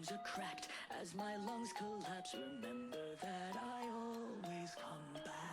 bones are cracked as my lungs collapse. Remember that I always come back.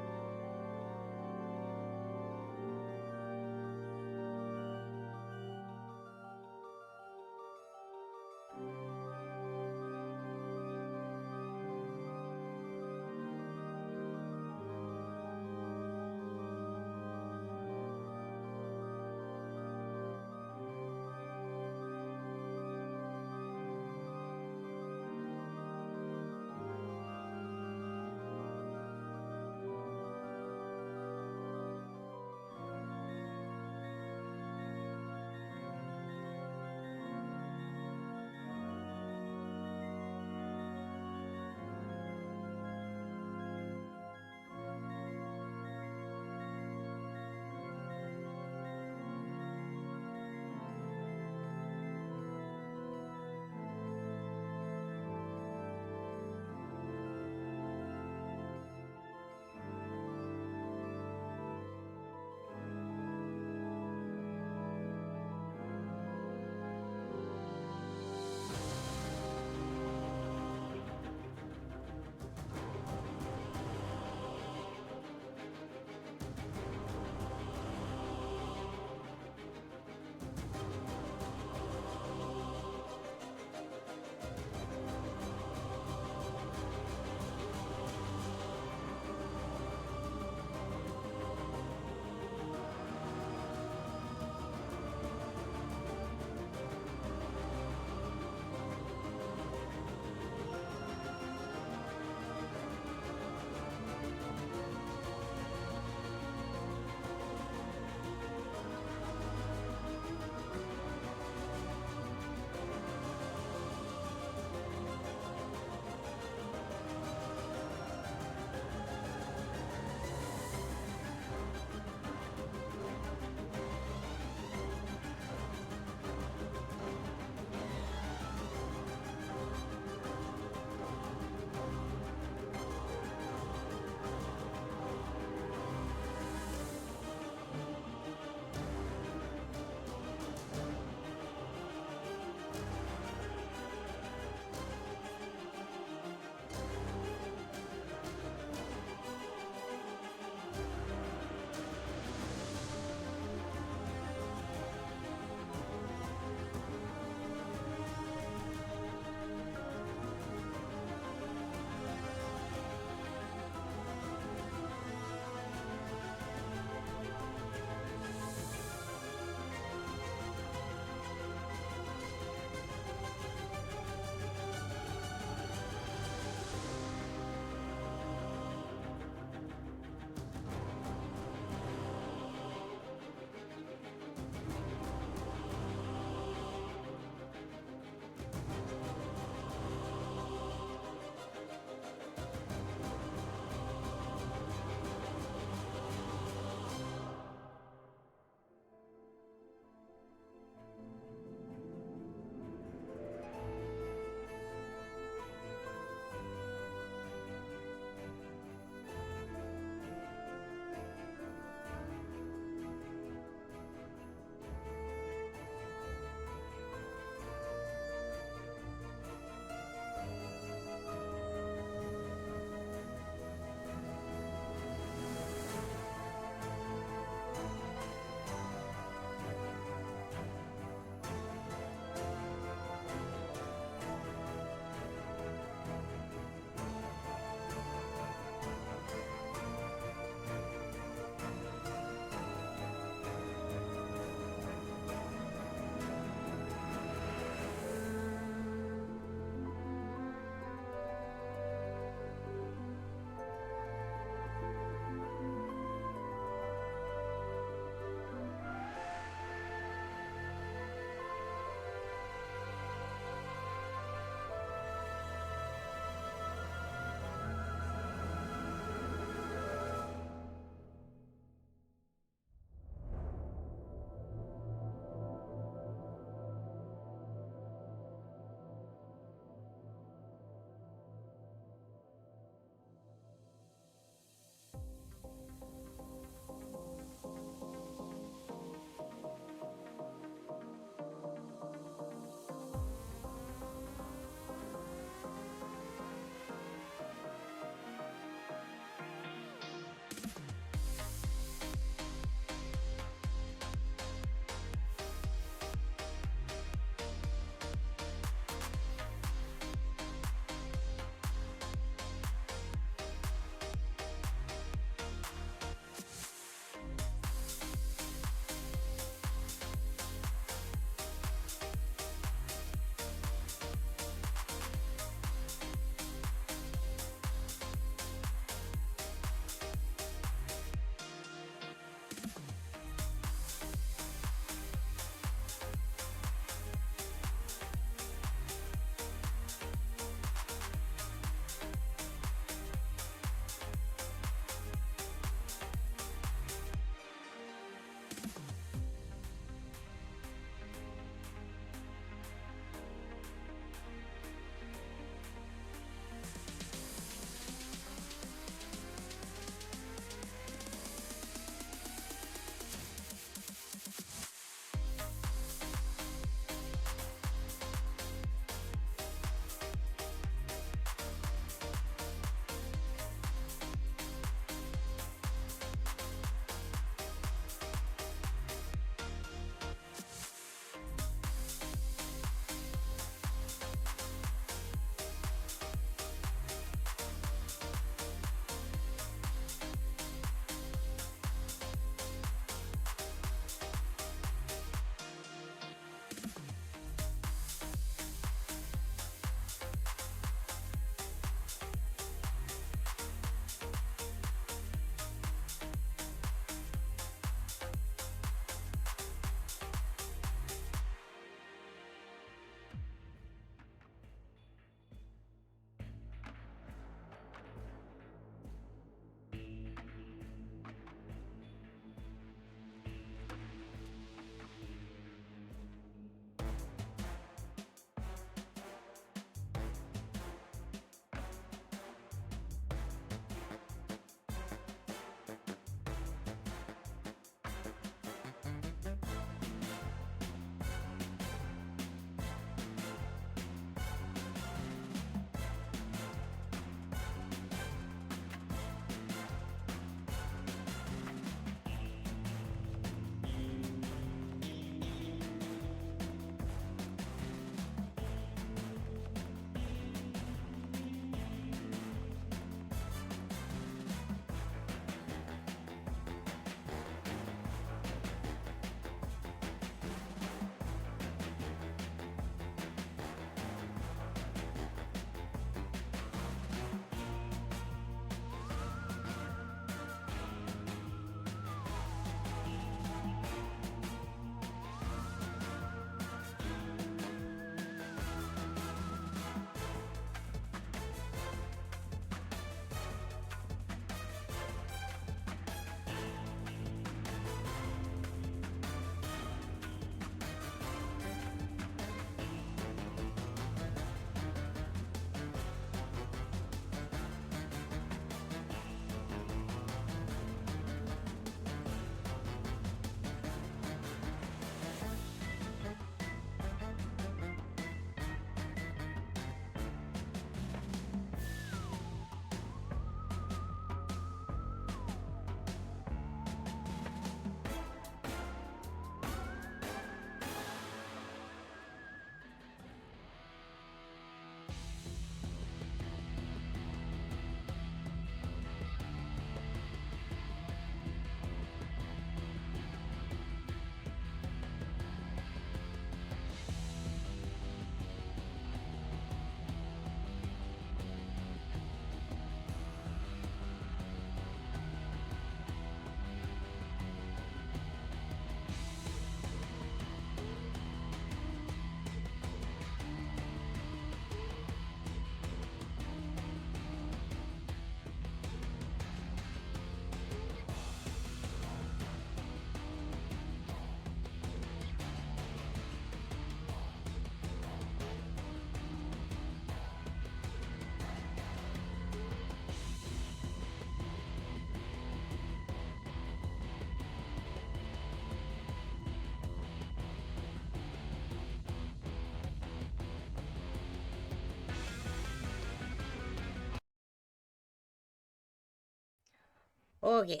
Okay.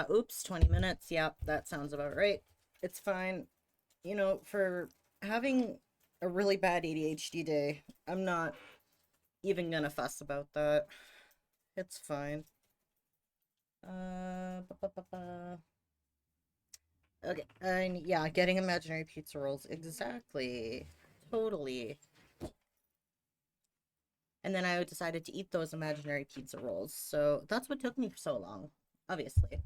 Oops, 20 minutes. Yep, that sounds about right. It's fine. You know, for having a really bad ADHD day, I'm not even gonna fuss about that. It's fine. Ba, ba, ba, ba. Okay, and yeah, getting imaginary pizza rolls. Exactly. Totally. And then I decided to eat those imaginary pizza rolls. So that's what took me so long, obviously.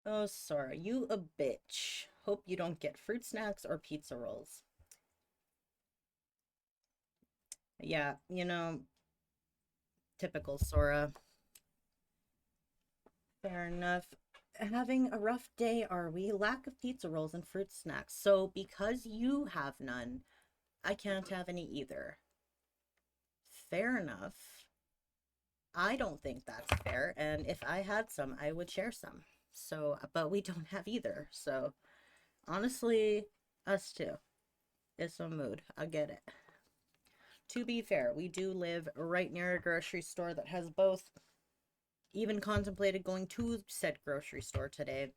Oh, Sora, you a bitch. Hope you don't get fruit snacks or pizza rolls. Yeah, typical Sora. Fair enough. Having a rough day, are we? Lack of pizza rolls and fruit snacks. So, because you have none, I can't have any either. Fair enough. I don't think that's fair, and if I had some, I would share some. So, but we don't have either. So, honestly, us too. It's a mood. I get it. To be fair, we do live right near a grocery store that has both. Even contemplated going to said grocery store today.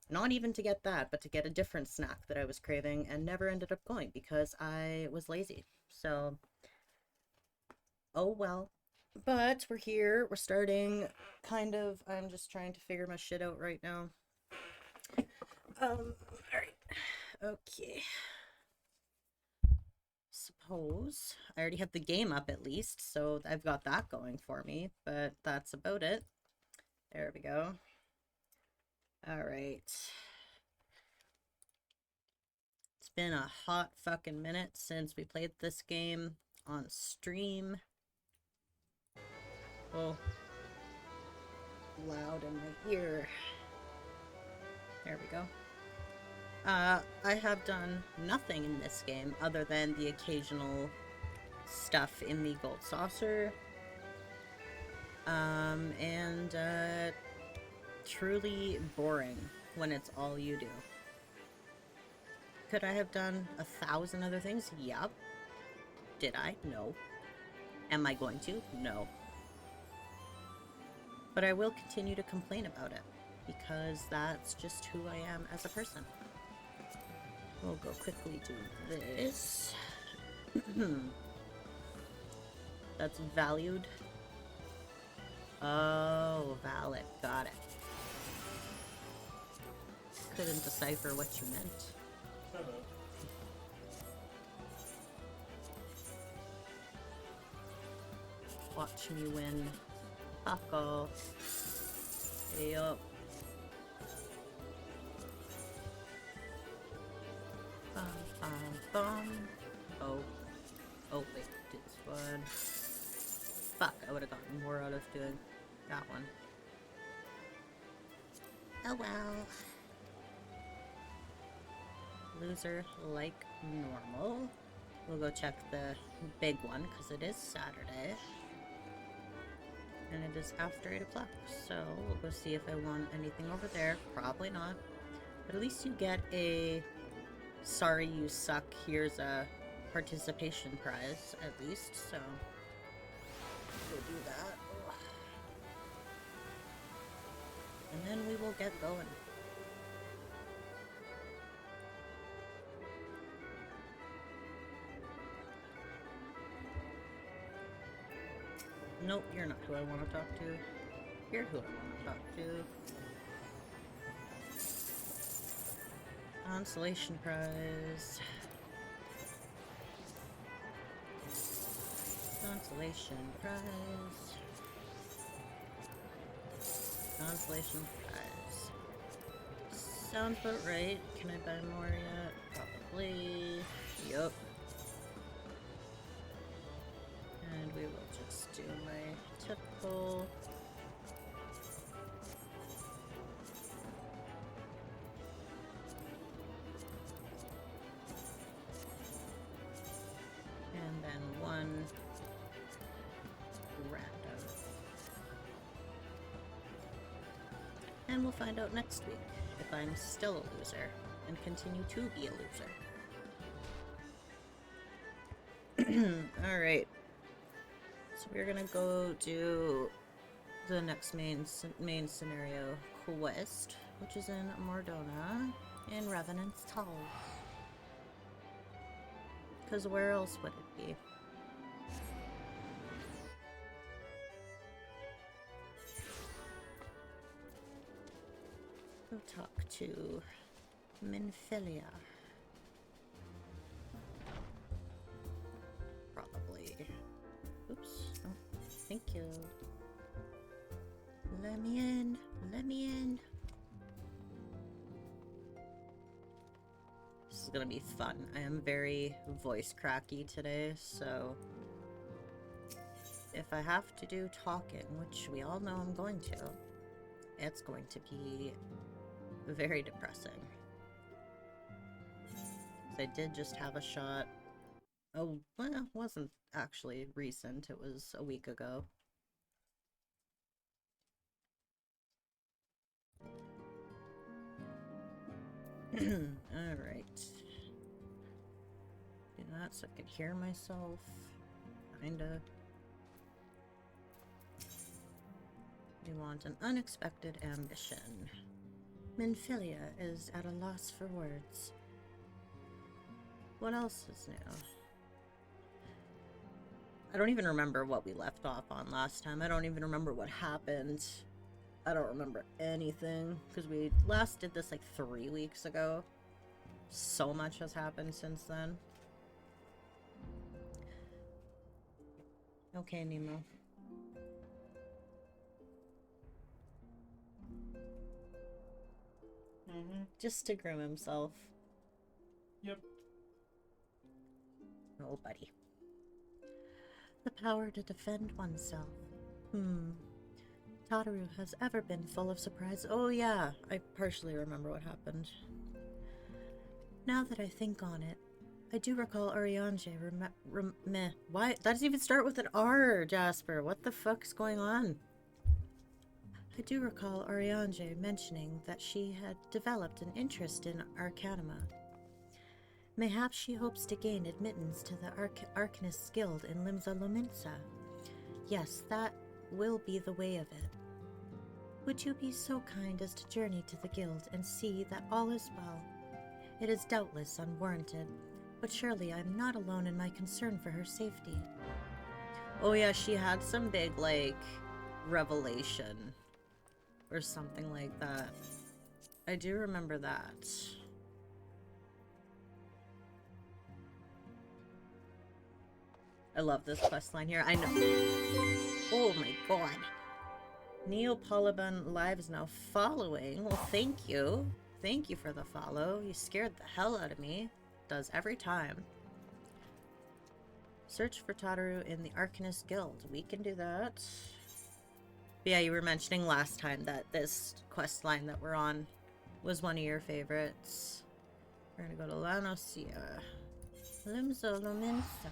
Not even to get that, but to get a different snack that I was craving, and never ended up going because I was lazy. So, oh well. But we're here. We're starting. Kind of. I'm just trying to figure my shit out right now. Alright. Okay. Suppose I already have the game up at least, so I've got that going for me, but that's about it. There we go. Alright. It's been a hot fucking minute since we played this game on stream. Oh, loud in my ear. There we go. I have done nothing in this game other than the occasional stuff in the gold saucer. And truly boring when it's all you do. Could I have done 1,000 other things? Yup. Did I? No. Am I going to? No. But I will continue to complain about it, because that's just who I am as a person. We'll go quickly do this. That's valued. Oh, valid. Got it. Couldn't decipher what you meant. Watch me win. Fuck off. Hey up. Bum, bum, bum. Oh. Oh, wait. This one. Fuck, I would have gotten more out of doing that one. Oh well. Loser like normal. We'll go check the big one, because it is Saturday. And it is after 8 o'clock, so we'll go see if I won anything over there. Probably not. But at least you get a sorry you suck, here's a participation prize, at least, so we'll do that. And then we will get going. Nope, you're not who I want to talk to. You're who I want to talk to. Consolation prize. Consolation prize. Consolation prize. Sounds about right. Can I buy more yet? Probably. Yup. And we will just do my typical. And then one random. And we'll find out next week if I'm still a loser and continue to be a loser. Alright. So we're gonna go do the next main scenario quest, which is in Mordona in Revenant's Tower. Because where else would it be? Go talk to Minfilia. Probably. Oops. Oh, thank you. Let me in. Let me in. This is gonna be fun. I am very voice cracky today, so if I have to do talking, which we all know I'm going to, it's going to be very depressing. I did just have a shot. Oh, well, it wasn't actually recent. It was a week ago. Alright. Do that so I can hear myself. Kinda. We want an unexpected ambition. Minfilia is at a loss for words. What else is new? I don't even remember what we left off on last time. I don't even remember what happened. I don't remember anything, because we last did this like 3 weeks ago. So much has happened since then. Okay, Nemo. Just to groom himself. Yep. Oh, buddy. The power to defend oneself. Tataru has ever been full of surprise. Oh yeah, I partially remember what happened. Now that I think on it, I do recall Oriange why? That doesn't even start with an R, Jasper. What the fuck's going on? I do recall Oriange mentioning that she had developed an interest in Arcanima. Mayhaps she hopes to gain admittance to the Arcanist Guild in Limsa Lominsa. Yes, that will be the way of it. Would you be so kind as to journey to the guild and see that all is well? It is doubtless unwarranted, but surely I am not alone in my concern for her safety. Oh yeah, she had some big, like, revelation or something like that. I do remember that. I love this questline here. I know. Oh my god. Neopoliban Live is now following. Well, thank you. Thank you for the follow. You scared the hell out of me. Does every time. Search for Tataru in the Arcanist Guild. We can do that. But yeah, you were mentioning last time that this quest line that we're on was one of your favorites. We're gonna go to Lanosia. Limsa Lominsa.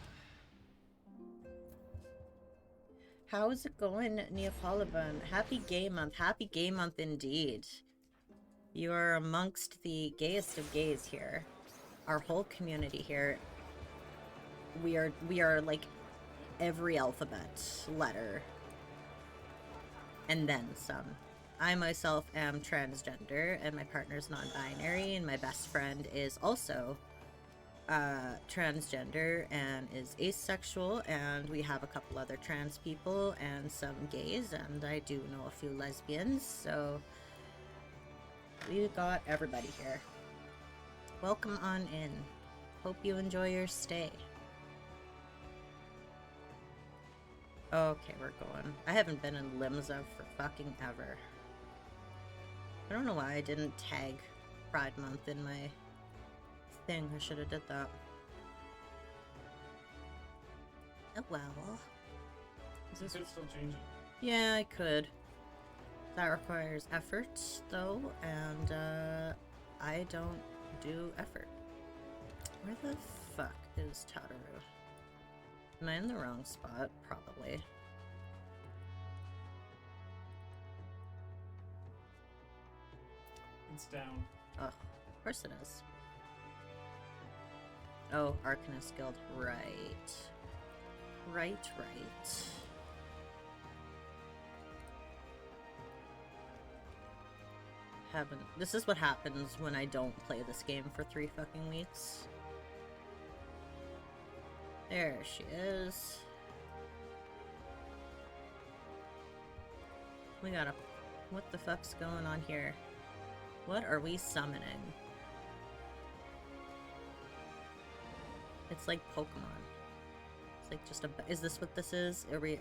How is it going, Neapolitan? Happy gay month. Happy gay month indeed. You are amongst the gayest of gays here. Our whole community here. We are like every alphabet letter. And then some. I myself am transgender, and my partner's non-binary, and my best friend is also transgender and is asexual, and we have a couple other trans people and some gays, and I do know a few lesbians, so we got everybody here. Welcome on in. Hope you enjoy your stay. Okay, we're going. I haven't been in Limsa for fucking ever. I don't know why I didn't tag Pride Month in my thing. I should have did that. Oh well. Is this still changing? Yeah, I could. That requires effort, though, and I don't do effort. Where the fuck is Tataru? Am I in the wrong spot? Probably. It's down. Oh, of course it is. Oh, Arcanist Guild. Right. Right. haven't. This is what happens when I don't play this game for 3 fucking weeks. There she is. We gotta... What the fuck's going on here? What are we summoning? It's like Pokemon. It's like just a... Is this what this is? Are we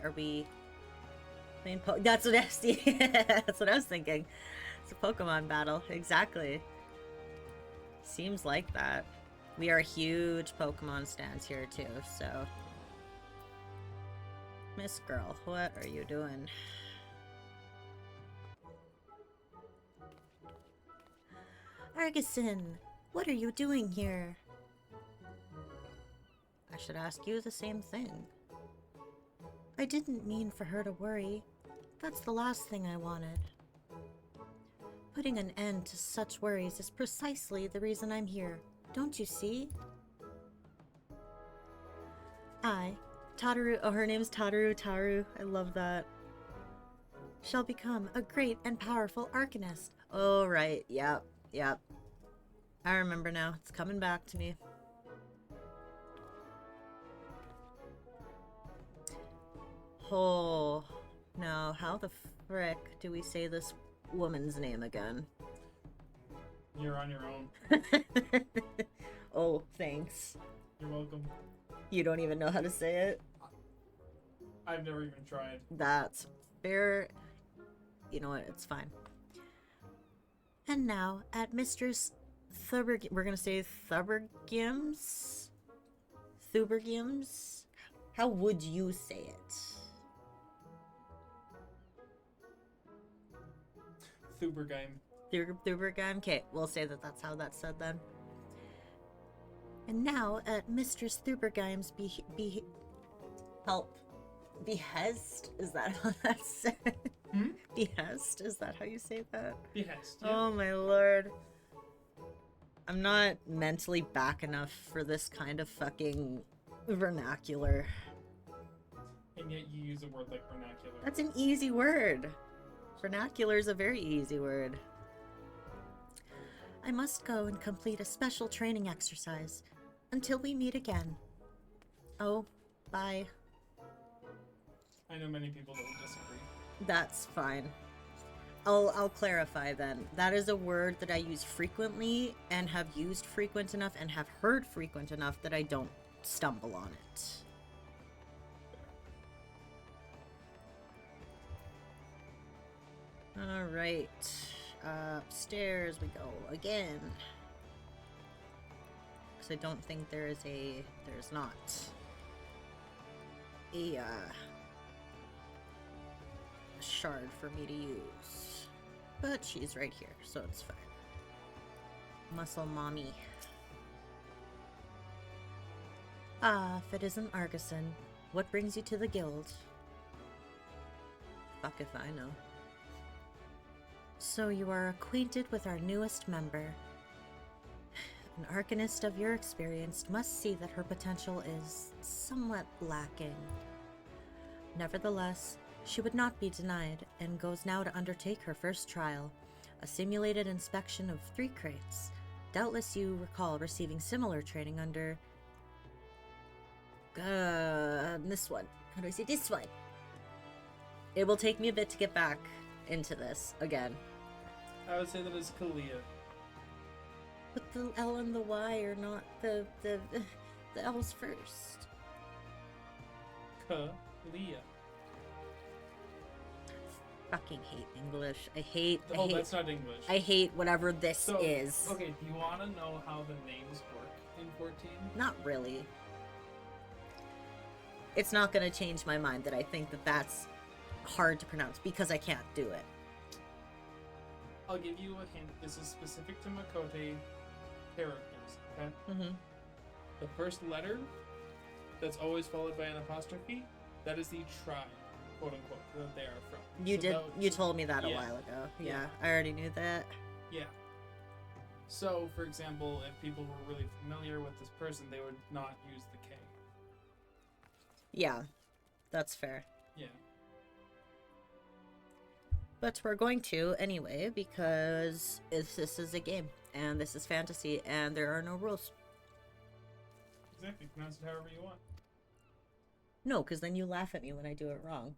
playing that's what that's what I was thinking. It's a Pokemon battle. Exactly. Seems like that. We are huge Pokemon stands here too, so... Miss Girl, what are you doing? Argison, what are you doing here? I should ask you the same thing. I didn't mean for her to worry. That's the last thing I wanted. Putting an end to such worries is precisely the reason I'm here. Don't you see? I, Tataru, oh, her name's Taru. I love that. Shall become a great and powerful Arcanist. Oh, right. Yep. I remember now. It's coming back to me. Oh, no. How the frick do we say this woman's name again? You're on your own. Oh, thanks. You're welcome. You don't even know how to say it? I've never even tried. That's fair. You know what? It's fine. And now, at Mistress we're gonna say Thubergim's? How would you say it? Thubergime? Okay, we'll say that that's how that's said then. And now, at Mistress Thubergime's behest? Is that how that's said? Hmm? Behest? Is that how you say that? Behest, yeah. Oh my lord. I'm not mentally back enough for this kind of fucking vernacular. And yet you use a word like vernacular. That's an easy word. Vernacular is a very easy word. I must go and complete a special training exercise. Until we meet again. Oh, bye. I know many people that would disagree. That's fine. I'll clarify then. That is a word that I use frequently and have used frequent enough and have heard frequent enough that I don't stumble on it. Alright. Upstairs we go again. Because I don't think there's not a shard for me to use. But she's right here, so it's fine. Muscle mommy. Ah, if it isn't Argison, what brings you to the guild? Fuck if I know. So you are acquainted with our newest member. An Arcanist of your experience must see that her potential is somewhat lacking. Nevertheless, she would not be denied, and goes now to undertake her first trial, a simulated inspection of 3 crates. Doubtless you recall receiving similar training under... this one. How do I say this one? It will take me a bit to get back into this again. I would say that it's Kalia. But the L and the Y are not the L's first. Kalia. Fucking hate English. I hate That's not English. I hate whatever this is. Okay, do you want to know how the names work in 14? Not really. It's not going to change my mind that I think that that's hard to pronounce because I can't do it. I'll give you a hint. This is specific to Makote characters, okay? Mm-hmm. The first letter that's always followed by an apostrophe, that is the tribe, quote unquote, that they are from. You told me that a yeah. while ago. Yeah, Yeah. I already knew that. Yeah. So, for example, if people were really familiar with this person, they would not use the K. Yeah, that's fair. Yeah. But we're going to anyway, because this is a game, and this is fantasy, and there are no rules. Exactly. Pronounce it however you want. No, because then you laugh at me when I do it wrong.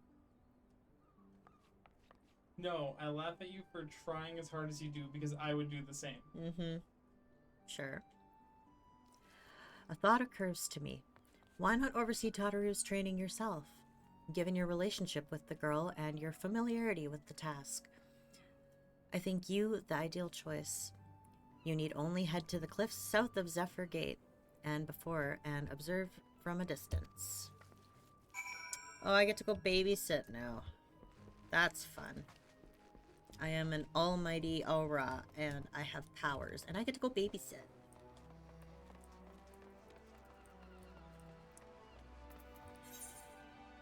No, I laugh at you for trying as hard as you do because I would do the same. Mm-hmm. Sure. A thought occurs to me. Why not oversee Tataru's training yourself? Given your relationship with the girl and your familiarity with the task, I think you the ideal choice. You need only head to the cliffs south of Zephyr Gate and before and observe from a distance. Oh, I get to go babysit now. That's fun. I am an almighty Aura and I have powers and I get to go babysit.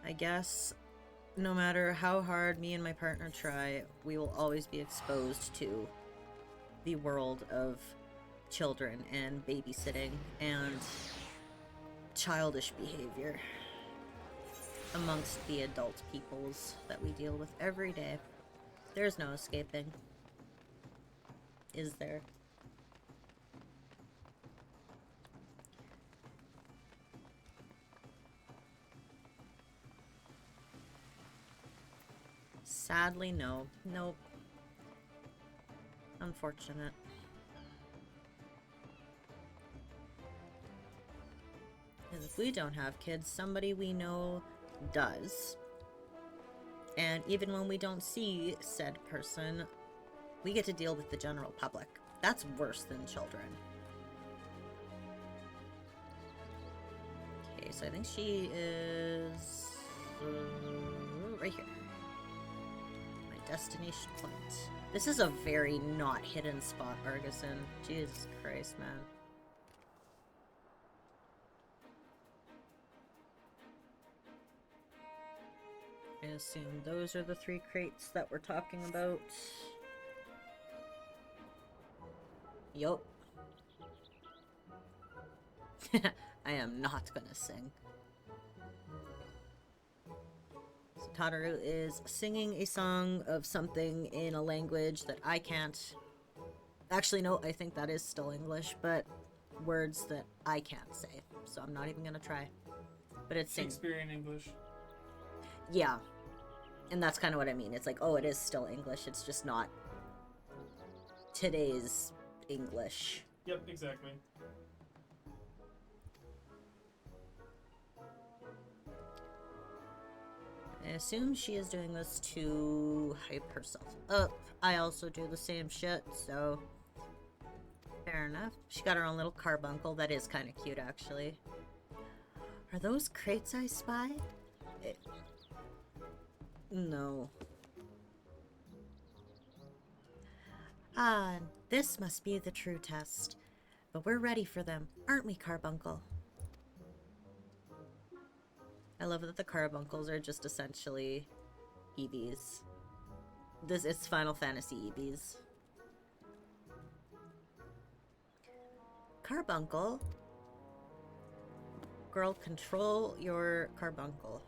I guess no matter how hard me and my partner try, we will always be exposed to the world of children and babysitting and childish behavior amongst the adult peoples that we deal with every day. There's no escaping. Is there? Sadly, no. Nope. Unfortunate. Because if we don't have kids, somebody we know does. And even when we don't see said person, we get to deal with the general public. That's worse than children. Okay, so I think she is right here. My destination point. This is a very not hidden spot, Argison. Jesus Christ, man. I assume those are the 3 crates that we're talking about. Yup. I am not gonna sing. So Tataru is singing a song of something in a language that I can't... Actually, no, I think that is still English, but words that I can't say. So I'm not even gonna try. But it's Shakespearean English. Yeah. And that's kind of what I mean. It's like, oh, it is still English. It's just not today's English. Yep, exactly. I assume she is doing this to hype herself up. I also do the same shit, so fair enough. She got her own little carbuncle. That is kind of cute, actually. Are those crates I spy? No. Ah, this must be the true test. But we're ready for them, aren't we, Carbuncle? I love that the Carbuncles are just essentially EVs. This is Final Fantasy EVs. Carbuncle? Girl, control your Carbuncle.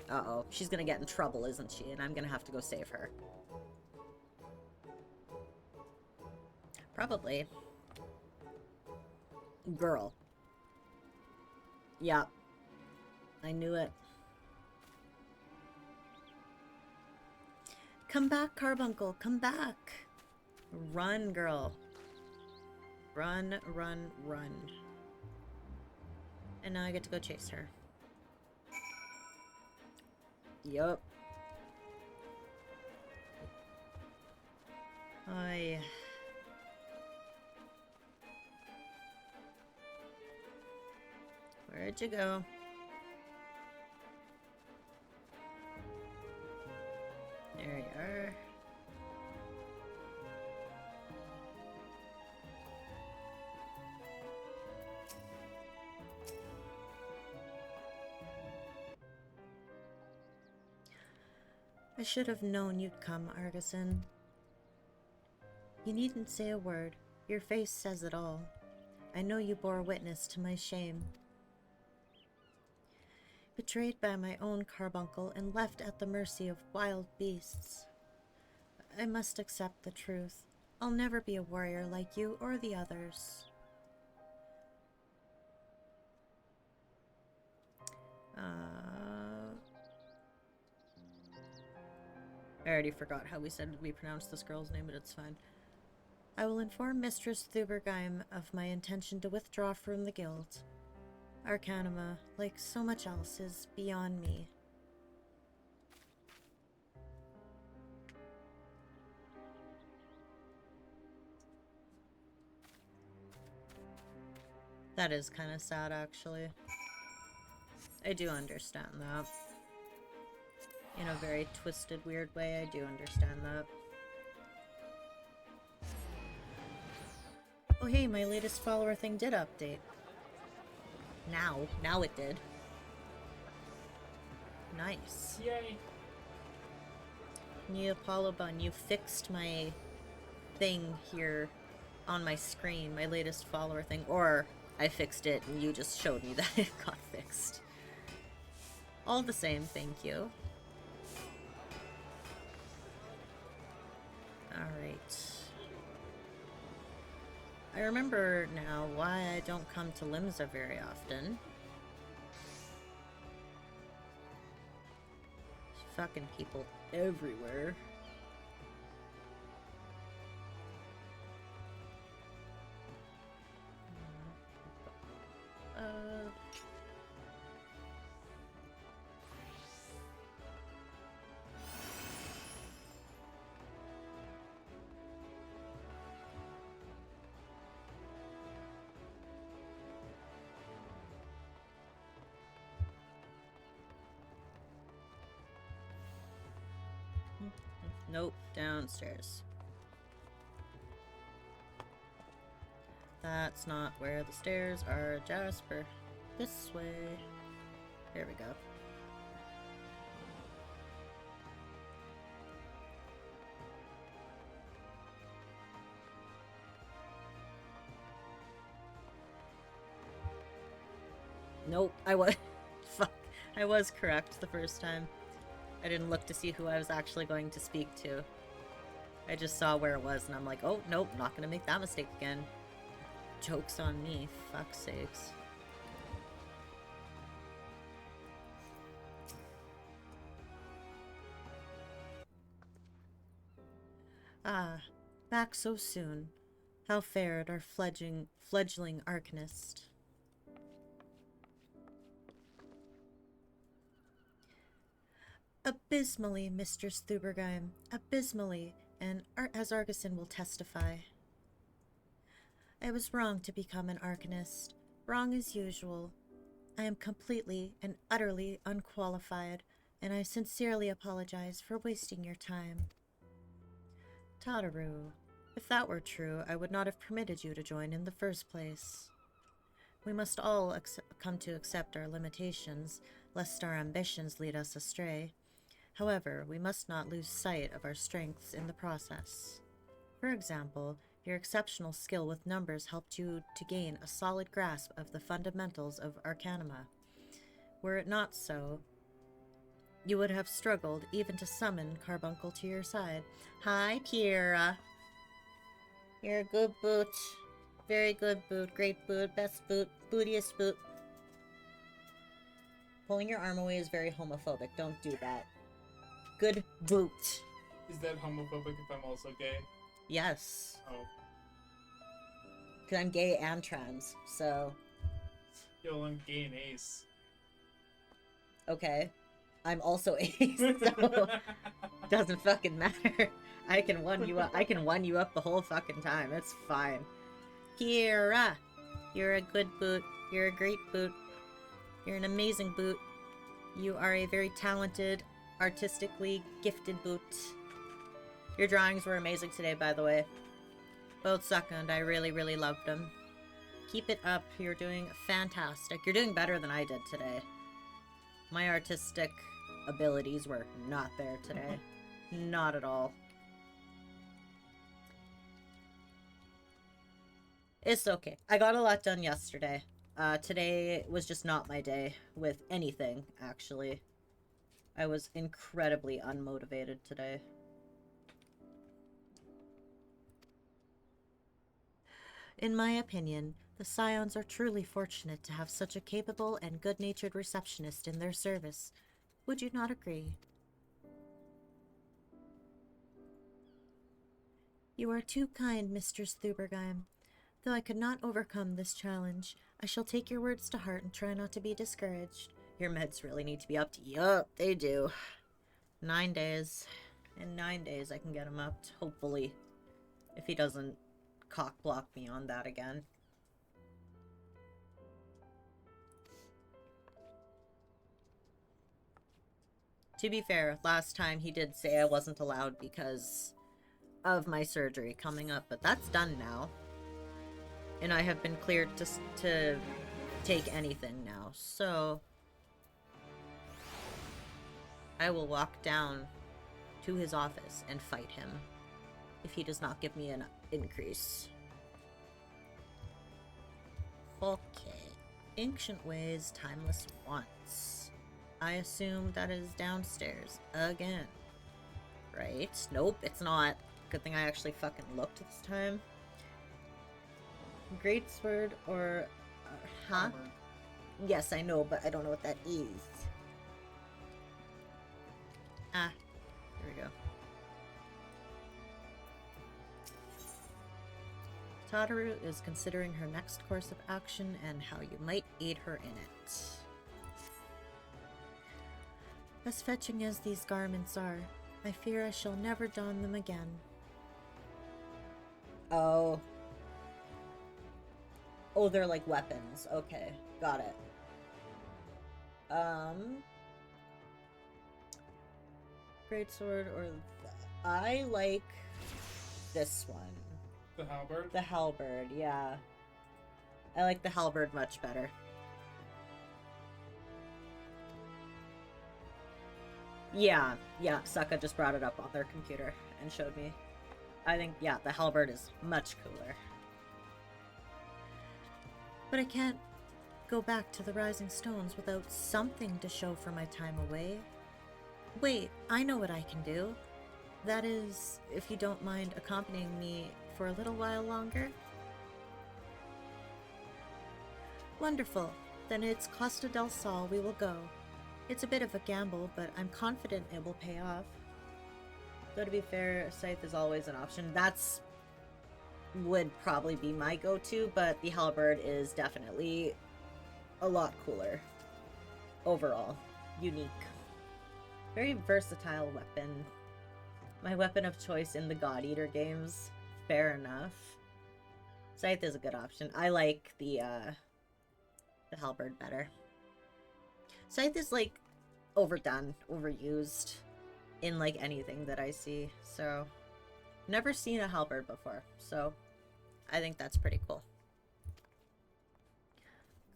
Uh-oh, she's gonna get in trouble, isn't she? And I'm gonna have to go save her. Probably. Girl. Yeah. I knew it. Come back, Carbuncle, come back. Run, girl. Run, run, run. And now I get to go chase her. Yup. I... Where'd you go? There you are. I should have known you'd come, Argison. You needn't say a word. Your face says it all. I know you bore witness to my shame. Betrayed by my own carbuncle and left at the mercy of wild beasts. I must accept the truth. I'll never be a warrior like you or the others. I already forgot how we pronounced this girl's name, but it's fine. I will inform Mistress Thubergeim of my intention to withdraw from the guild. Arcanima, like so much else, is beyond me. That is kind of sad, actually. I do understand that. In a very twisted, weird way, I do understand that. Oh hey, my latest follower thing did update. Now it did. Nice. Yay! New Apollo Bun, you fixed my thing here on my screen, my latest follower thing, or I fixed it and you just showed me that it got fixed. All the same, thank you. Alright. I remember now why I don't come to Limsa very often. There's fucking people everywhere. Nope, downstairs. That's not where the stairs are, Jasper. This way. There we go. Nope, I was... Fuck. I was correct the first time. I didn't look to see who I was actually going to speak to. I just saw where it was and I'm like, oh, nope, not gonna make that mistake again. Joke's on me, fuck's sakes. Ah, back so soon. How fared our fledgling arcanist? Abysmally, Mistress Thubergeim. Abysmally, and as Argison will testify. I was wrong to become an arcanist. Wrong as usual. I am completely and utterly unqualified, and I sincerely apologize for wasting your time. Tataru, if that were true, I would not have permitted you to join in the first place. We must all come to accept our limitations, lest our ambitions lead us astray. However, we must not lose sight of our strengths in the process. For example, your exceptional skill with numbers helped you to gain a solid grasp of the fundamentals of Arcanima. Were it not so, you would have struggled even to summon Carbuncle to your side. Hi, Kira. You're a good boot. Very good boot. Great boot. Best boot. Bootiest boot. Pulling your arm away is very homophobic. Don't do that. Good boot. Is that homophobic if I'm also gay? Yes. Oh. Because I'm gay and trans, so... Yo, I'm gay and ace. Okay. I'm also ace, so... doesn't fucking matter. I can one you up. I can one you up the whole fucking time. It's fine. Kira! You're a good boot. You're a great boot. You're an amazing boot. You are a very talented, artistically gifted boot. Your drawings were amazing today, by the way. Both second. I really, really loved them. Keep it up. You're doing fantastic. You're doing better than I did today. My artistic abilities were not there today. Not at all. It's okay. I got a lot done yesterday. Today was just not my day with anything, actually. I was incredibly unmotivated today. In my opinion, the Scions are truly fortunate to have such a capable and good-natured receptionist in their service. Would you not agree? You are too kind, Mistress Thubergeim. Though I could not overcome this challenge, I shall take your words to heart and try not to be discouraged. Your meds really need to be up to... Yup, they do. 9 days. In 9 days I can get him up, hopefully. If he doesn't cock block me on that again. To be fair, last time he did say I wasn't allowed because of my surgery coming up, but that's done now. And I have been cleared to take anything now, so I will walk down to his office and fight him if he does not give me an increase. Okay. Ancient ways, timeless wants. I assume that is downstairs again. Right? Nope, it's not. Good thing I actually fucking looked this time. Greatsword or... huh? Armor. Yes, I know, but I don't know what that is. Ah, here we go. Tataru is considering her next course of action and how you might aid her in it. As fetching as these garments are, I fear I shall never don them again. Oh. Oh, they're like weapons. Okay, got it. Greatsword or... I like this one. The halberd? The halberd, yeah. I like the halberd much better. Yeah, Sokka just brought it up on their computer and showed me. I think, yeah, the halberd is much cooler. But I can't go back to the Rising Stones without something to show for my time away. Wait, I know what I can do. That is, if you don't mind accompanying me for a little while longer. Wonderful. Then it's Costa del Sol we will go. It's a bit of a gamble, but I'm confident it will pay off. Though to be fair, Scythe is always an option. That's would probably be my go-to, but the halberd is definitely a lot cooler. Overall. Unique. Very versatile weapon. My weapon of choice in the God Eater games. Fair enough. Scythe is a good option. I like the halberd better. Scythe is like overdone, overused in like anything that I see. So never seen a halberd before. So I think that's pretty cool.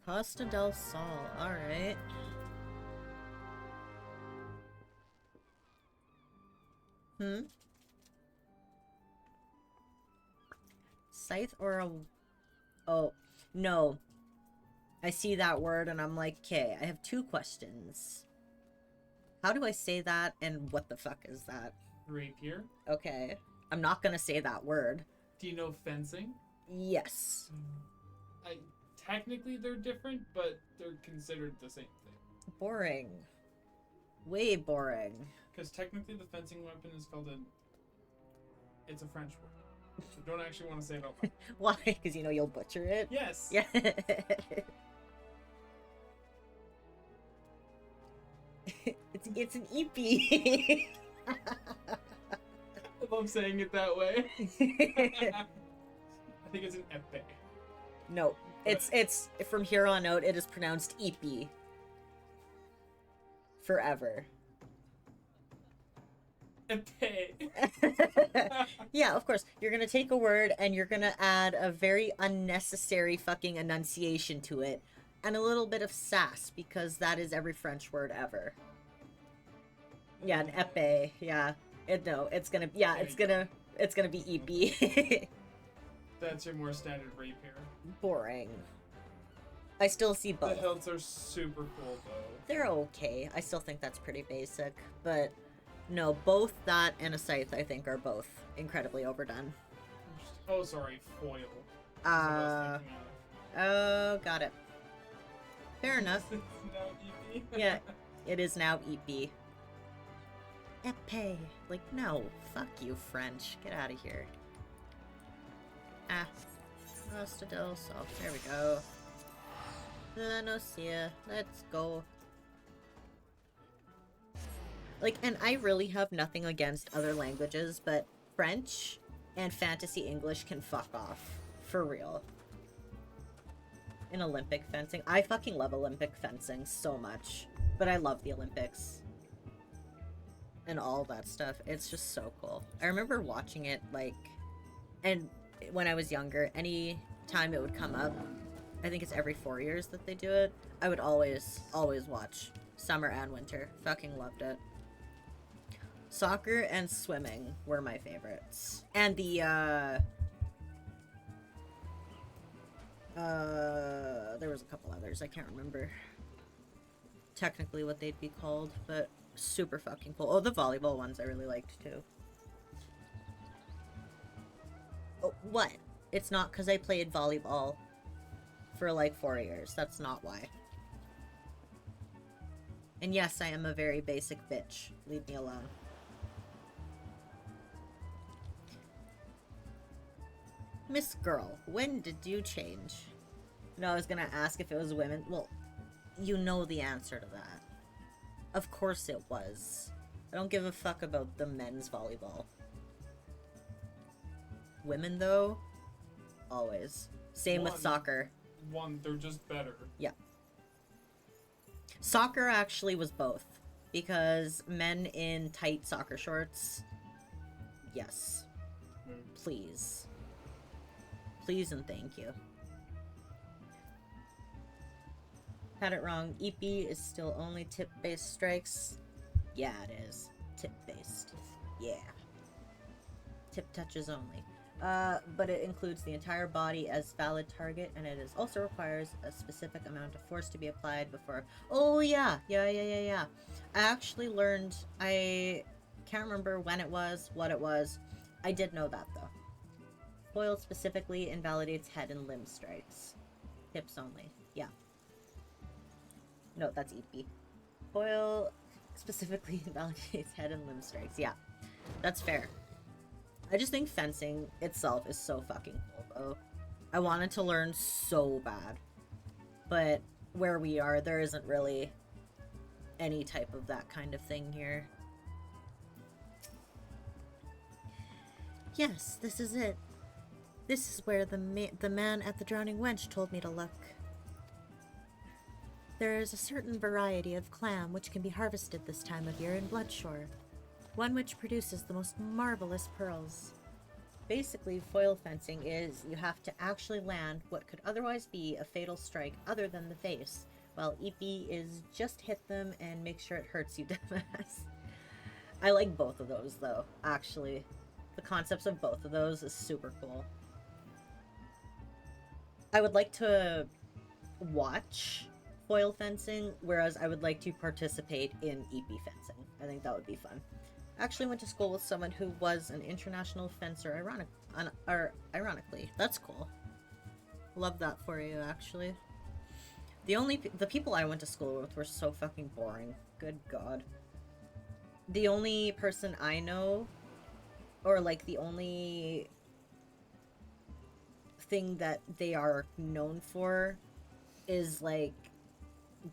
Costa del Sol, alright. Scythe or a... Oh, no. I see that word and I'm like, okay, I have 2 questions. How do I say that and what the fuck is that? Rapier. Okay. I'm not gonna say that word. Do you know fencing? Yes. Technically they're different, but they're considered the same thing. Boring. Way boring. Because technically the fencing weapon is called it's a French word. So don't actually want to say it out loud. Why? Because you know you'll butcher it? Yes. Yeah. it's an EP. I love saying it that way. I think it's an epic. No, it's from here on out it is pronounced EP. Forever. Epic. Yeah, of course. You're gonna take a word and you're gonna add a very unnecessary fucking enunciation to it. And a little bit of sass, because that is every French word ever. Yeah, an épée. Yeah. It's gonna be EP. That's your more standard rapier. Boring. I still see both. The hilts are super cool though. They're okay. I still think that's pretty basic, but no, both that and a scythe I think are both incredibly overdone. Oh, sorry, foil. That's what I was thinking of. Oh, got it. Fair enough. It's now EP. Yeah, it is now EP. Epée. Like, no. Fuck you, French. Get out of here. Ah. Rasta del Sol. There we go. La Nocia. Let's go. Like, and I really have nothing against other languages, but French and fantasy English can fuck off. For real. In Olympic fencing. I fucking love Olympic fencing so much. But I love the Olympics. And all that stuff. It's just so cool. I remember watching it, like... And when I was younger, any time it would come up, I think it's every 4 years that they do it, I would always watch. Summer and winter. Fucking loved it. Soccer and swimming were my favorites. And the, there was a couple others, I can't remember technically what they'd be called, but super fucking cool. Oh, the volleyball ones I really liked too. Oh, what? It's not because I played volleyball for like 4 years. That's not why. And yes, I am a very basic bitch. Leave me alone. Miss Girl, when did you change? No, I was gonna ask if it was women. Well, you know the answer to that. Of course it was. I don't give a fuck about the men's volleyball. Women, though, always. Same with soccer. They're just better. Yeah. Soccer actually was both. Because men in tight soccer shorts, yes. Please. Please and thank you. Had it wrong. EP is still only tip-based strikes. Yeah, it is. Tip-based. Yeah. Tip touches only. But it includes the entire body as valid target, and it also requires a specific amount of force to be applied before... Oh, yeah. Yeah. I actually learned... I can't remember when it was, what it was. I did know that, though. Foil specifically invalidates head and limb strikes. Hips only. Yeah. No, that's EP. Foil specifically invalidates head and limb strikes. Yeah. That's fair. I just think fencing itself is so fucking cool, though. I wanted to learn so bad. But where we are, there isn't really any type of that kind of thing here. Yes, this is it. This is where the man at the Drowning Wench told me to look. There is a certain variety of clam which can be harvested this time of year in Bloodshore. One which produces the most marvelous pearls. Basically, foil fencing is you have to actually land what could otherwise be a fatal strike other than the face, while EP is just hit them and make sure it hurts you, dumbass. I like both of those, though, actually. The concepts of both of those is super cool. I would like to watch foil fencing, whereas I would like to participate in EP fencing. I think that would be fun. I actually went to school with someone who was an international fencer, ironically. That's cool. Love that for you, actually. The people I went to school with were so fucking boring. Good God. The only person I know, or like the only thing that they are known for is like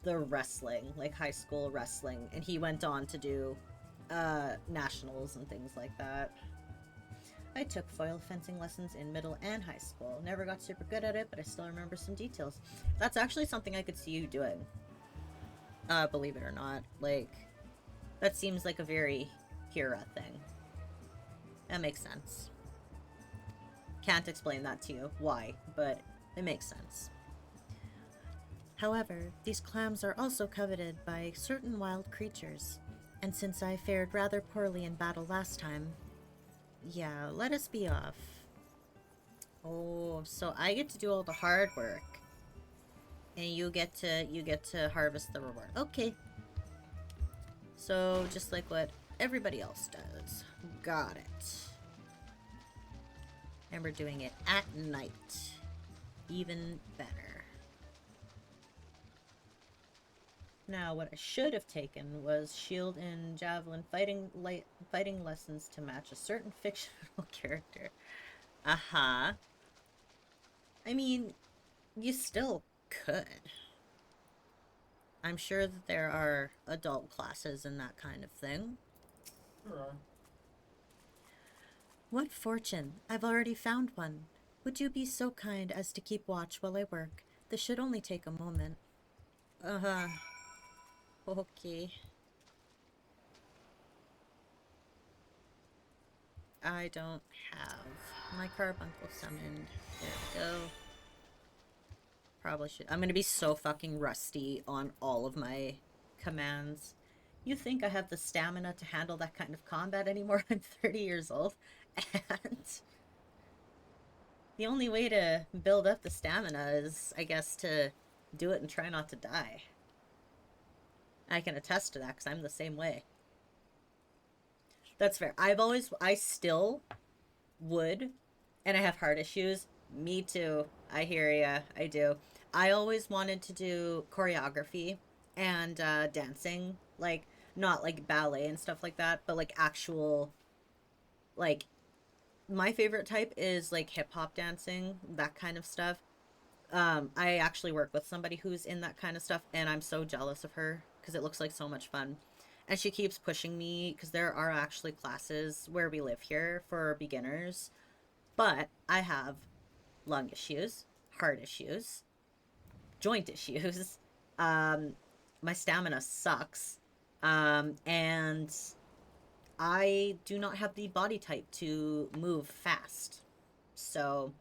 the wrestling, like high school wrestling, and he went on to do nationals and things like that. I took foil fencing lessons in middle and high school. Never got super good at it, but I still remember some details. That's actually something I could see you doing. Believe it or not. Like, that seems like a very Kira thing. That makes sense. Can't explain that to you, why, but it makes sense. However, these clams are also coveted by certain wild creatures, and since I fared rather poorly in battle last time, yeah, let us be off. Oh, so I get to do all the hard work, and you get to harvest the reward. Okay. So just like what everybody else does. Got it. And we're doing it at night. Even better. Now, what I should have taken was shield and javelin fighting lessons to match a certain fictional character. Uh-huh. I mean, you still could. I'm sure that there are adult classes and that kind of thing. There are. What fortune! I've already found one. Would you be so kind as to keep watch while I work? This should only take a moment. Uh-huh. Okay. I don't have my carbuncle summoned. There we go. Probably should. I'm gonna be so fucking rusty on all of my commands. You think I have the stamina to handle that kind of combat anymore? I'm 30 years old. And the only way to build up the stamina is, I guess, to do it and try not to die. I can attest to that because I'm the same way. That's fair. I still would, and I have heart issues. Me too. I hear ya. I do. I always wanted to do choreography and dancing. Like, not like ballet and stuff like that, but like actual, like, my favorite type is like hip hop dancing, that kind of stuff. I actually work with somebody who's in that kind of stuff, and I'm so jealous of her because it looks like so much fun. And she keeps pushing me because there are actually classes where we live here for beginners. But I have lung issues, heart issues, joint issues. My stamina sucks. And I do not have the body type to move fast. So,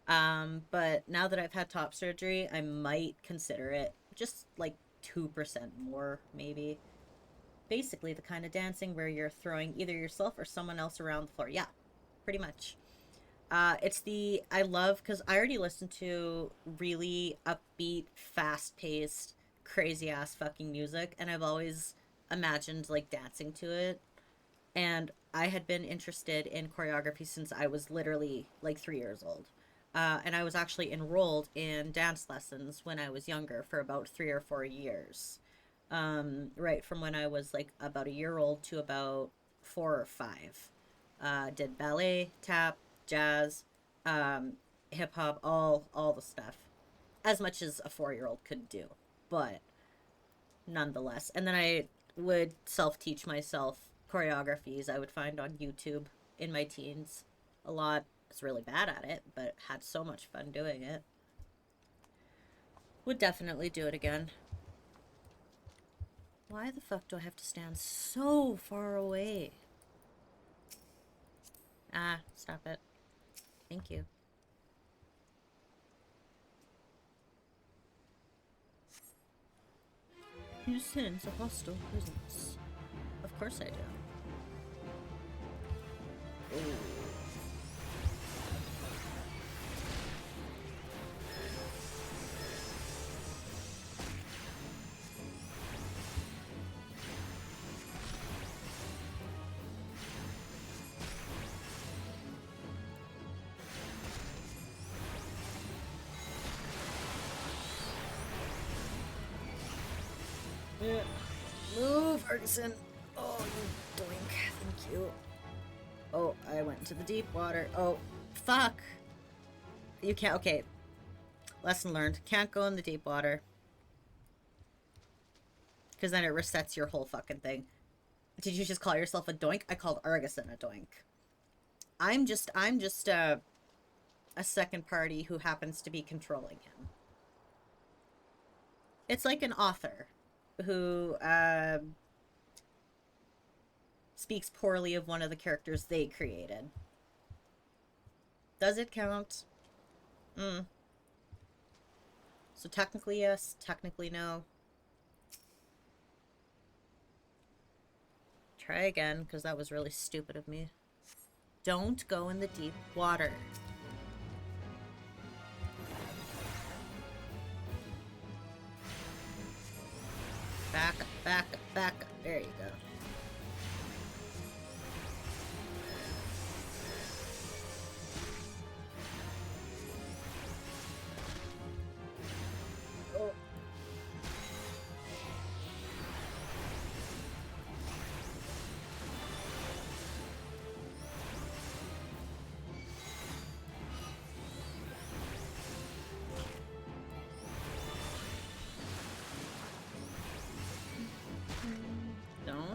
but now that I've had top surgery, I might consider it. Just like 2% more, maybe. Basically the kind of dancing where you're throwing either yourself or someone else around the floor. Yeah, pretty much. I love, because I already listened to really upbeat, fast-paced, crazy-ass fucking music, and I've always imagined, like, dancing to it. And I had been interested in choreography since I was literally, like, 3 years old. And I was actually enrolled in dance lessons when I was younger for about 3 or 4 years. Right from when I was, like, about a year old to about 4 or 5. Did ballet, tap, jazz, hip hop, all the stuff, as much as a 4-year-old could do, but nonetheless. And then I would self-teach myself choreographies I would find on YouTube in my teens a lot. I was really bad at it, but had so much fun doing it. Would definitely do it again. Why the fuck do I have to stand so far away? Ah, stop it. Thank you. You sense a hostile presence. Of course I do. Ooh. Yeah. Move, Ferguson. Oh, you doink. Thank you. Oh, I went into the deep water. Oh, fuck. You can't. Okay. Lesson learned. Can't go in the deep water. Because then it resets your whole fucking thing. Did you just call yourself a doink? I called Argison a doink. I'm just a second party who happens to be controlling him. It's like an author who speaks poorly of one of the characters they created. Does it count? So technically yes, technically no. Try again, because that was really stupid of me. Don't go in the deep water. Back up, back up, back up. There you go.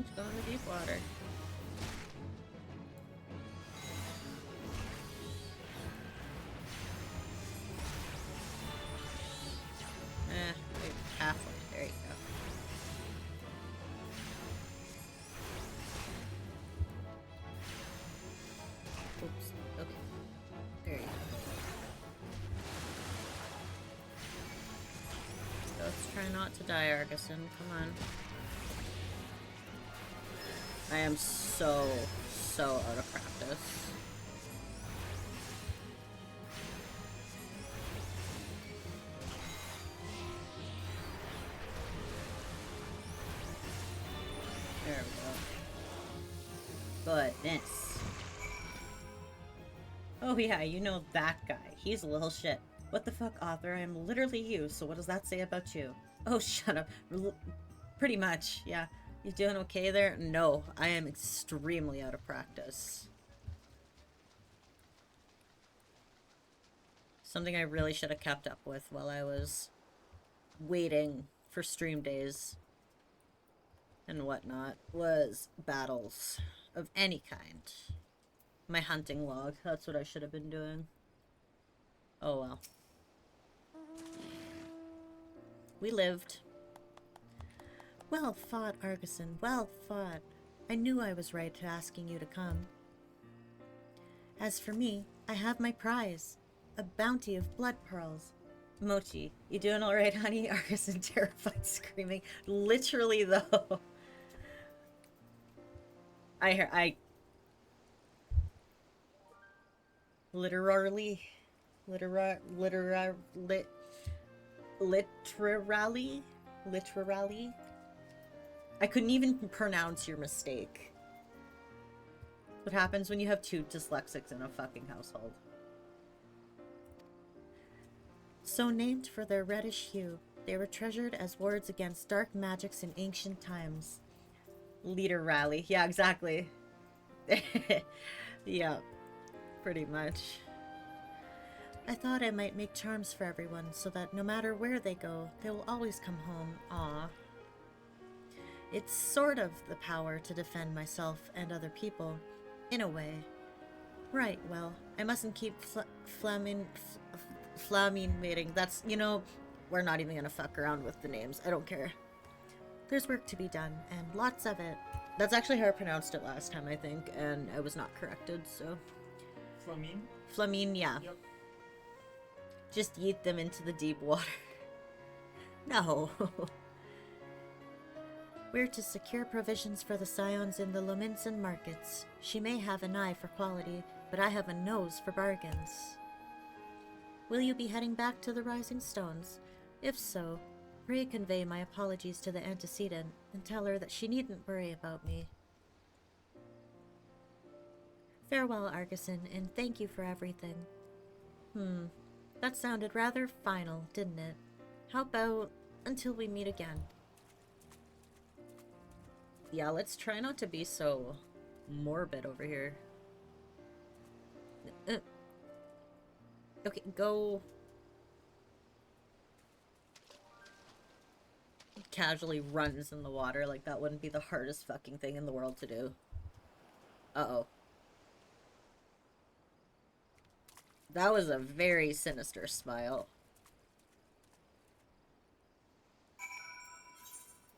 Let's go in the deep water. Maybe halfway. There you go. Oops. Okay. There you go. Let's try not to die, Argison. Come on. I am so out of practice. There we go. Goodness. Oh yeah, you know that guy. He's a little shit. What the fuck, author? I am literally you, so what does that say about you? Oh, shut up. Pretty much, yeah. You doing okay there? No, I am extremely out of practice. Something I really should have kept up with while I was waiting for stream days and whatnot was battles of any kind. My hunting log, that's what I should have been doing. Oh well. We lived. Well fought, Argison, well fought. I knew I was right to asking you to come. As for me, I have my prize. A bounty of blood pearls. Mochi, you doing alright, honey? Argison terrified, screaming. Literally, though. Literally. I couldn't even pronounce your mistake. What happens when you have two dyslexics in a fucking household? So named for their reddish hue, they were treasured as wards against dark magics in ancient times. Literally. Yeah, exactly. Yeah, pretty much. I thought I might make charms for everyone so that no matter where they go, they will always come home. Aww. It's sort of the power to defend myself and other people, in a way. Right, well, I mustn't keep flaminating. That's, you know, we're not even gonna fuck around with the names. I don't care. There's work to be done, and lots of it. That's actually how I pronounced it last time, I think, and I was not corrected, so... Flamine? Flamine, yeah. Yep. Just yeet them into the deep water. No. We're to secure provisions for the scions in the Lominsan markets. She may have an eye for quality, but I have a nose for bargains. Will you be heading back to the Rising Stones? If so, pray convey my apologies to the antecedent and tell her that she needn't worry about me. Farewell, Argison, and thank you for everything. That sounded rather final, didn't it? How about until we meet again? Yeah, let's try not to be so morbid over here. Okay, go. Casually runs in the water like that wouldn't be the hardest fucking thing in the world to do. Uh-oh. That was a very sinister smile.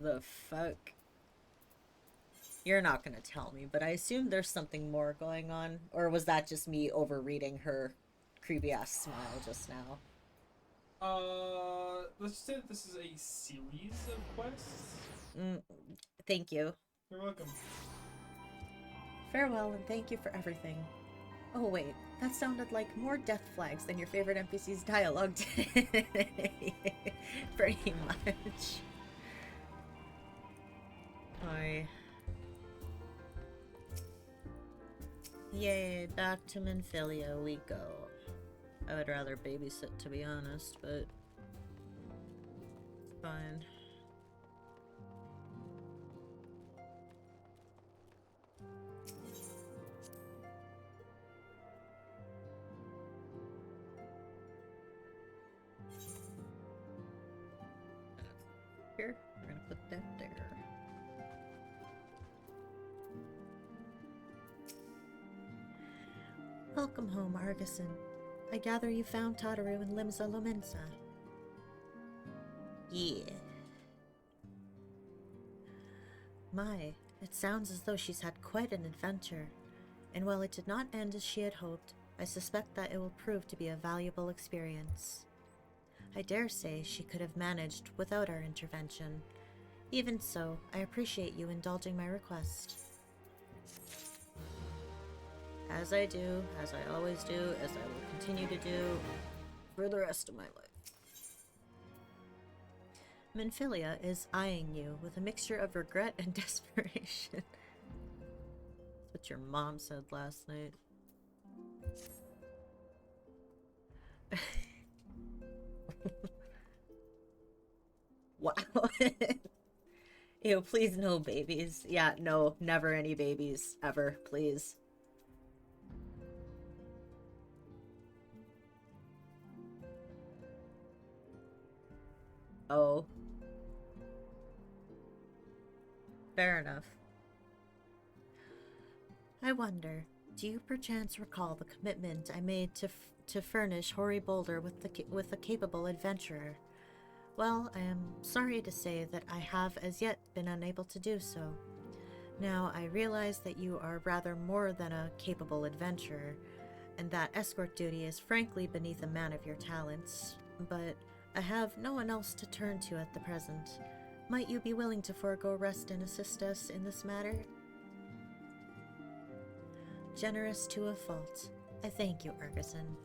The fuck? You're not gonna tell me, but I assume there's something more going on. Or was that just me overreading her creepy-ass smile just now? Let's just say that this is a series of quests. Thank you. You're welcome. Farewell, and thank you for everything. Oh wait, that sounded like more death flags than your favorite NPC's dialogue did. Pretty much. Yay, back to Minfilia we go. I would rather babysit, to be honest, but it's fine. Here, we're gonna put that there. Welcome home, Argisin. I gather you found Tataru and Limsa Lomensa. Yeah. My, it sounds as though she's had quite an adventure. And while it did not end as she had hoped, I suspect that it will prove to be a valuable experience. I dare say she could have managed without our intervention. Even so, I appreciate you indulging my request. As I do, as I always do, as I will continue to do for the rest of my life. Minfilia is eyeing you with a mixture of regret and desperation. That's what your mom said last night. Wow. Ew, please no babies. Yeah, no, never any babies. Ever, please. Oh. Fair enough. I wonder, do you perchance recall the commitment I made to furnish Hoary Boulder with a capable adventurer? Well, I am sorry to say that I have as yet been unable to do so. Now, I realize that you are rather more than a capable adventurer, and that escort duty is frankly beneath a man of your talents, but I have no one else to turn to at the present. Might you be willing to forego rest and assist us in this matter? Generous to a fault. I thank you, Argisin.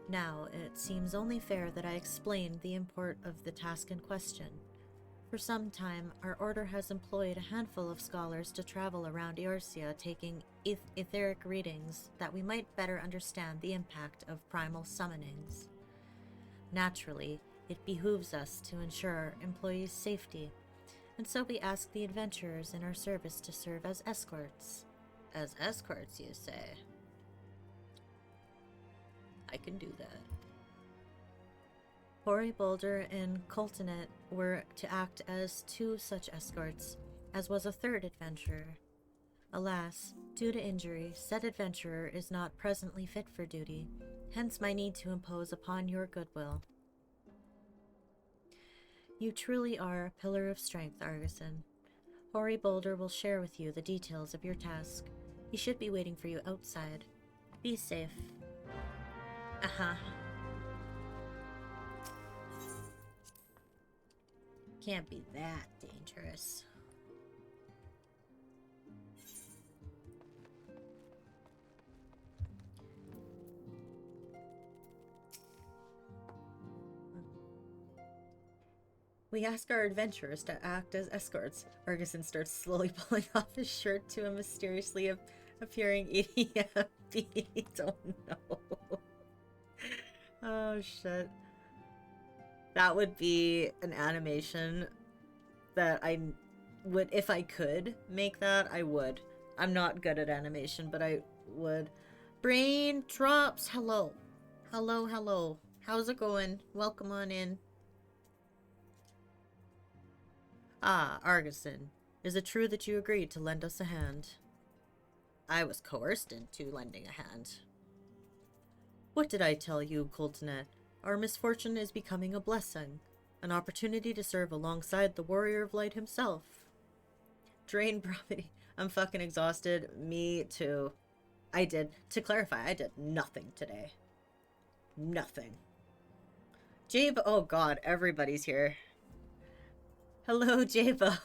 Now, it seems only fair that I explain the import of the task in question. For some time, our order has employed a handful of scholars to travel around Eorzea taking etheric readings that we might better understand the impact of primal summonings. Naturally, it behooves us to ensure our employees' safety, and so we ask the adventurers in our service to serve as escorts. As escorts, you say? I can do that. Hoary Boulder and Coltonet were to act as two such escorts, as was a third adventurer. Alas, due to injury, said adventurer is not presently fit for duty, hence my need to impose upon your goodwill. You truly are a pillar of strength, Argisin. Hoary Boulder will share with you the details of your task. He should be waiting for you outside. Be safe. Uh-huh. Can't be that dangerous. We ask our adventurers to act as escorts. Argisin starts slowly pulling off his shirt to a mysteriously appearing EDM beat. Oh no. Oh shit. That would be an animation that I would, if I could make that, I would. I'm not good at animation, but I would. Brain drops. Hello. Hello, hello. How's it going? Welcome on in. Ah, Argisin. Is it true that you agreed to lend us a hand? I was coerced into lending a hand. What did I tell you, Coltonet? Our misfortune is becoming a blessing. An opportunity to serve alongside the Warrior of Light himself. Drain property. I'm fucking exhausted. Me too. To clarify, I did nothing today. Nothing. Jabe, oh god, everybody's here. Hello, Jabo.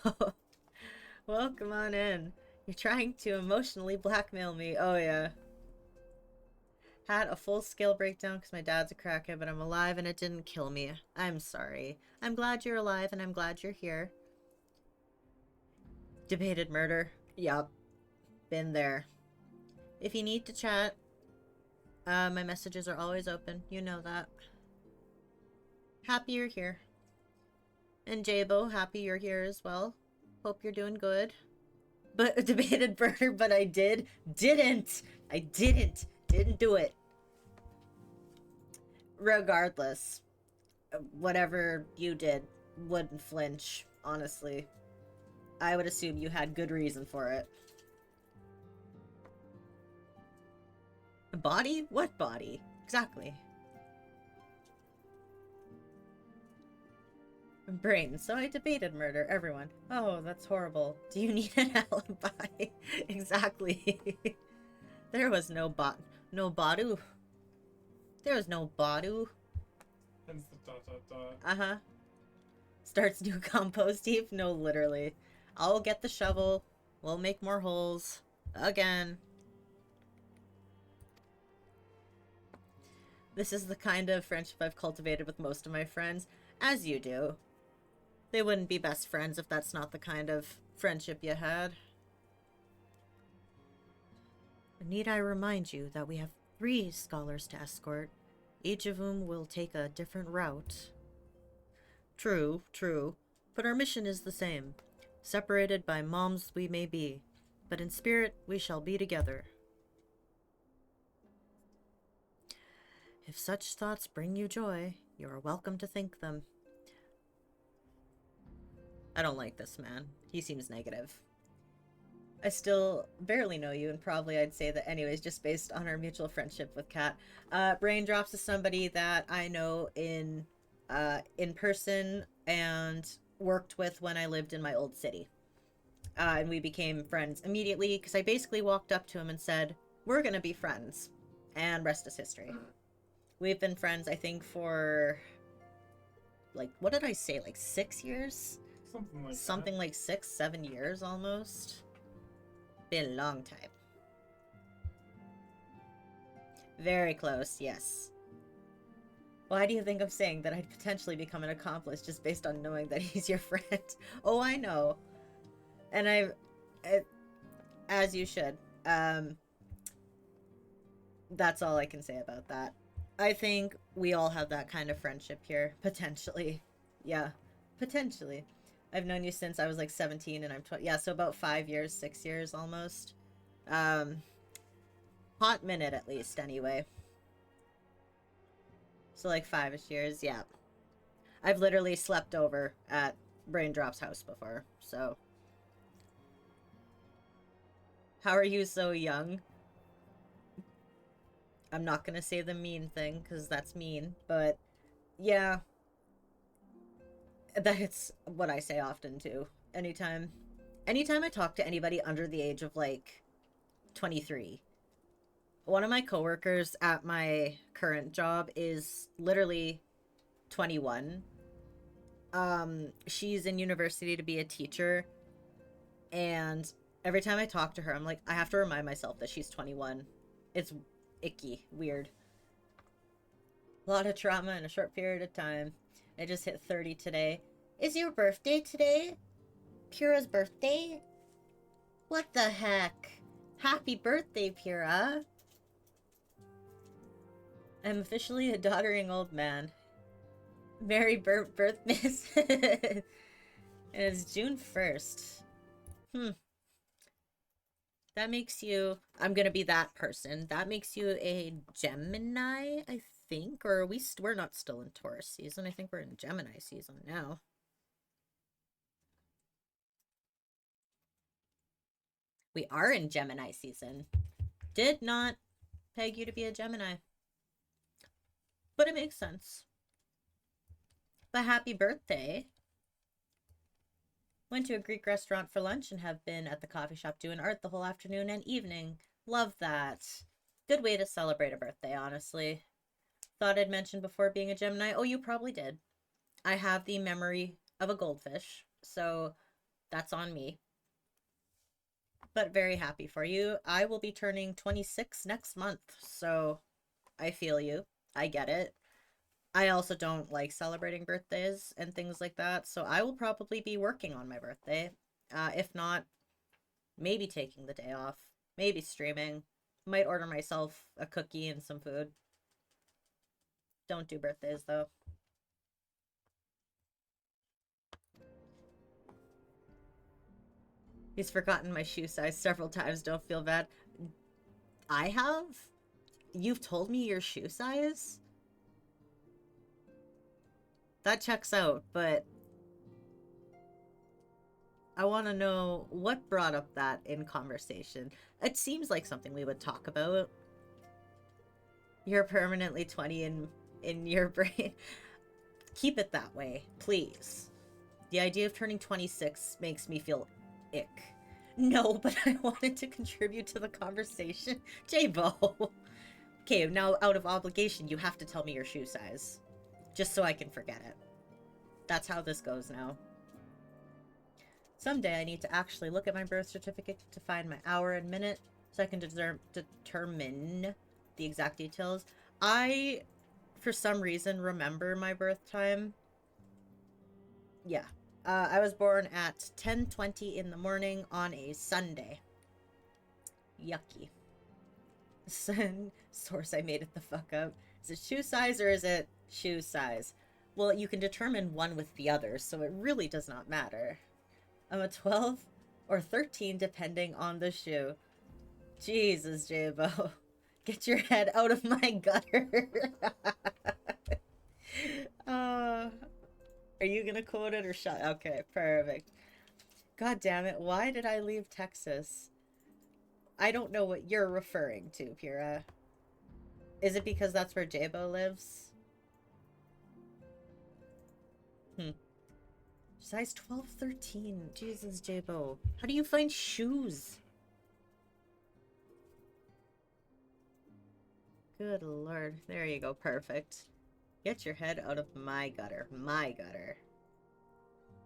Welcome on in. You're trying to emotionally blackmail me. Oh, yeah. Had a full-scale breakdown because my dad's a crackhead, but I'm alive and it didn't kill me. I'm sorry. I'm glad you're alive and I'm glad you're here. Debated murder. Yup. Been there. If you need to chat, my messages are always open. You know that. Happy you're here. And Jabo, happy you're here as well. Hope you're doing good. But debated murder, but I didn't do it. Regardless, whatever you did wouldn't flinch, honestly. I would assume you had good reason for it. Body? What body? Exactly. Brain. So I debated murder. Everyone. Oh, that's horrible. Do you need an alibi? Exactly. There was no Badu. There was no Badu. Hence the dot dot dot. Uh-huh. Starts new compost heap? No, literally. I'll get the shovel. We'll make more holes. Again. This is the kind of friendship I've cultivated with most of my friends. As you do. They wouldn't be best friends if that's not the kind of friendship you had. Need I remind you that we have 3 scholars to escort, each of whom will take a different route. True, true, but our mission is the same. Separated by moms we may be, but in spirit we shall be together. If such thoughts bring you joy, you are welcome to think them. I don't like this man. He seems negative. I still barely know you, and probably I'd say that anyways, just based on our mutual friendship with Kat. Braindrops is somebody that I know in person and worked with when I lived in my old city. And we became friends immediately because I basically walked up to him and said, we're going to be friends. And rest is history. We've been friends, I think, for, like, what did I say? Like 6 years? Something like 6, 7 years almost. Been a long time. Very close, yes. Why do you think I'm saying that I'd potentially become an accomplice just based on knowing that he's your friend? Oh, I know. And as you should. That's all I can say about that. I think we all have that kind of friendship here. Potentially. Yeah. Potentially. I've known you since I was like 17 and I'm 20. Yeah, so about 5 years, 6 years almost. Hot minute at least, anyway. So like 5-ish years, yeah. I've literally slept over at Braindrop's house before, so. How are you so young? I'm not gonna say the mean thing, because that's mean, but yeah. That's what I say often, too. Anytime I talk to anybody under the age of, like, 23. One of my coworkers at my current job is literally 21. She's in university to be a teacher, and every time I talk to her, I'm like, I have to remind myself that she's 21. It's icky, weird. A lot of trauma in a short period of time. I just hit 30 today. Is your birthday today? Pura's birthday? What the heck? Happy birthday, Pura. I'm officially a doddering old man. Merry birthmas. And it's June 1st. That makes you... I'm gonna be that person. That makes you a Gemini, I think? Or are we're not still in Taurus season. I think we're in Gemini season now. We are in Gemini season. Did not peg you to be a Gemini. But it makes sense. But happy birthday. Went to a Greek restaurant for lunch and have been at the coffee shop doing art the whole afternoon and evening. Love that. Good way to celebrate a birthday, honestly. Thought I'd mentioned before being a Gemini. Oh, you probably did. I have the memory of a goldfish, so that's on me. But very happy for you. I will be turning 26 next month, so I feel you. I get it. I also don't like celebrating birthdays and things like that, so I will probably be working on my birthday. If not, maybe taking the day off. Maybe streaming. Might order myself a cookie and some food. Don't do birthdays, though. He's forgotten my shoe size several times. Don't feel bad. I have? You've told me your shoe size? That checks out, but I want to know what brought up that in conversation. It seems like something we would talk about. You're permanently 20 in your brain. Keep it that way, please. The idea of turning 26 makes me feel ick. No, but I wanted to contribute to the conversation. J-Bo. Okay, now out of obligation, you have to tell me your shoe size. Just so I can forget it. That's how this goes now. Someday I need to actually look at my birth certificate to find my hour and minute so I can determine the exact details. I, for some reason, remember my birth time. Yeah. I was born at 10:20 in the morning on a Sunday. Yucky. Source, I made it the fuck up. Is it shoe size or is it shoe size? Well, you can determine one with the other, so it really does not matter. I'm a 12 or 13 depending on the shoe. Jesus, J-Bo. Get your head out of my gutter. Are you gonna quote it or shut? Okay, perfect. God damn it, why did I leave Texas? I don't know what you're referring to, Pyrrha. Is it because that's where J-Bo lives? Size 12, 13. Jesus, J-Bo. How do you find shoes? Good lord. There you go. Perfect. Get your head out of my gutter. My gutter.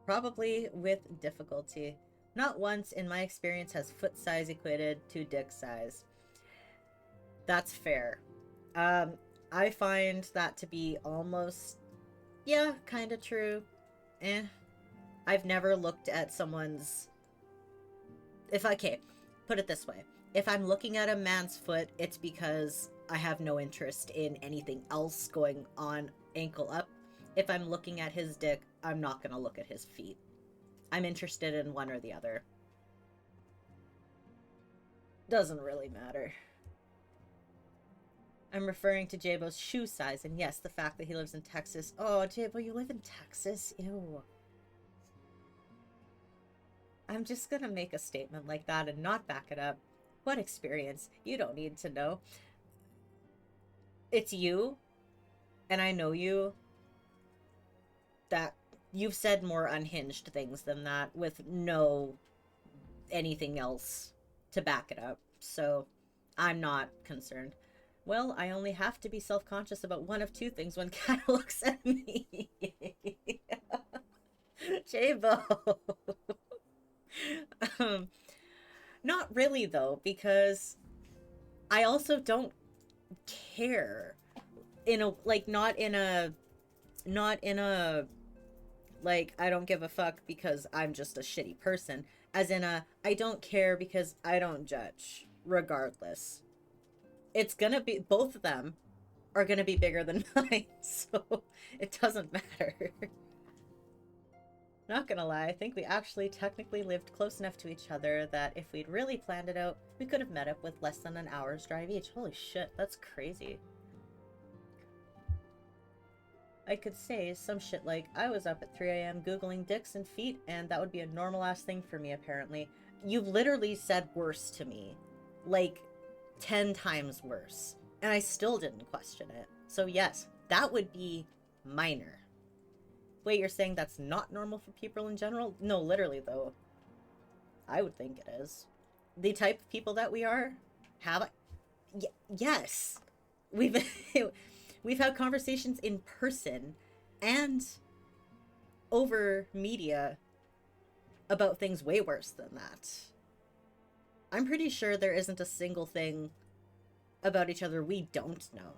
Probably with difficulty. Not once in my experience has foot size equated to dick size. That's fair. I find that to be almost... yeah, kind of true. I've never looked at someone's... okay, put it this way. If I'm looking at a man's foot, it's because I have no interest in anything else going on ankle up. If I'm looking at his dick, I'm not going to look at his feet. I'm interested in one or the other. Doesn't really matter. I'm referring to J-Bo's shoe size, and yes, the fact that he lives in Texas. Oh, J-Bo, you live in Texas? Ew. I'm just gonna make a statement like that and not back it up. What experience? You don't need to know. It's you, and I know you, that you've said more unhinged things than that with no anything else to back it up. So I'm not concerned. Well, I only have to be self-conscious about one of two things when Kat looks at me. J-Bo. Not really, though, because I also don't care. Not in a, like, I don't give a fuck because I'm just a shitty person. As in I don't care because I don't judge, regardless. It's gonna be, both of them are gonna be bigger than mine, so it doesn't matter. Not gonna lie, I think we actually technically lived close enough to each other that if we'd really planned it out, we could have met up with less than an hour's drive each. Holy shit, that's crazy. I could say some shit like, I was up at 3 a.m. googling dicks and feet, and that would be a normal-ass thing for me, apparently. You've literally said worse to me. Like, 10 times worse. And I still didn't question it. So yes, that would be minor. Wait, you're saying that's not normal for people in general? No, literally, though. I would think it is. The type of people that we are, yes. We've had conversations in person and over media about things way worse than that. I'm pretty sure there isn't a single thing about each other we don't know.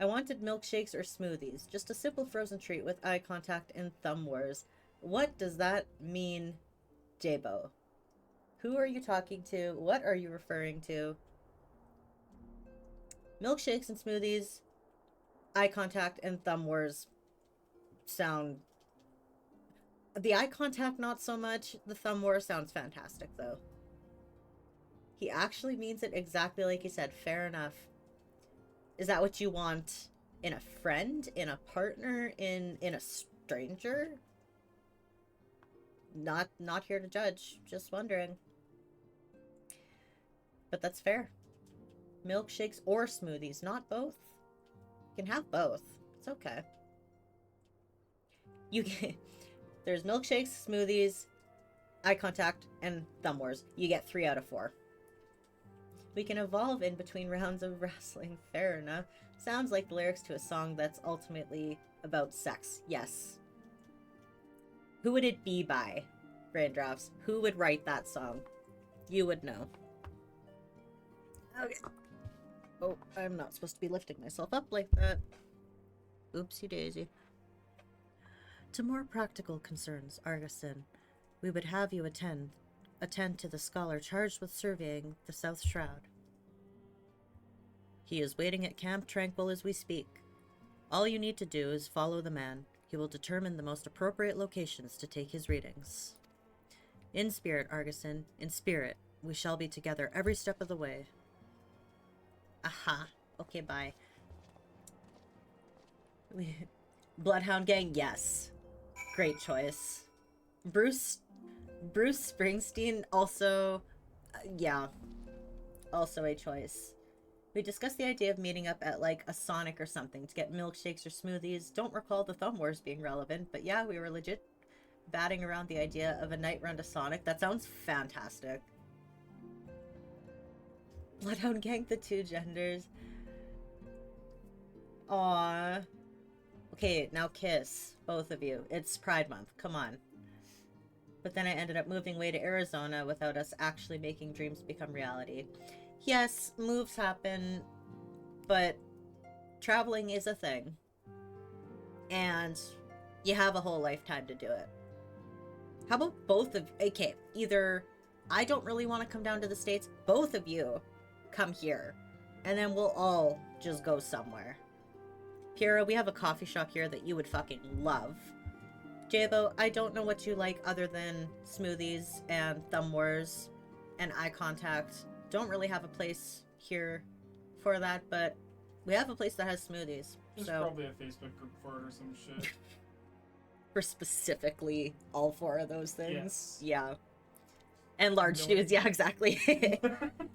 I wanted milkshakes or smoothies. Just a simple frozen treat with eye contact and thumb wars. What does that mean, J-Bo? Who are you talking to? What are you referring to? Milkshakes and smoothies, eye contact, and thumb wars sound... The eye contact, not so much. The thumb war sounds fantastic, though. He actually means it exactly like he said. Fair enough. Is that what you want in a friend, in a partner, in a stranger? Not here to judge. Just wondering. But that's fair. Milkshakes or smoothies, not both. You can have both. It's okay. You can. There's milkshakes, smoothies, eye contact, and thumb wars. You get 3 out of 4. We can evolve in between rounds of wrestling. Fair enough. Sounds like the lyrics to a song that's ultimately about sex. Yes. Who would it be by? Raindrops. Who would write that song? You would know. Okay. Oh, I'm not supposed to be lifting myself up like that. Oopsie daisy. To more practical concerns, Argosyn, we would have you attend to the scholar charged with surveying the South Shroud. He is waiting at Camp Tranquil as we speak. All you need to do is follow the man. He will determine the most appropriate locations to take his readings. In spirit, Argosyn, in spirit, we shall be together every step of the way. Aha. Okay, bye. Bloodhound Gang, yes. Great choice. Bruce Springsteen, also, yeah, also a choice. We discussed the idea of meeting up at, like, a Sonic or something to get milkshakes or smoothies. Don't recall the thumb wars being relevant, but yeah, we were legit batting around the idea of a night run to Sonic. That sounds fantastic. Bloodhound Gang, the 2 genders. Aww. Okay, now kiss, both of you. It's Pride Month, come on. But then I ended up moving away to Arizona without us actually making dreams become reality. Yes, moves happen, but traveling is a thing. And you have a whole lifetime to do it. How about both of... Okay, either I don't really want to come down to the States, both of you come here, and then we'll all just go somewhere. Pira, we have a coffee shop here that you would fucking love. Jabo, I don't know what you like other than smoothies and thumb wars and eye contact. Don't really have a place here for that, but we have a place that has smoothies. There's so probably a Facebook group for it or some shit. for specifically all 4 of those things. Yes. Yeah. And large No. shoes, yeah, exactly.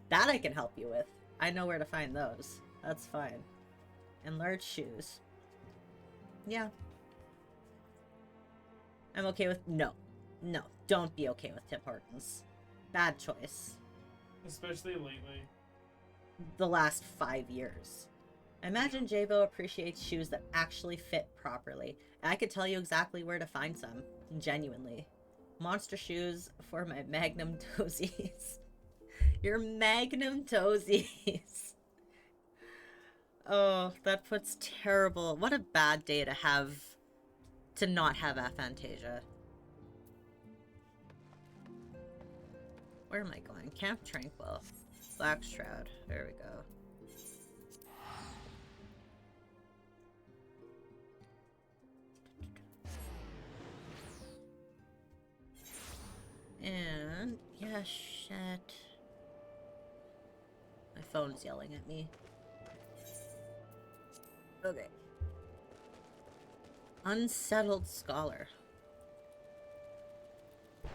That I can help you with. I know where to find those. That's fine. And large shoes. Yeah. I'm okay with... No. No. Don't be okay with Tim Hortons. Bad choice. Especially lately. The last 5 years. Imagine Jabo appreciates shoes that actually fit properly. And I could tell you exactly where to find some. Genuinely. Monster shoes for my Magnum Toesies. Your Magnum Toesies. Oh, that puts terrible... What a bad day to have... to not have aphantasia. Where am I going? Camp Tranquil. Black Shroud. There we go. And... yeah, shit. My phone's yelling at me. Okay. Unsettled Scholar.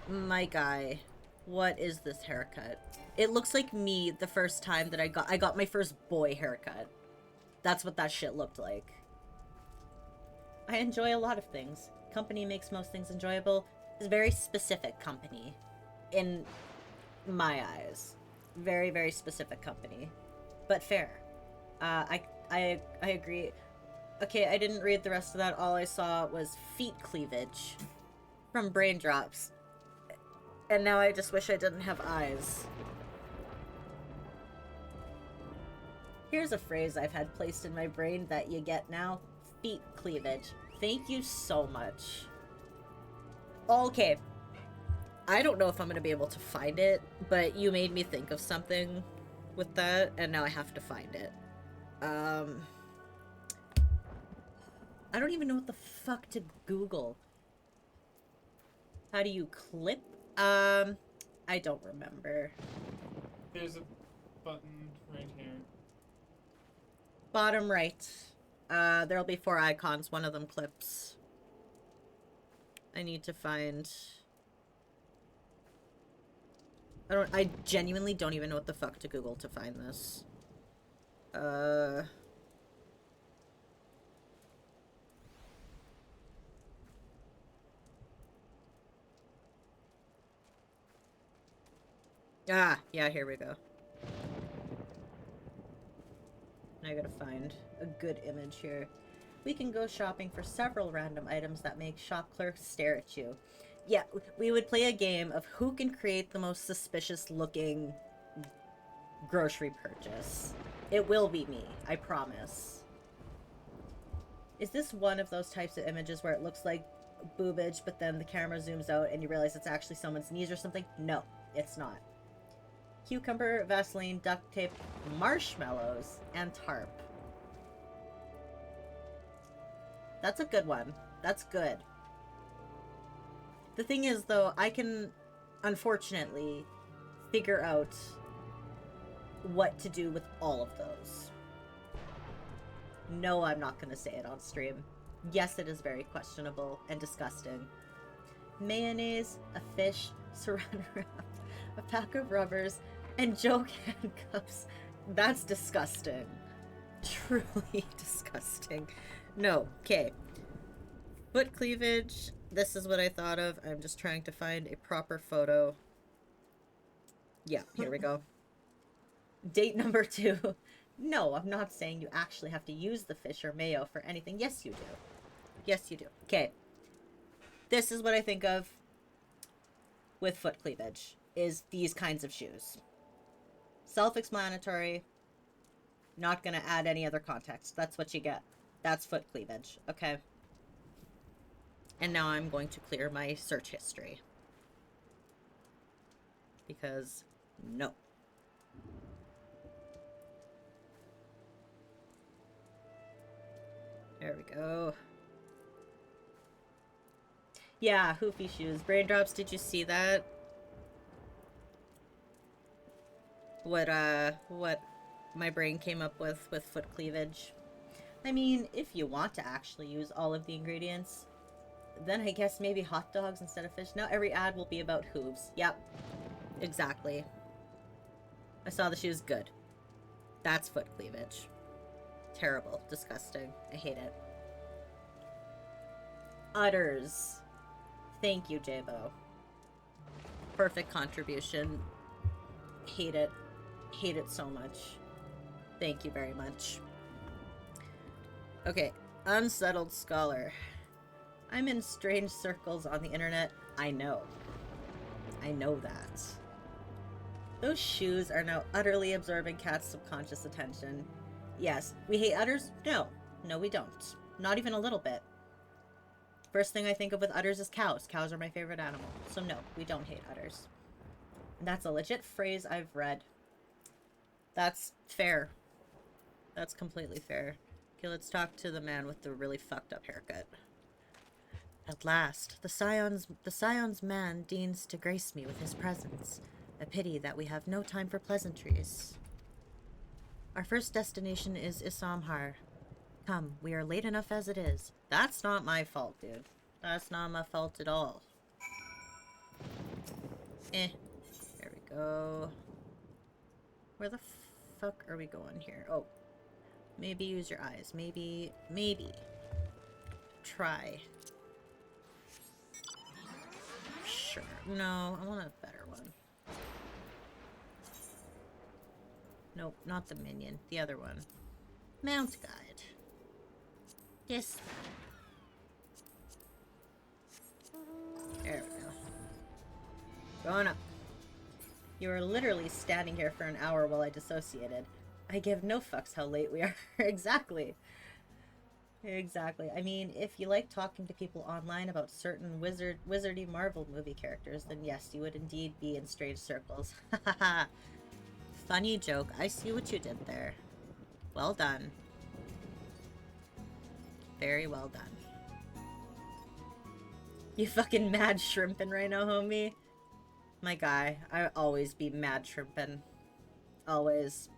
My guy, what is this haircut? It looks like me the first time that I got my first boy haircut. That's what that shit looked like. I enjoy a lot of things. Company makes most things enjoyable. It's very specific company. In my eyes. Very, very specific company. But fair. I agree. Okay, I didn't read the rest of that. All I saw was feet cleavage from Braindrops. And now I just wish I didn't have eyes. Here's a phrase I've had placed in my brain that you get now. Feet cleavage. Thank you so much. Okay. I don't know if I'm going to be able to find it, but you made me think of something with that, and now I have to find it. I don't even know what the fuck to Google. How do you clip? I don't remember. There's a button right here. Bottom right. There'll be 4 icons. One of them clips. I need to find... I genuinely don't even know what the fuck to Google to find this. Uh... Ah, yeah, here we go. I gotta find a good image here. We can go shopping for several random items that make shop clerks stare at you. Yeah, we would play a game of who can create the most suspicious looking grocery purchase. It will be me, I promise. Is this one of those types of images where it looks like boobage, but then the camera zooms out and you realize it's actually someone's knees or something? No, it's not. Cucumber, Vaseline, duct tape, marshmallows, and tarp. That's a good one. That's good. The thing is, though, I can, unfortunately, figure out what to do with all of those. No, I'm not going to say it on stream. Yes, it is very questionable and disgusting. Mayonnaise, a fish, saran wrap, a pack of rubbers, and joke handcuffs. That's disgusting. Truly disgusting. No, okay. Foot cleavage. This is what I thought of. I'm just trying to find a proper photo. Yeah, here we go. Date number 2. No, I'm not saying you actually have to use the fish or mayo for anything. Yes, you do. Yes, you do. Okay. This is what I think of with foot cleavage, is these kinds of shoes. Self-explanatory. Not gonna add any other context. That's what you get. That's foot cleavage. Okay. And now I'm going to clear my search history. Because, no. There we go. Yeah, hoofy shoes. Braindrops, did you see that? What my brain came up with foot cleavage. I mean, if you want to actually use all of the ingredients, then I guess maybe hot dogs instead of fish. Now every ad will be about hooves. Yep. Exactly. I saw the shoes. Good. That's foot cleavage. Terrible. Disgusting. I hate it. Udders. Thank you, Jabo. Perfect contribution. Hate it. Hate it so much. Thank you very much. Okay. Unsettled Scholar. I'm in strange circles on the internet. I know. I know that. Those shoes are now utterly absorbing Kat's subconscious attention. Yes. We hate udders? No. No, we don't. Not even a little bit. First thing I think of with udders is cows. Cows are my favorite animal. So no, we don't hate udders. That's a legit phrase I've read. That's fair. That's completely fair. Okay, let's talk to the man with the really fucked up haircut. At last, the Scion's man deigns to grace me with his presence. A pity that we have no time for pleasantries. Our first destination is Isamhar. Come, we are late enough as it is. That's not my fault, dude. That's not my fault at all. There we go. Where the fuck are we going here? Oh. Maybe use your eyes. Maybe. Try. Sure. No, I want a better one. Nope, not the minion. The other one. Mount guide. Yes. There we go. Going up. You were literally standing here for an hour while I dissociated. I give no fucks how late we are. Exactly. Exactly. I mean, if you like talking to people online about certain wizardy Marvel movie characters, then yes, you would indeed be in strange circles. Hahaha. Funny joke. I see what you did there. Well done. Very well done. You fucking mad shrimpin' right now, homie? My guy, I always be mad shrimpin'. Always.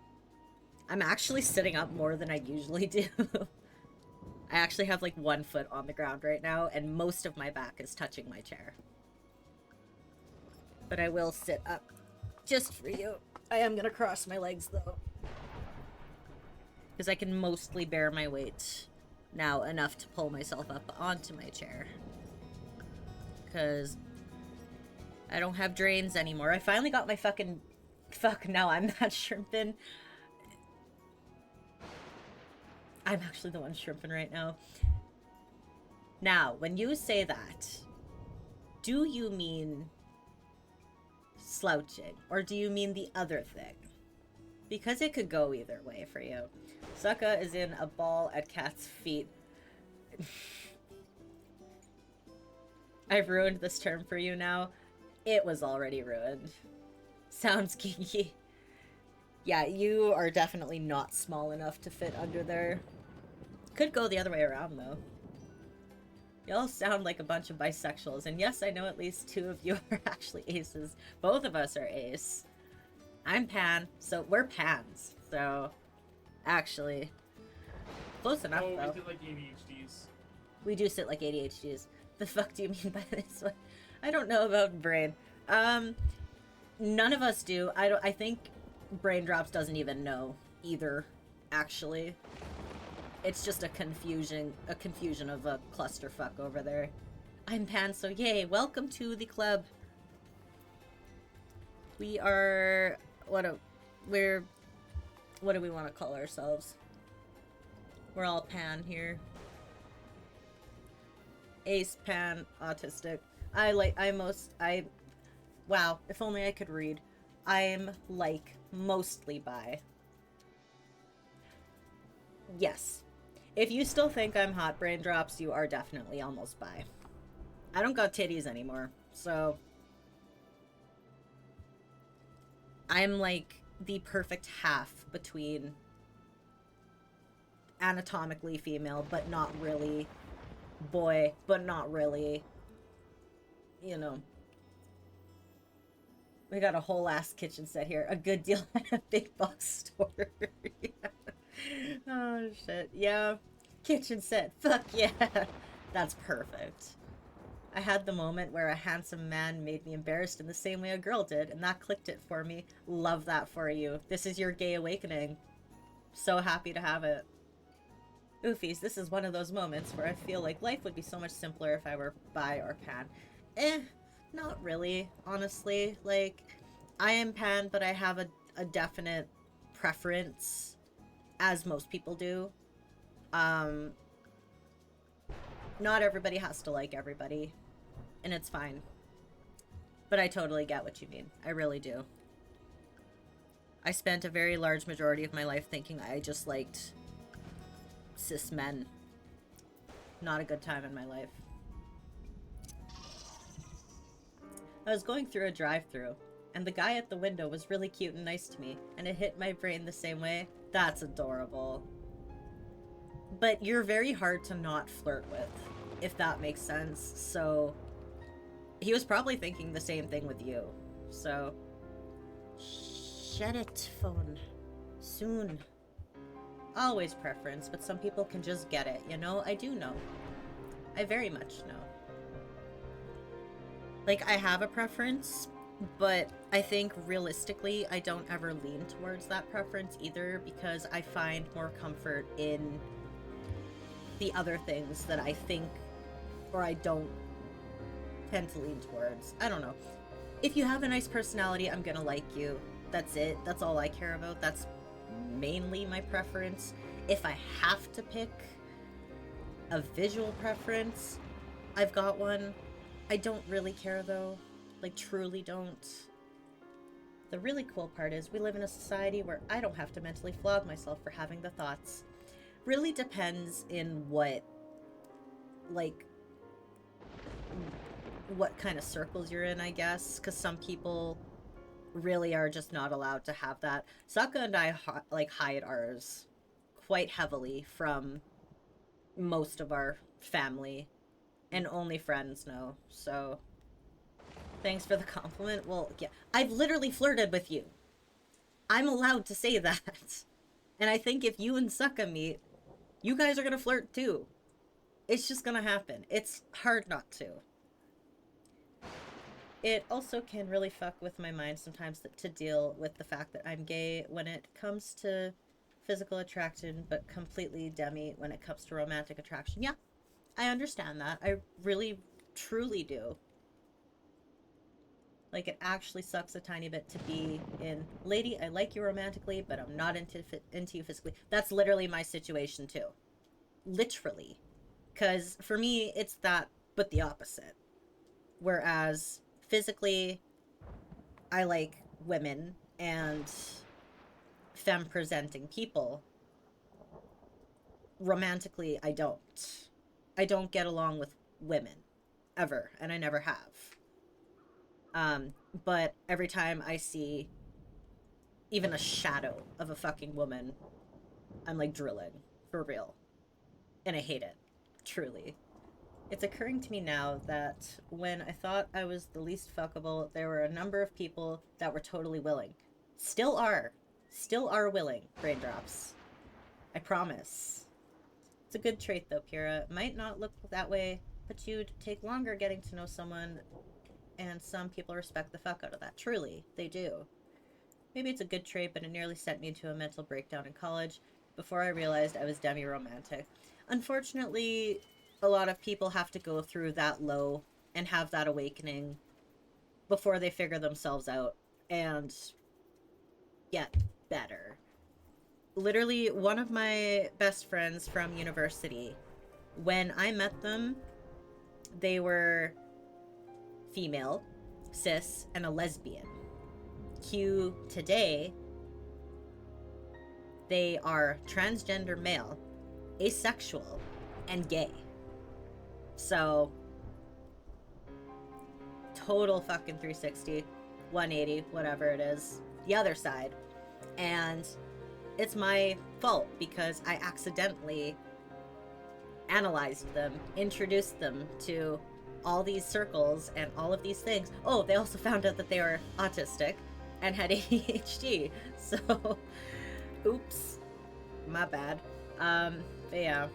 I'm actually sitting up more than I usually do. I actually have like one foot on the ground right now, and most of my back is touching my chair. But I will sit up just for you. I am gonna cross my legs though. Because I can mostly bear my weight now enough to pull myself up onto my chair. Because I don't have drains anymore. I finally got my fucking... Fuck, now I'm not shrimping. I'm actually the one shrimping right now. Now, when you say that, do you mean slouching? Or do you mean the other thing? Because it could go either way for you. Sucka is in a ball at Cat's feet. I've ruined this term for you now. It was already ruined. Sounds kinky. Yeah, you are definitely not small enough to fit under there. Could go the other way around, though. Y'all sound like a bunch of bisexuals, and yes, I know at least 2 of you are actually aces. Both of us are ace. I'm pan, so we're pans. So, actually, close enough, though. We do like ADHDs. We do sit like ADHDs. The fuck do you mean by this one? I don't know about brain. None of us do. I think Brain Drops doesn't even know either, actually. It's just a confusion of a clusterfuck over there. I'm pan, so yay, welcome to the club. We are what do we want to call ourselves? We're all pan here. Ace, pan, autistic. Wow, if only I could read. I'm like mostly bi. Yes. If you still think I'm hot, Brain Drops, you are definitely almost bi. I don't got titties anymore, so I'm like the perfect half between anatomically female, but not really boy, but not really, you know. We got a whole ass kitchen set here. A good deal at a big box store. Yeah. Oh, shit. Yeah. Kitchen set. Fuck yeah. That's perfect. I had the moment where a handsome man made me embarrassed in the same way a girl did, and that clicked it for me. Love that for you. This is your gay awakening. So happy to have it. Oofies, this is one of those moments where I feel like life would be so much simpler if I were bi or pan. Not really, honestly. Like, I am pan, but I have a definite preference, as most people do. Not everybody has to like everybody, and it's fine. But I totally get what you mean. I really do. I spent a very large majority of my life thinking I just liked cis men. Not a good time in my life. I was going through a drive-thru, and the guy at the window was really cute and nice to me, and it hit my brain the same way. That's adorable. But you're very hard to not flirt with, if that makes sense. So, he was probably thinking the same thing with you. So, shut it, phone. Soon. Always preference, but some people can just get it, you know? I do know. I very much know. Like, I have a preference, but I think realistically I don't ever lean towards that preference either, because I find more comfort in the other things that I think or I don't tend to lean towards. I don't know. If you have a nice personality, I'm gonna like you. That's it. That's all I care about. That's mainly my preference. If I have to pick a visual preference, I've got one. I don't really care though. Like, truly don't. The really cool part is we live in a society where I don't have to mentally flog myself for having the thoughts. Really depends in what kind of circles you're in, I guess. Because some people really are just not allowed to have that. Sokka and I hide ours quite heavily from most of our family. And only friends know, so thanks for the compliment. Well, yeah, I've literally flirted with you. I'm allowed to say that. And I think if you and Sokka meet, you guys are gonna flirt too. It's just gonna happen. It's hard not to. It also can really fuck with my mind sometimes to deal with the fact that I'm gay when it comes to physical attraction, but completely demi when it comes to romantic attraction. Yeah, I understand that. I really, truly do. Like, it actually sucks a tiny bit to be in, lady, I like you romantically, but I'm not into you physically. That's literally my situation, too. Literally. Because for me, it's that, but the opposite. Whereas, physically, I like women and femme-presenting people. Romantically, I don't. I don't get along with women. Ever. And I never have. But every time I see even a shadow of a fucking woman, I'm like drilling. For real. And I hate it. Truly. It's occurring to me now that when I thought I was the least fuckable, there were a number of people that were totally willing. Still are. Still are willing. Raindrops. I promise. It's a good trait though, Pyrrha. Might not look that way, but you'd take longer getting to know someone, and some people respect the fuck out of that. Truly, they do. Maybe it's a good trait, but it nearly sent me into a mental breakdown in college before I realized I was demi-romantic. Unfortunately, a lot of people have to go through that low and have that awakening before they figure themselves out and get better. Literally, one of my best friends from university, when I met them, they were female, cis, and a lesbian. Q today, they are transgender male, asexual, and gay. So, total fucking 360, 180, whatever it is, the other side. And it's my fault because I accidentally analyzed them, introduced them to all these circles and all of these things. Oh, they also found out that they were autistic and had ADHD. So, oops, my bad. But yeah,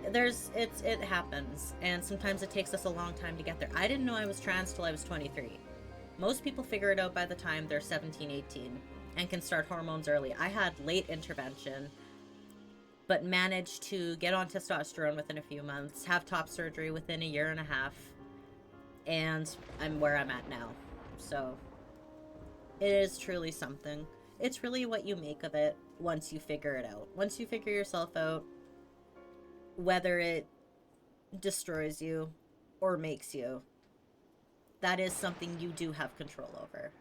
it happens, and sometimes it takes us a long time to get there. I didn't know I was trans till I was 23. Most people figure it out by the time they're 17, 18, and can start hormones early. I had late intervention, but managed to get on testosterone within a few months, have top surgery within a year and a half, and I'm where I'm at now. So, it is truly something. It's really what you make of it once you figure it out. Once you figure yourself out, whether it destroys you or makes you, that is something you do have control over.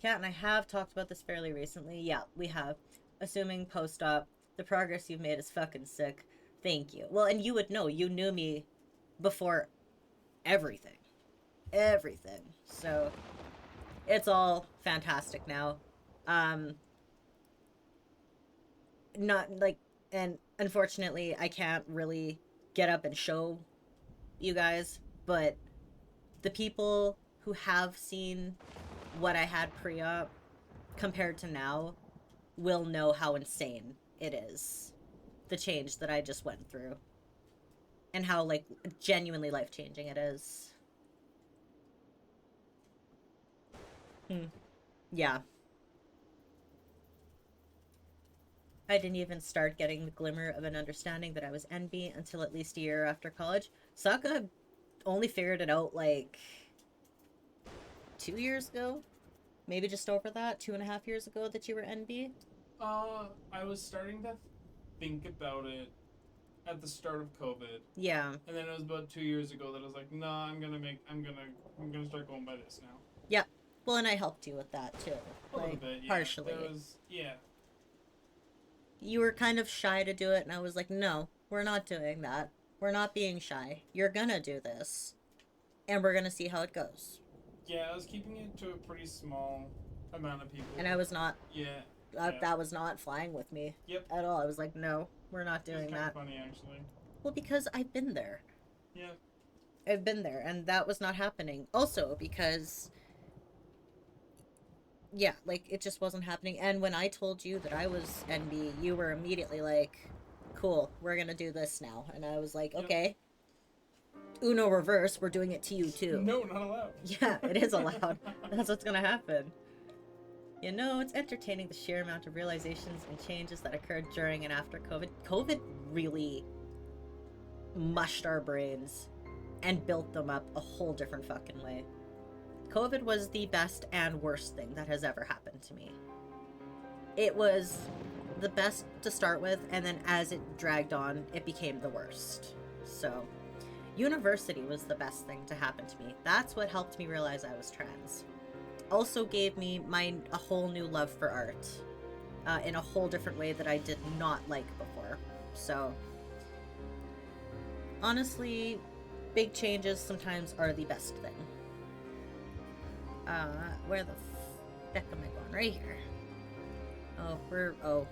Kat and I have talked about this fairly recently. Yeah, we have. Assuming post-op, the progress you've made is fucking sick. Thank you. Well, and you would know. You knew me before everything. Everything. So, it's all fantastic now. Not like, and unfortunately, I can't really get up and show you guys, but the people who have seen what I had pre-op compared to now will know how insane it is. The change that I just went through. And how, like, genuinely life-changing it is. Yeah. I didn't even start getting the glimmer of an understanding that I was NB until at least a year after college. Sokka only figured it out, like, 2 years ago? Maybe just over that, 2.5 years ago that you were NB? I was starting to think about it at the start of COVID. Yeah. And then it was about 2 years ago that I was like, no, I'm gonna start going by this now. Yeah. Well, and I helped you with that too. A little bit, yeah. Partially. Yeah. You were kind of shy to do it, and I was like, no, we're not doing that. We're not being shy. You're gonna do this. And we're gonna see how it goes. Yeah, I was keeping it to a pretty small amount of people. And I was not. Yeah. That was not flying with me. Yep. At all. I was like, no, we're not doing It's that. funny, actually. Well, because I've been there. Yeah. I've been there, and that was not happening. Also, because, yeah, like, it just wasn't happening. And when I told you that I was NB, you were immediately like, cool, we're gonna do this now. And I was like, okay. Uno reverse, we're doing it to you too. No, not allowed. Yeah, it is allowed. That's what's gonna happen. You know, it's entertaining the sheer amount of realizations and changes that occurred during and after COVID. COVID really mushed our brains and built them up a whole different fucking way. COVID was the best and worst thing that has ever happened to me. It was the best to start with, and then as it dragged on, it became the worst. So, university was the best thing to happen to me. That's what helped me realize I was trans. Also gave me a whole new love for art in a whole different way that I did not like before. So, honestly, big changes sometimes are the best thing. Where the fuck am I going? Right here. Oh.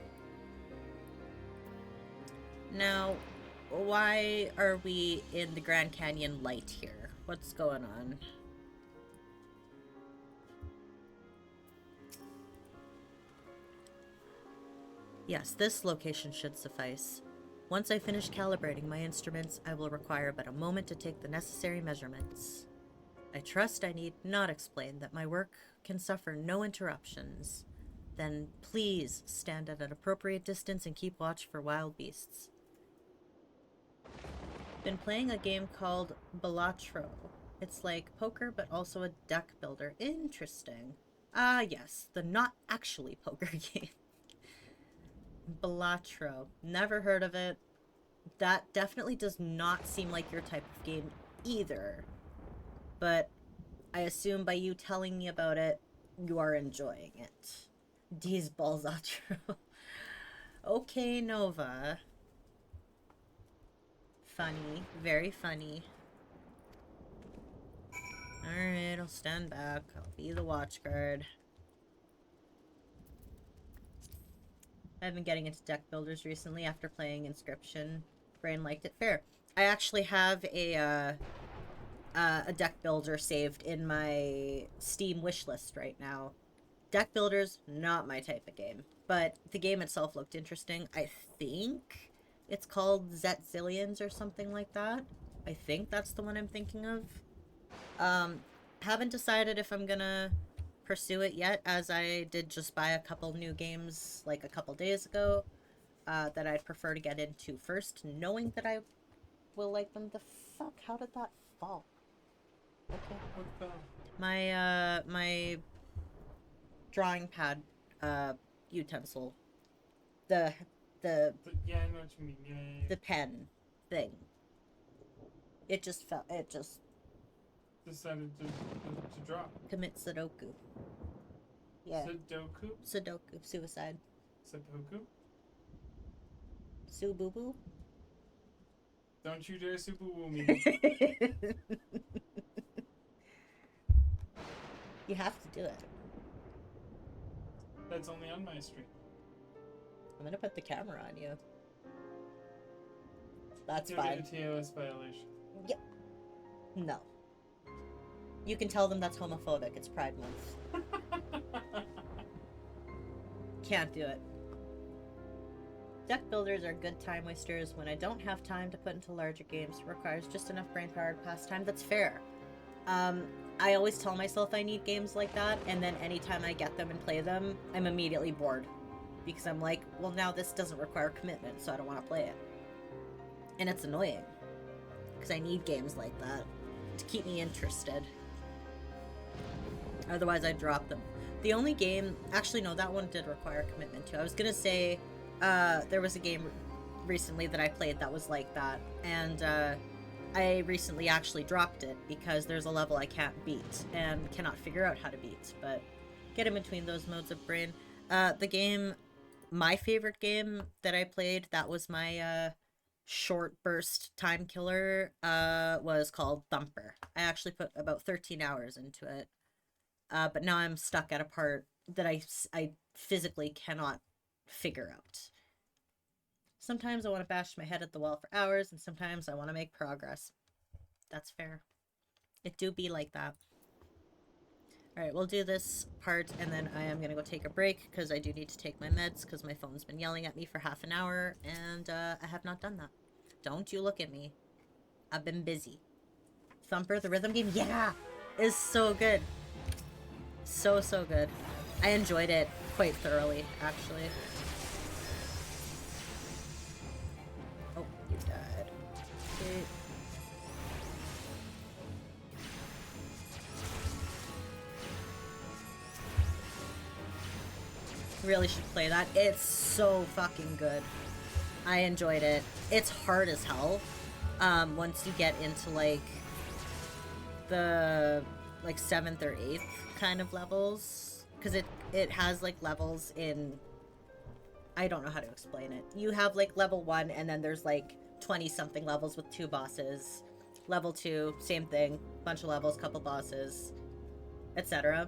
Now, why are we in the Grand Canyon light here? What's going on? Yes, this location should suffice. Once I finish calibrating my instruments, I will require but a moment to take the necessary measurements. I trust I need not explain that my work can suffer no interruptions. Then please stand at an appropriate distance and keep watch for wild beasts. Been playing a game called Balatro. It's like poker but also a deck builder. Interesting. Ah yes, the not actually poker game. Balatro. Never heard of it. That definitely does not seem like your type of game either. But I assume by you telling me about it, you are enjoying it. These balls are true. Okay, Nova. Funny. Very funny. Alright, I'll stand back. I'll be the watch guard. I've been getting into deck builders recently after playing Inscription. Brain liked it. Fair. I actually have a deck builder saved in my Steam wishlist right now. Deck builders, not my type of game. But the game itself looked interesting. I think it's called Zetzillions or something like that. I think that's the one I'm thinking of. Haven't decided if I'm gonna pursue it yet, as I did just buy a couple new games like a couple days ago that I'd prefer to get into first, knowing that I will like them. The fuck? How did that fall? Okay. What the? My drawing pad utensil. The Yeah, I know what you mean. Yeah. the pen thing. It just fell. It just Decided to drop. commit Sudoku. Yeah. Sudoku. Suicide. Sudoku? Sububu? Don't you dare Sububu me. You have to do it. That's only on my stream. I'm gonna put the camera on you. That's You'll fine. get a TOS violation. Yep. No. You can tell them that's homophobic. It's Pride Month. Can't do it. Deck builders are good time wasters when I don't have time to put into larger games. Requires just enough brain power to pass time. That's fair. I always tell myself I need games like that, and then anytime I get them and play them, I'm immediately bored. Because I'm like, well, now this doesn't require commitment, so I don't want to play it. And it's annoying. Because I need games like that to keep me interested. Otherwise, I'd drop them. The only game... Actually, no, that one did require commitment, too. I was going to say, there was a game recently that I played that was like that. And, I recently actually dropped it because there's a level I can't beat and cannot figure out how to beat. But get in between those modes of brain. The game... My favorite game that I played, that was my, short burst time killer, was called Thumper. I actually put about 13 hours into it. But now I'm stuck at a part that I physically cannot figure out. Sometimes I want to bash my head at the wall for hours, and sometimes I want to make progress. That's fair. It do be like that. Alright, we'll do this part, and then I am going to go take a break, because I do need to take my meds, because my phone's been yelling at me for half an hour, and I have not done that. Don't you look at me. I've been busy. Thumper, the rhythm game, yeah! Is so good. So good. I enjoyed it quite thoroughly, actually. Oh, you died. Okay. Really should play that. It's so fucking good. I enjoyed it. It's hard as hell. Once you get into like the like 7th or 8th kind of levels, because it has like levels in, I don't know how to explain it. You have like level 1 and then there's like 20 something levels with 2 bosses. Level 2, same thing, bunch of levels, couple bosses, etc.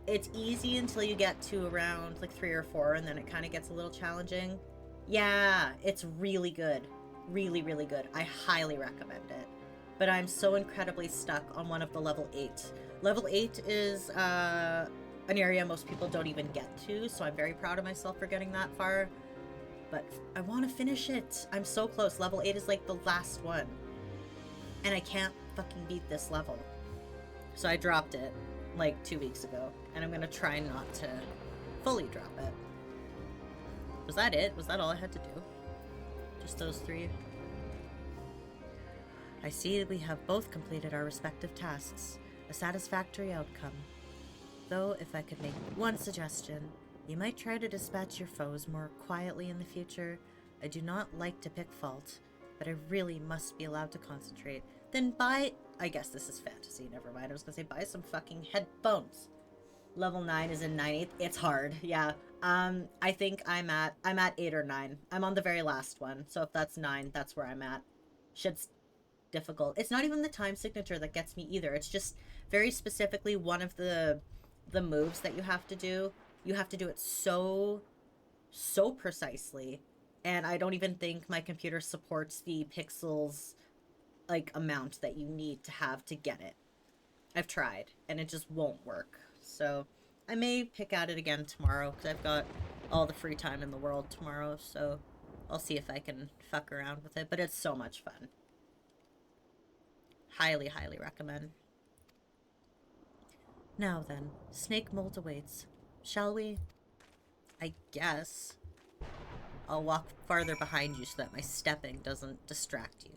It's easy until you get to around like 3 or 4, and then it kind of gets a little challenging. Yeah, it's really good. Really, really good. I highly recommend it. But I'm so incredibly stuck on one of the level 8. Level 8 is an area most people don't even get to, so I'm very proud of myself for getting that far. But I want to finish it. I'm so close. Level 8 is like the last one. And I can't fucking beat this level. So I dropped it like 2 weeks ago, and I'm gonna try not to fully drop it. Was that it? Was that all I had to do? Just those 3? I see we have both completed our respective tasks. A satisfactory outcome. Though, if I could make one suggestion, you might try to dispatch your foes more quietly in the future. I do not like to pick fault, but I really must be allowed to concentrate. Then buy... I guess this is fantasy, never mind. I was gonna say buy some fucking headphones. Level 9 is in 9/8. It's hard, yeah. I think I'm at 8 or 9. I'm on the very last one, so if that's 9, that's where I'm at. Shit's difficult. It's not even the time signature that gets me either. It's just very specifically one of the moves that you have to do. You have to do it so precisely, and I don't even think my computer supports the pixels like amount that you need to have to get it. I've tried and it just won't work. So I may pick at it again tomorrow because I've got all the free time in the world tomorrow, so I'll see if I can fuck around with it, but it's so much fun. Highly, highly recommend. Now then, snake molt awaits. Shall we? I guess. I'll walk farther behind you so that my stepping doesn't distract you.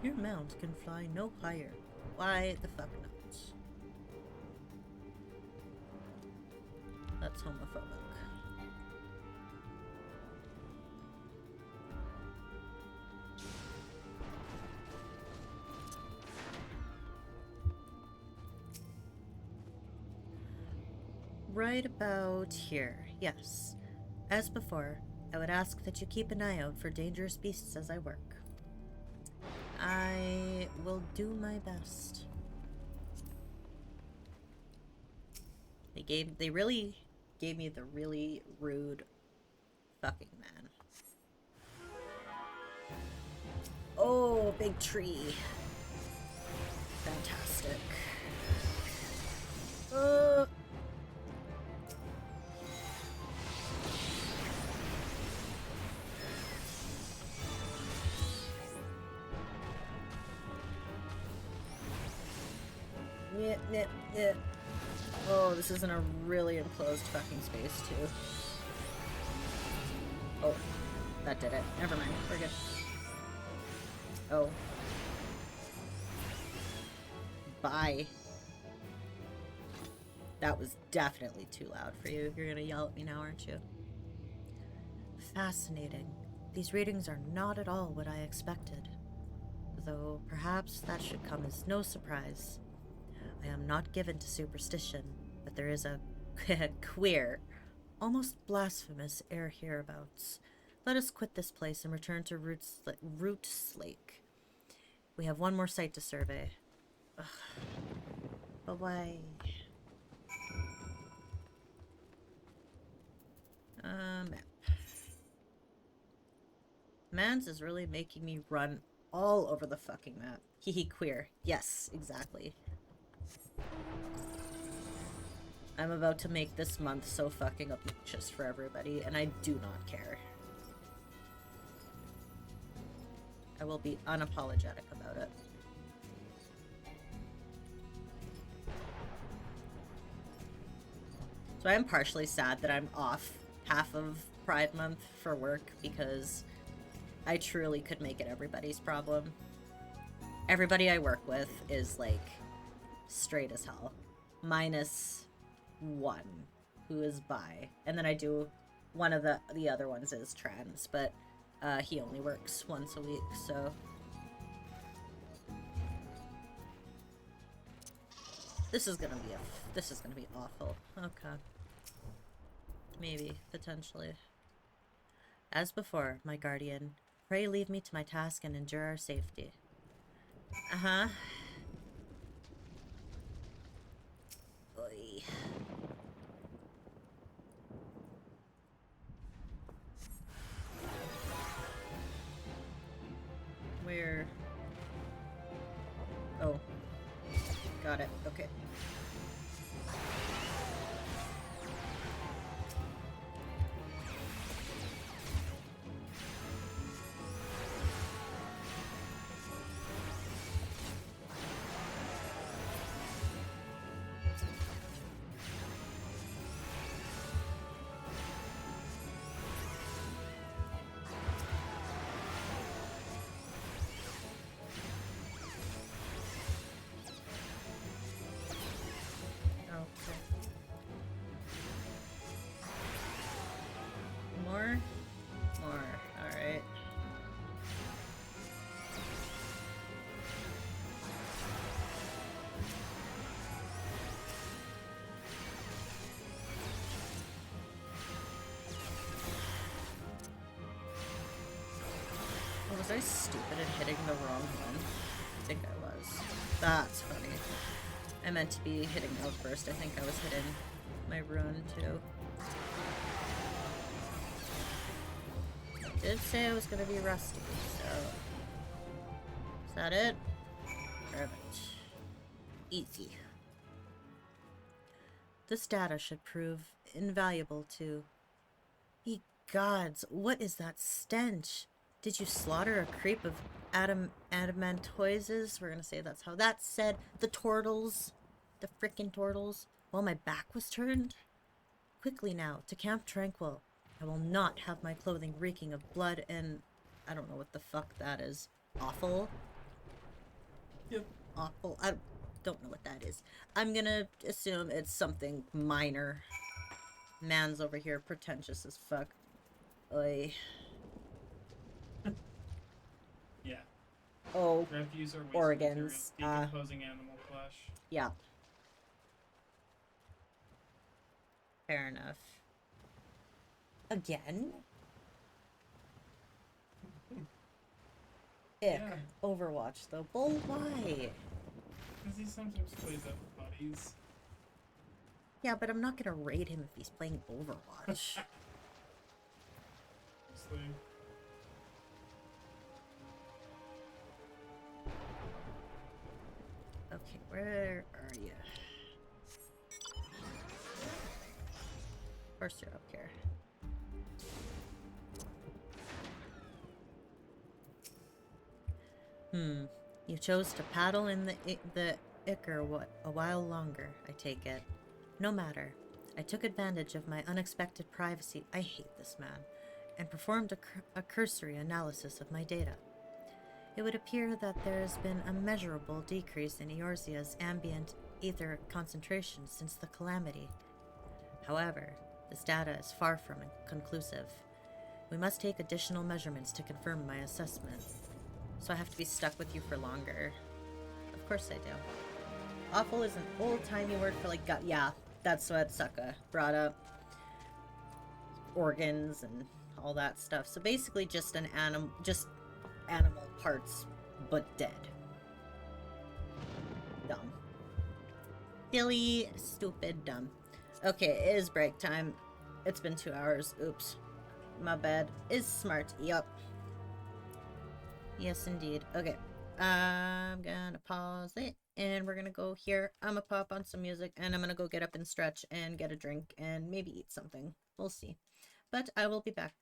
Your mount can fly no higher. Why the fuck not? That's homophobic. Right about here, yes. As before, I would ask that you keep an eye out for dangerous beasts as I work. I will do my best. They really gave me the really rude fucking man. Oh, big tree. Fantastic. Yeah. Oh, this is in a really enclosed fucking space, too. Oh, that did it. Never mind. We're good. Oh. Bye. That was definitely too loud for you. You're gonna yell at me now, aren't you? Fascinating. These readings are not at all what I expected. Though perhaps that should come as no surprise. I am not given to superstition, but there is a queer, almost blasphemous air hereabouts. Let us quit this place and return to Roots Lake. We have one more site to survey. Ugh. But why? Map. Mans is really making me run all over the fucking map. Hehe, queer. Yes, exactly. I'm about to make this month so fucking obnoxious for everybody, and I do not care. I will be unapologetic about it. So I am partially sad that I'm off half of Pride Month for work because I truly could make it everybody's problem. Everybody I work with is like straight as hell. Minus one who is bi. And then I do one of the other ones is trans, but he only works once a week, so this is gonna be awful. Okay. Maybe, potentially. As before, my guardian, pray leave me to my task and endure our safety. Uh-huh. Oy. Where? Oh. Got it. Okay. More? More. Alright. Oh, was I stupid in hitting the wrong one? I think I was. That's funny. I meant to be hitting Outburst. I think I was hitting my rune too. Did say I was gonna be rusty, so is that it? Perfect. Easy. This data should prove invaluable to... Ye gods, what is that stench? Did you slaughter a creep of adamantoises? We're gonna say that's how that's said. The turtles. The frickin' turtles. While my back was turned? Quickly now, to Camp Tranquil. I will not have my clothing reeking of blood and... I don't know what the fuck that is. Awful? Yep. Awful. I don't know what that is. I'm gonna assume it's something minor. Man's over here pretentious as fuck. Oy. Yeah. Oh. Refuse or waste Organs. material, decomposing animal flesh. Yeah. Fair enough. Again? Ick. Yeah. Overwatch, though. Bull, why? Because he sometimes plays up buddies. Yeah, but I'm not gonna raid him if he's playing Overwatch. Obviously. Okay, where are you? Of course you're up here. You chose to paddle in the Ichor a while longer, I take it. No matter. I took advantage of my unexpected privacy, I hate this man, and performed a cursory analysis of my data. It would appear that there has been a measurable decrease in Eorzea's ambient ether concentration since the calamity. However, this data is far from conclusive. We must take additional measurements to confirm my assessment. So I have to be stuck with you for longer. Of course I do. Awful is an old-timey word for like gut. Yeah, that's what Sukka brought up. Organs and all that stuff. So basically just an animal parts, but dead. Dumb. Silly, stupid, dumb. Okay, it is break time. It's been 2 hours. Oops. My bad. Is smart. Yup. Yes, indeed. Okay. I'm gonna pause it and we're gonna go here. I'm gonna pop on some music and I'm gonna go get up and stretch and get a drink and maybe eat something. We'll see. But I will be back.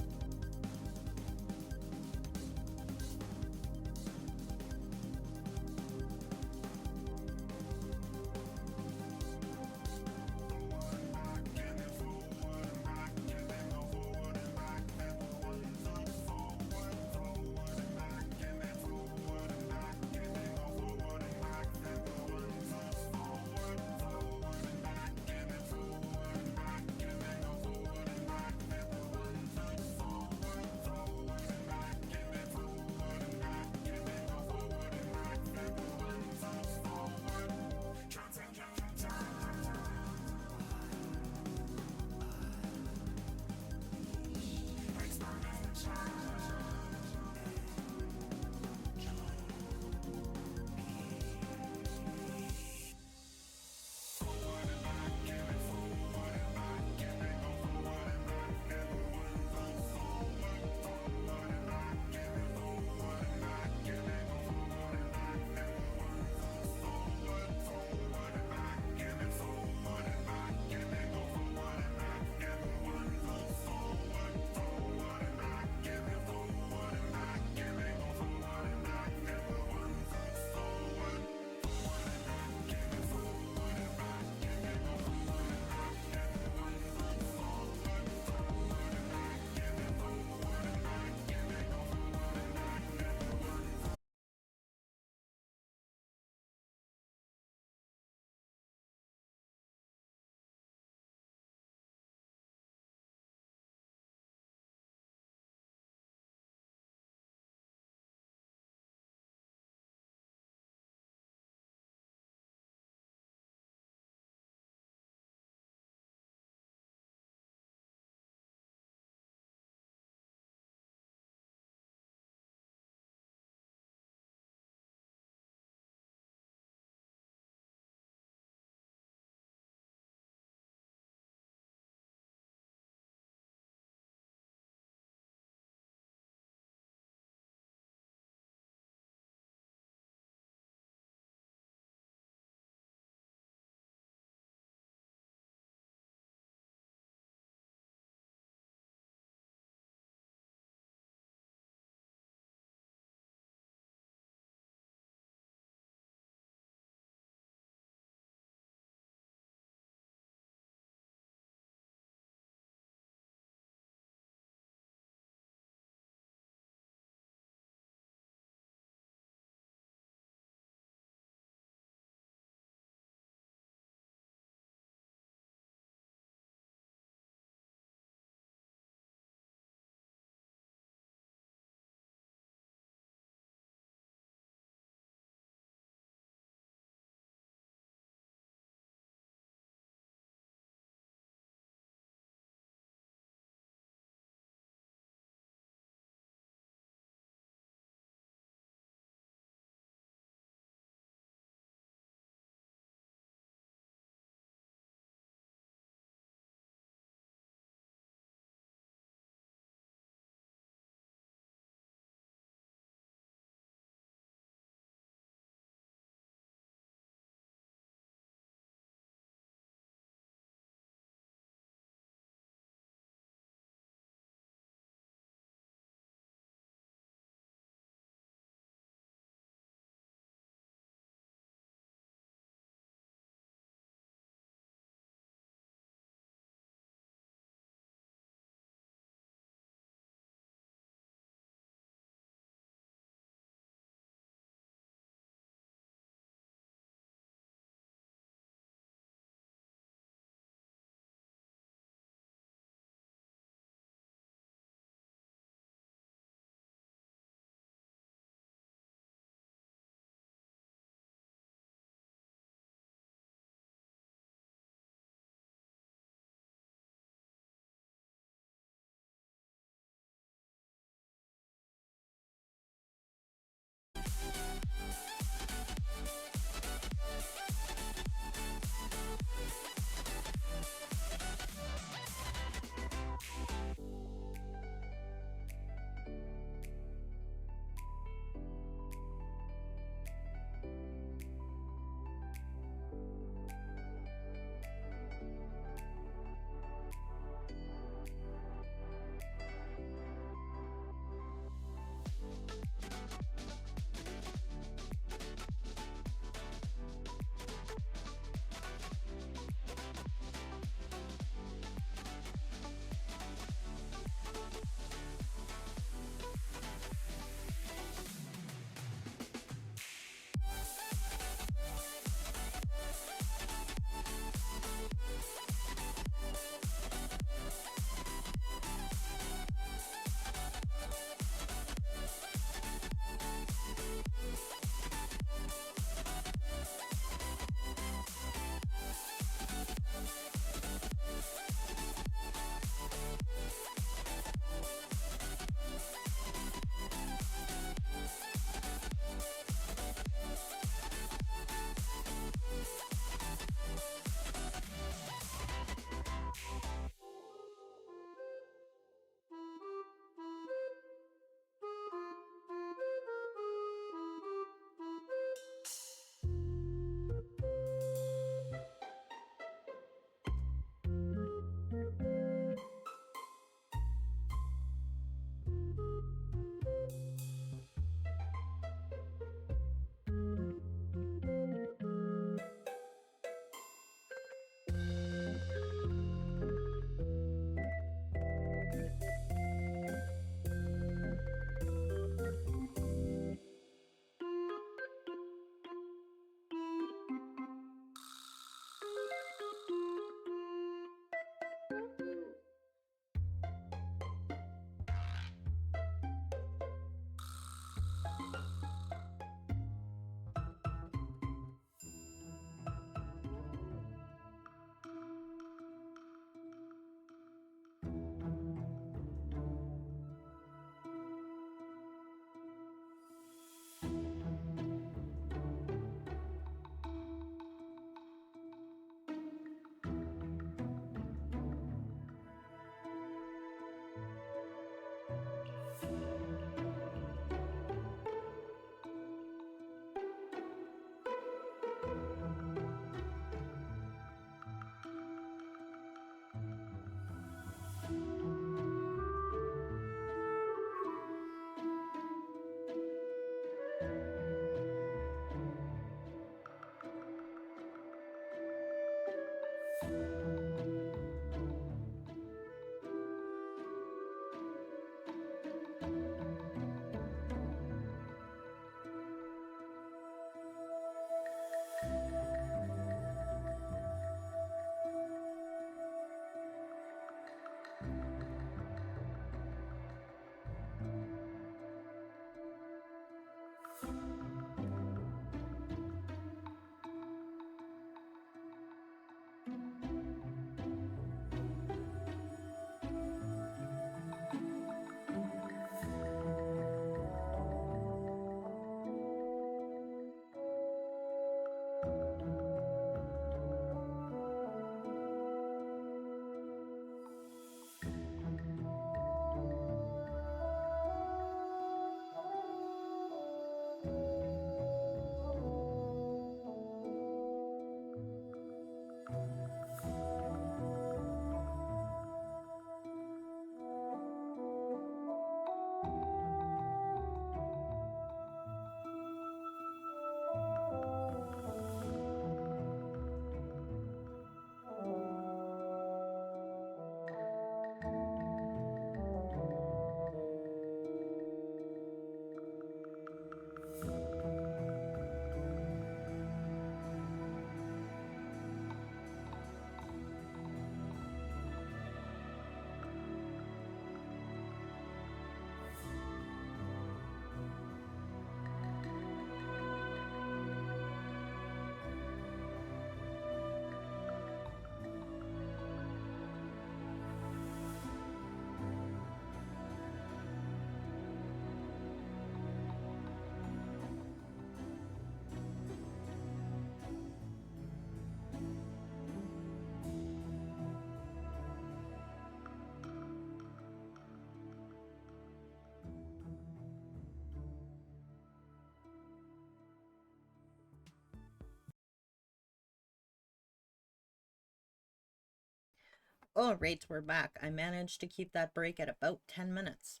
All right, we're back. I managed to keep that break at about 10 minutes.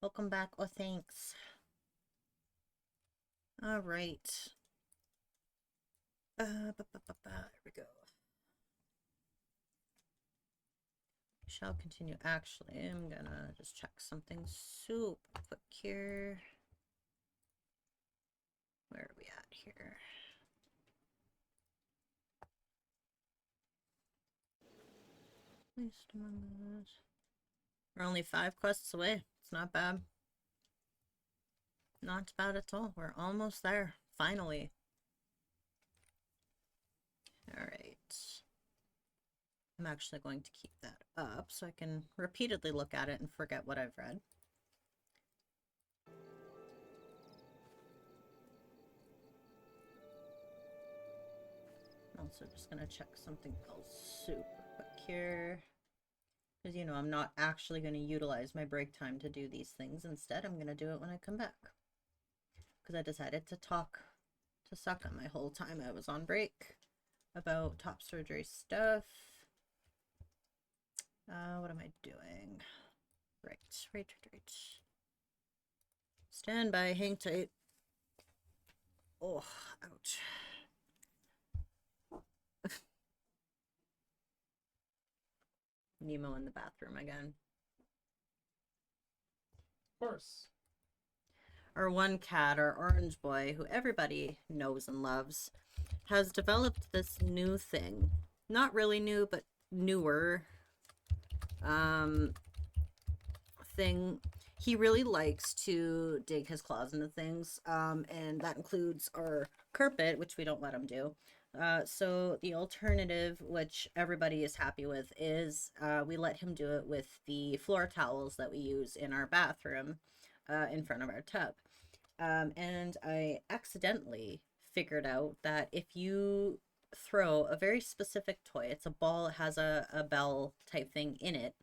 Welcome back. Oh, thanks. All right. There we go. Shall continue. Actually, I'm gonna just check something super quick here. Where are we at here? Least among us. We're only 5 quests away. It's not bad. Not bad at all. We're almost there. Finally. Alright. I'm actually going to keep that up so I can repeatedly look at it and forget what I've read. I'm also just going to check something else super quick here. Because, you know, I'm not actually going to utilize my break time to do these things. Instead, I'm going to do it when I come back. Because I decided to suck on my whole time I was on break about top surgery stuff. What am I doing? Right. Stand by, hang tight. Oh, ouch. Nemo in the bathroom again. Of course. Our one cat, our orange boy, who everybody knows and loves, has developed this new thing. Not really new, but newer thing. He really likes to dig his claws into things, and that includes our carpet, which we don't let him do. So the alternative, which everybody is happy with, is we let him do it with the floor towels that we use in our bathroom in front of our tub. And I accidentally figured out that if you throw a very specific toy, it's a ball, it has a bell type thing in it.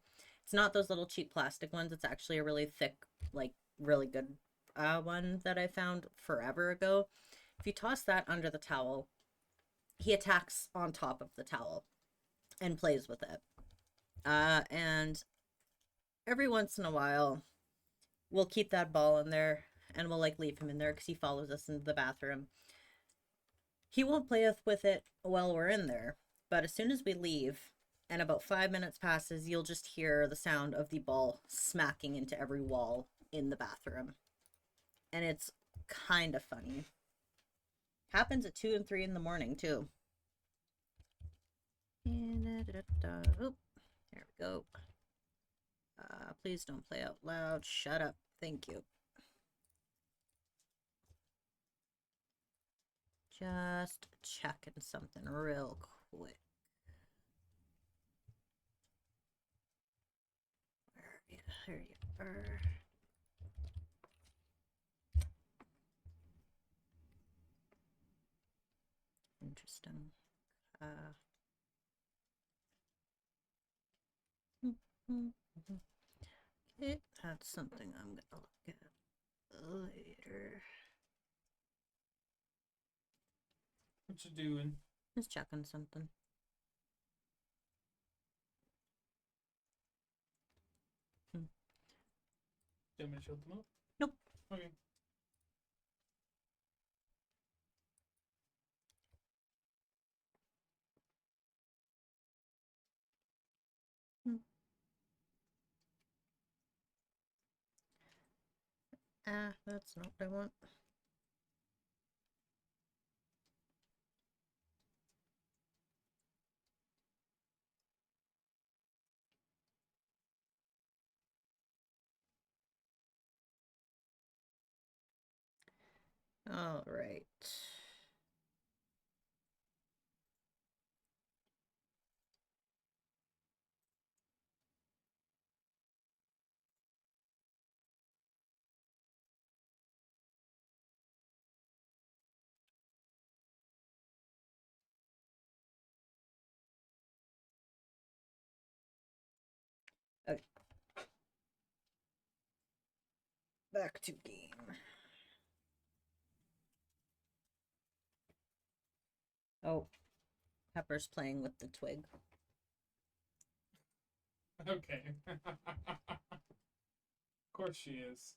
It's not those little cheap plastic ones. It's actually a really thick, like really good one that I found forever ago. If you toss that under the towel, he attacks on top of the towel and plays with it. And every once in a while, we'll keep that ball in there and we'll like leave him in there because he follows us into the bathroom. He won't play with it while we're in there, but as soon as we leave and about 5 minutes passes, you'll just hear the sound of the ball smacking into every wall in the bathroom. And it's kind of funny. Happens at 2 and 3 in the morning too. And oh, there we go. Please don't play out loud. Shut up. Thank you. Just checking something real quick. There you are. Interesting. Okay, that's something I'm gonna look at later. What you doing? Just checking something. Do you want me to shut them up? Nope. Okay. That's not what I want. All right. Okay. Back to game. Oh, Pepper's playing with the twig. Okay. Of course she is.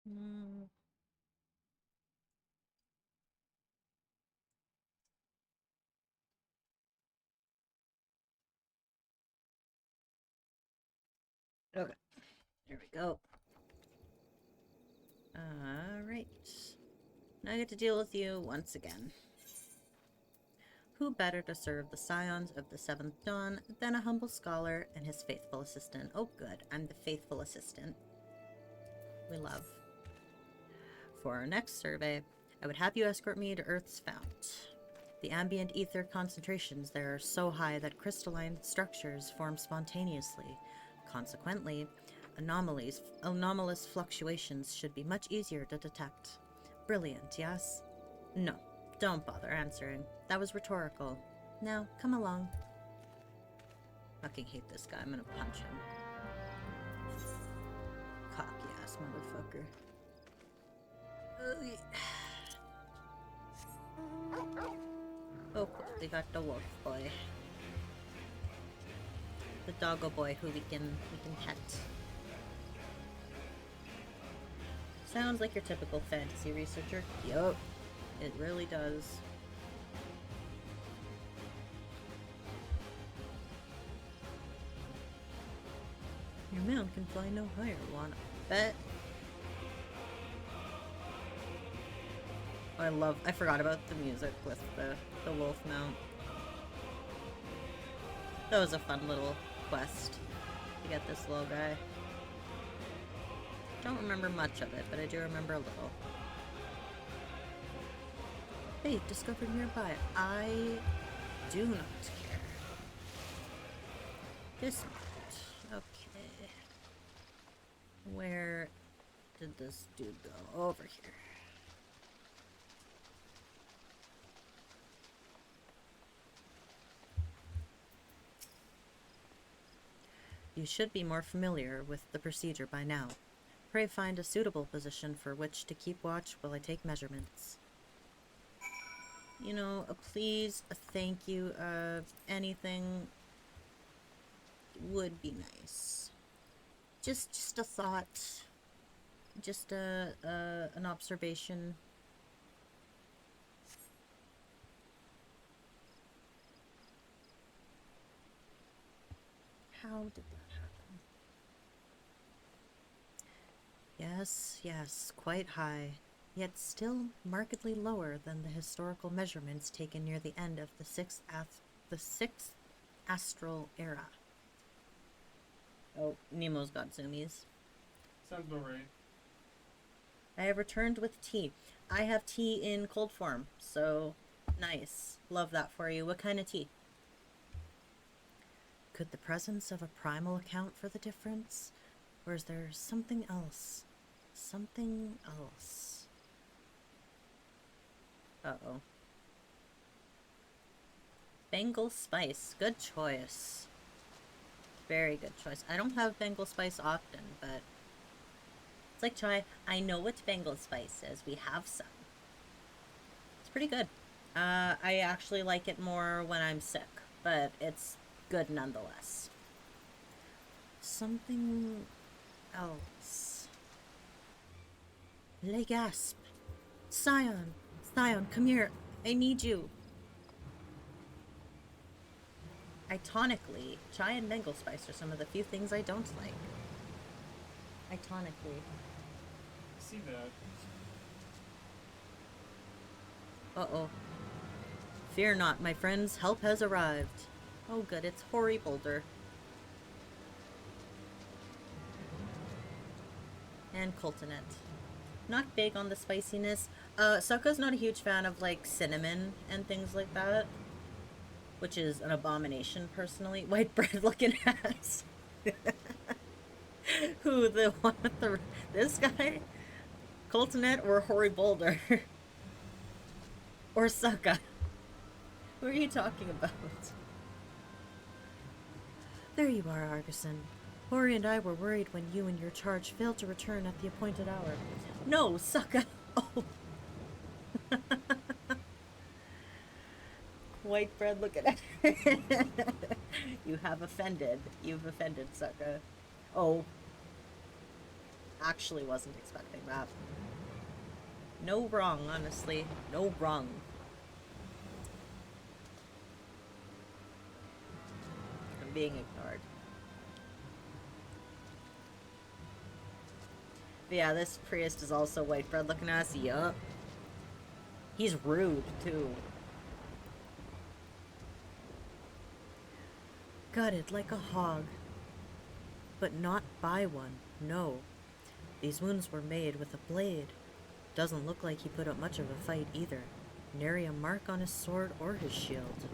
Mm. Okay, there we go. Alright. Now I get to deal with you once again. Who better to serve the scions of the Seventh Dawn than a humble scholar and his faithful assistant? Oh good, I'm the faithful assistant. We love. For our next survey, I would have you escort me to Earth's fount. The ambient ether concentrations there are so high that crystalline structures form spontaneously. Consequently, anomalous fluctuations should be much easier to detect. Brilliant, yes? No, don't bother answering. That was rhetorical. Now, come along. Fucking hate this guy. I'm gonna punch him. Cocky ass motherfucker. Oh, cool. They got the wolf boy. The doggo boy who we can pet. Sounds like your typical fantasy researcher. Yup, it really does. Your mount can fly no higher, wanna bet? I forgot about the music with the wolf mount. That was a fun little quest to get this little guy. Don't remember much of it, but I do remember a little. Hey, discovered nearby. I do not care. This mount. Okay. Where did this dude go? Over here. You should be more familiar with the procedure by now. Pray find a suitable position for which to keep watch while I take measurements. You know, a please, a thank you, anything would be nice. Just a thought. Just an observation. How did that happen? Yes, quite high, yet still markedly lower than the historical measurements taken near the end of the sixth astral era. Oh, Nemo's got zoomies. Sounds about right. I have returned with tea. I have tea in cold form, so nice. Love that for you. What kind of tea? Could the presence of a primal account for the difference? Or is there something else? Something else. Uh-oh. Bengal spice. Good choice. Very good choice. I don't have Bengal spice often, but it's like chai. I know what Bengal spice is. We have some. It's pretty good. I actually like it more when I'm sick, but it's good nonetheless. Something else. Le gasp. Scion, come here. I need you. Itonically, chai and Bengal spice are some of the few things I don't like. Itonically. See that. Uh-oh. Fear not, my friends. Help has arrived. Oh good, it's Hoary Boulder. And Coltonet. Not big on the spiciness. Sokka's not a huge fan of, like, cinnamon and things like that. which is an abomination personally. White bread looking ass. Who, the one with the... This guy? Coltonet or Hoary Boulder? Or Sokka? Who are you talking about? There you are, Argison. Hori and I were worried when you and your charge failed to return at the appointed hour. No, Sokka! Oh! White bread, look at it. You have offended. You've offended, Sokka. Oh. Actually wasn't expecting that. No wrong, honestly. No wrong. I'm being ignored. But yeah, this priest is also white bread looking ass. Yup. He's rude, too. Gutted like a hog. But not by one, no. These wounds were made with a blade. Doesn't look like he put up much of a fight either. Nary a mark on his sword or his shield.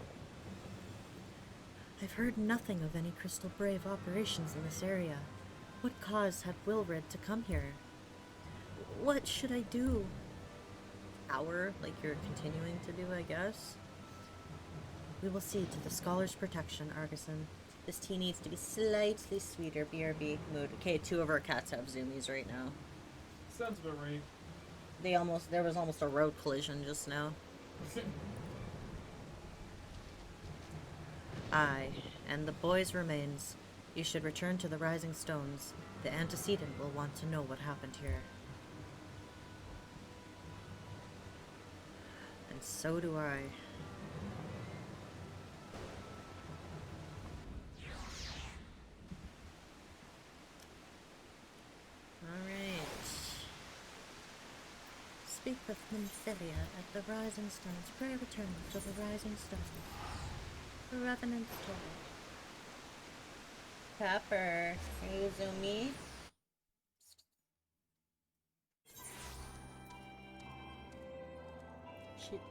I've heard nothing of any Crystal Brave operations in this area. What cause had Wilred to come here? What should I do? Hour, like you're continuing to do, I guess? We will see to the scholar's protection, Argison. This tea needs to be slightly sweeter, BRB mood. Okay, 2 of our cats have zoomies right now. Sounds about right. There was almost a road collision just now. Aye, and the boy's remains. You should return to the Rising Stones. The antecedent will want to know what happened here. And so do I. Alright. Speak with Nymphelia at the Rising Stones. Pray return to the Rising Stones. The Revenant's told. Pepper, are you zoomy?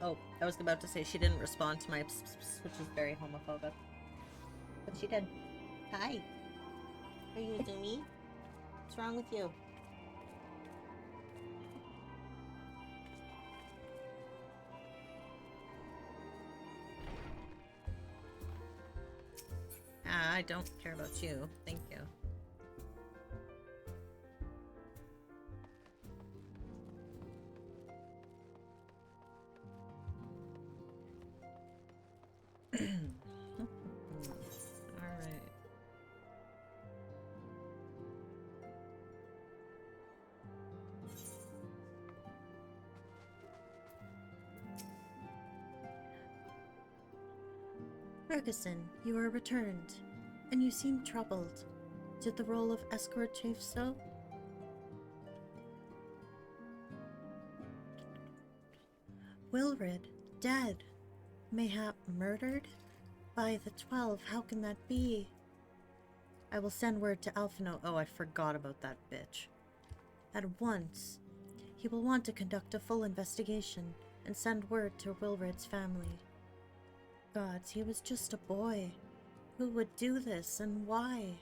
Oh, I was about to say she didn't respond to my pss, which is very homophobic. But she did. Hi. Are you zoomy? What's wrong with you? I don't care about you. Thank you. Alright. Ferguson, you are returned, and you seem troubled. Did the role of escort chafe so? Wilred, dead. Mayhap murdered? By the 12, how can that be? I will send word to Alphino. Oh, I forgot about that bitch. At once. He will want to conduct a full investigation and send word to Wilred's family. Gods, he was just a boy. Who would do this, and why?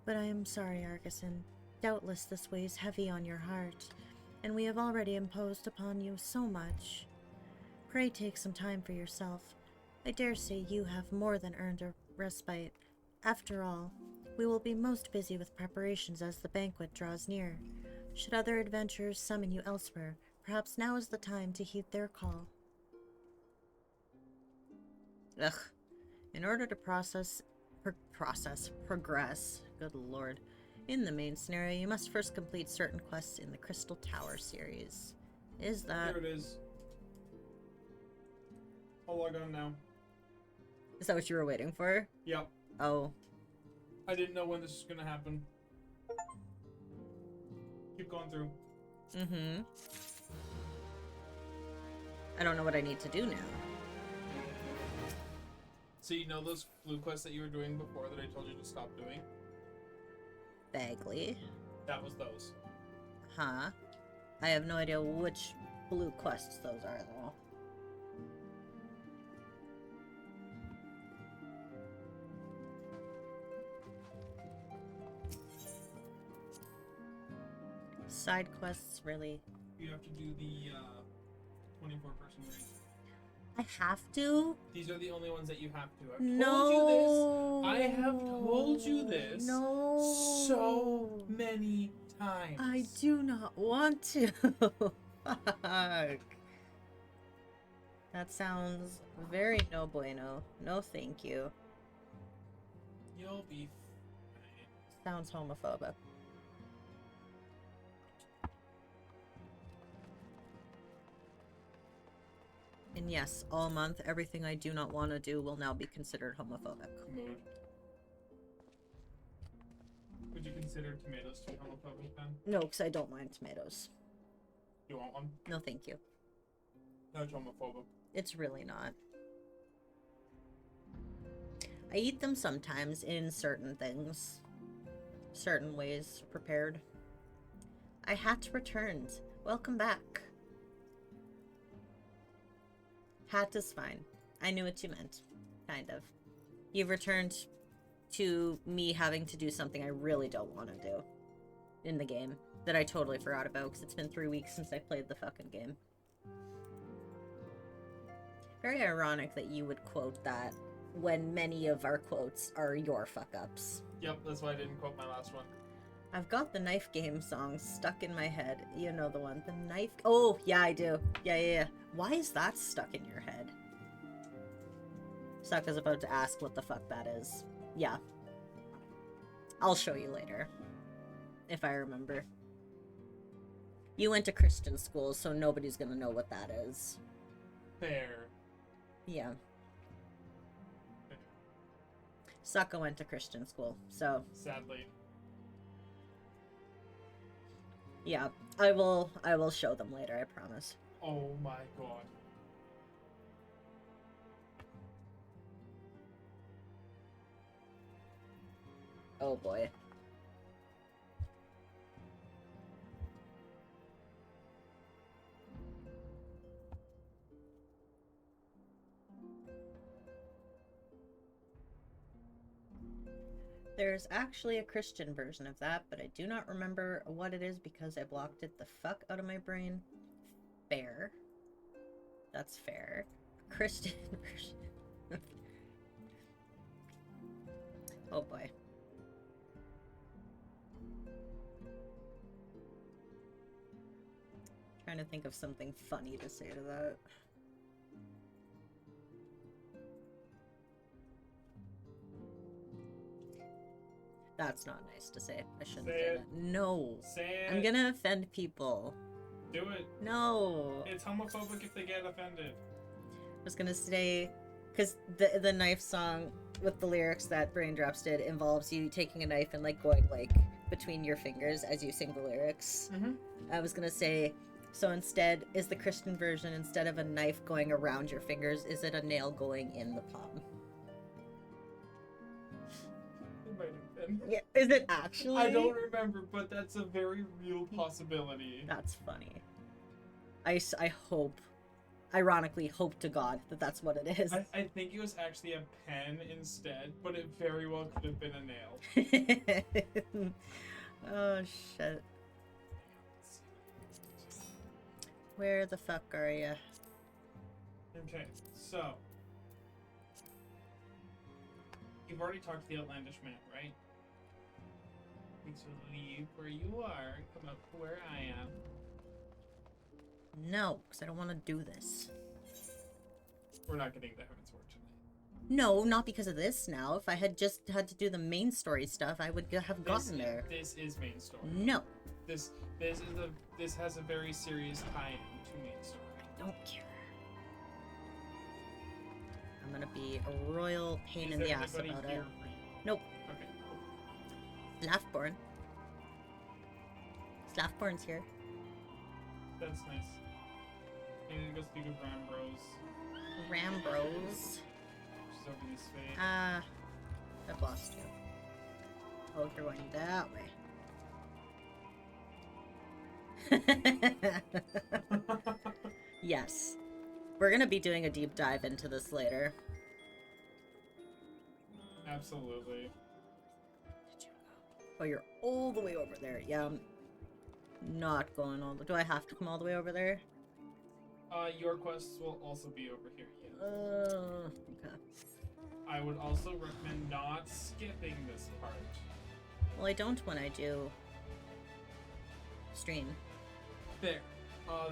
But I am sorry, Argison. Doubtless this weighs heavy on your heart, and we have already imposed upon you so much. Pray take some time for yourself. I dare say you have more than earned a respite. After all, we will be most busy with preparations as the banquet draws near. Should other adventurers summon you elsewhere, perhaps now is the time to heed their call. Ugh. In order to progress, good lord, in the main scenario, you must first complete certain quests in the Crystal Tower series. Is that... There it is. I'll log on now. Is that what you were waiting for? Yep. Oh. I didn't know when this was gonna happen. Keep going through. Mm-hmm. I don't know what I need to do now. So you know those blue quests that you were doing before that I told you to stop doing? Vaguely. That was those. Huh? I have no idea which blue quests those are, though. Side quests, really. You have to do the 24-person raid. I have to? These are the only ones that you have to. I've No. told you this. I have told you this No. so many times. I do not want to. Fuck. That sounds very no bueno. No thank you. You'll be fine. Sounds homophobic. And yes, all month, everything I do not want to do will now be considered homophobic. Mood. Would you consider tomatoes too homophobic then? No, because I don't mind tomatoes. You want one? No, thank you. No, it's homophobic. It's really not. I eat them sometimes in certain things. Certain ways prepared. I hat returned. Welcome back. Hat is fine. I knew what you meant. Kind of. You've returned to me having to do something I really don't want to do in the game that I totally forgot about because it's been 3 weeks since I played the fucking game. Very ironic that you would quote that when many of our quotes are your fuck-ups. Yep, that's why I didn't quote my last one. I've got the knife game song stuck in my head. You know the one. The knife... Oh, yeah, I do. Yeah. Why is that stuck in your head? Sokka's about to ask what the fuck that is. Yeah. I'll show you later. If I remember. You went to Christian school, so nobody's gonna know what that is. Fair. Yeah. Sokka went to Christian school, so... Sadly. Yeah, I will show them later, I promise. Oh my god. Oh boy. There's actually a Christian version of that, but I do not remember what it is because I blocked it the fuck out of my brain. Fair. That's fair. Christian version. Oh boy. Trying to think of something funny to say to that. That's not nice to say. I shouldn't say that. No. Say it. I'm gonna offend people. Do it. No. It's homophobic if they get offended. I was gonna say, because the knife song with the lyrics that Braindrops did involves you taking a knife and like going like between your fingers as you sing the lyrics. Mm-hmm. I was gonna say, so instead, is the Christian version, instead of a knife going around your fingers, is it a nail going in the palm? It might have been. Yeah, is it actually? I don't remember, but that's a very real possibility. That's funny. I hope, ironically, hope to God that that's what it is. I think it was actually a pen instead, but it very well could have been a nail. Oh, shit. Where the fuck are you? Okay, so you've already talked to the outlandish man, right? So leave where you are, come up to where I am. No, because I don't want to do this. We're not getting to Heavensward tonight. No, not because of this now. If I had just had to do the main story stuff, I would have gotten there. This is main story. No. This has a very serious tie-in to main story. I don't care. I'm gonna be a royal pain in the ass about it. Here for you? Nope. Okay. Slafborn. Slafborn's here. That's nice. I'm gonna go speak with Rambros. She's over his face. I've lost you. Oh, you're going that way. Yes. We're gonna be doing a deep dive into this later. Absolutely. Oh, you're all the way over there. Yeah. not going all the... Do I have to come all the way over there? Your quests will also be over here, yeah. Okay. I would also recommend not skipping this part. Well, I don't when I do stream. Fair.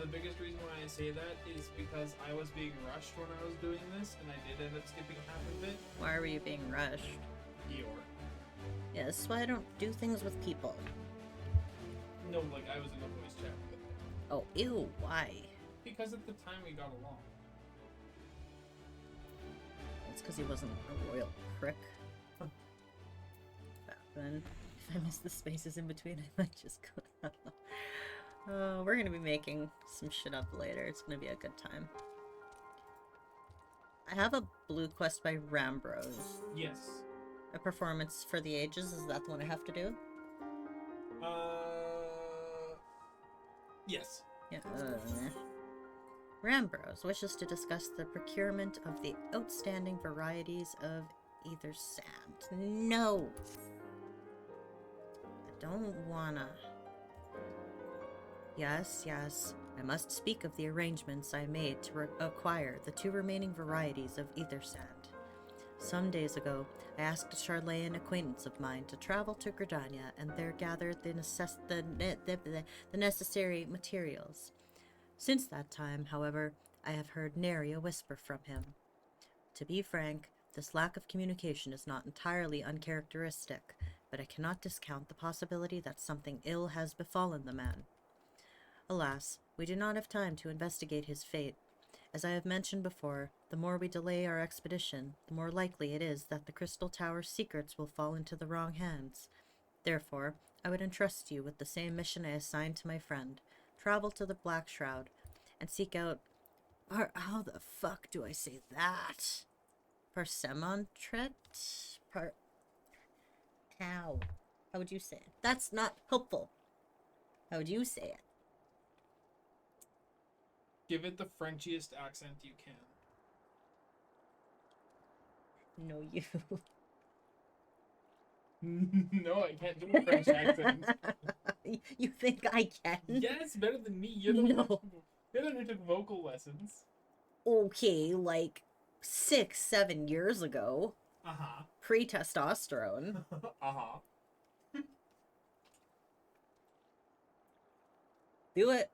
The biggest reason why I say that is because I was being rushed when I was doing this, and I did end up skipping half of it. Why were you being rushed? Eeyore. Yeah, this is why I don't do things with people. No, like, I was in a voice chat with him. Oh, ew, why? Because at the time we got along. It's because he wasn't a royal prick. Back then. If I miss the spaces in between, I might just go... we're gonna be making some shit up later. It's gonna be a good time. I have a blue quest by Rambros. Yes. A performance for the ages. Is that the one I have to do? Yes. Yeah. Rambros wishes to discuss the procurement of the outstanding varieties of either sand. No! I don't wanna... Yes, yes. I must speak of the arrangements I made to acquire the 2 remaining varieties of ether sand. Some days ago, I asked a Charlayan acquaintance of mine to travel to Gridania and there gather the necessary materials. Since that time, however, I have heard nary a whisper from him. To be frank, this lack of communication is not entirely uncharacteristic, but I cannot discount the possibility that something ill has befallen the man. Alas, we do not have time to investigate his fate. As I have mentioned before, the more we delay our expedition, the more likely it is that the Crystal Tower's secrets will fall into the wrong hands. Therefore, I would entrust you with the same mission I assigned to my friend. Travel to the Black Shroud, and seek out... How the fuck do I say that? Parsemontret? How? How would you say it? That's not helpful. How would you say it? Give it the Frenchiest accent you can. No, you. No, I can't do a French accent. You think I can? Yes, better than me. You're the one who took vocal lessons. Okay, like 6-7 years ago. Uh-huh. Pre-testosterone. Uh-huh. Do it.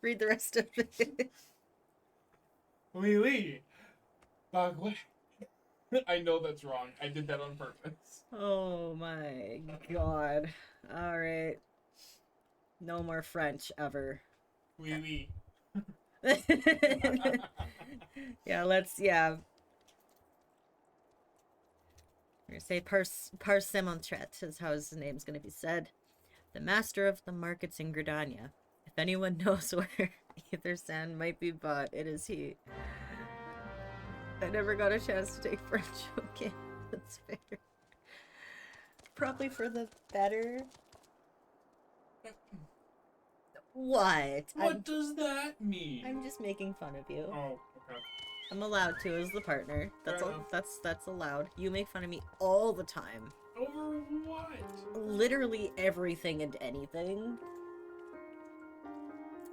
Read the rest of it. Oui, oui. I know that's wrong. I did that on purpose. Oh my god. Alright. No more French ever. Oui, oui. Yeah, yeah. We're gonna say Parsemontret is how his name's gonna be said. The master of the markets in Gridania. If anyone knows where either sand might be bought, it is he. I never got a chance to take French. Okay, that's fair. Probably for the better. What? What does that mean? I'm just making fun of you. Oh, okay. I'm allowed to as the partner. That's Fair all. enough. That's allowed. You make fun of me all the time. Over what? Literally everything and anything.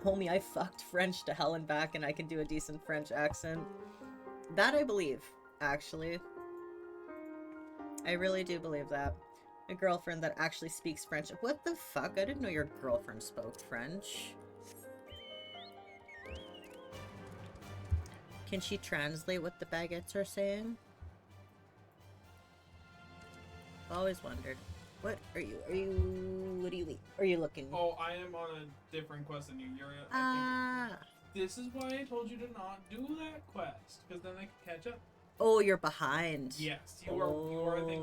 Homie, I fucked French to hell and back, and I can do a decent French accent. That I believe, actually. I really do believe that. A girlfriend that actually speaks French. What the fuck? I didn't know your girlfriend spoke French. Can she translate what the baguettes are saying? Always wondered. What are you are you looking? Oh, I am on a different quest than you. You're this is why I told you to not do that quest, because then I could catch up. Oh, you're behind. Yes, you are I think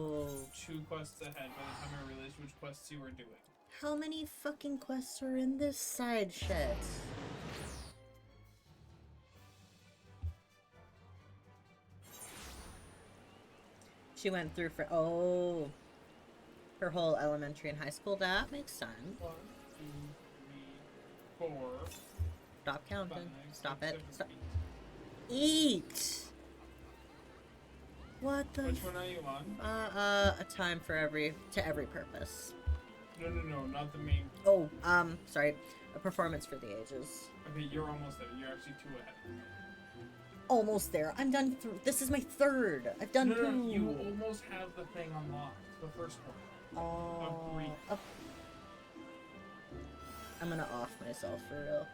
2 quests ahead by the time I realized which quests you were doing. How many fucking quests are in this side shit? She went through for her whole elementary and high school. That makes sense. 1, 2, 3, 4. Stop counting. 5, Stop 6, it. 7, Stop. 8. Eat. What the? Which one are you on? A time for every purpose. No, not the main. Oh, sorry. A performance for the ages. Okay, you're almost there. You're actually 2 ahead. Almost there. I'm done. This is my 3rd. I've done No, 2. you almost have the thing unlocked. The first one. Agree. I'm gonna off myself for real.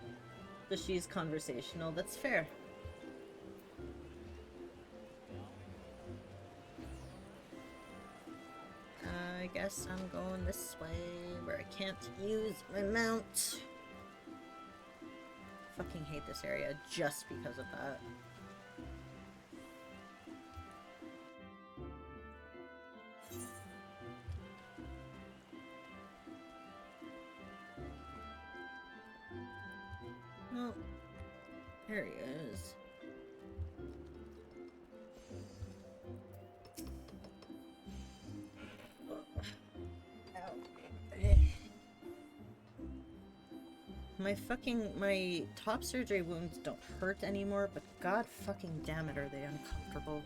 But she's conversational. That's fair. I guess I'm going this way where I can't use my mount. Fucking hate this area just because of that. Well, there he is. My top surgery wounds don't hurt anymore, but god fucking damn it, are they uncomfortable.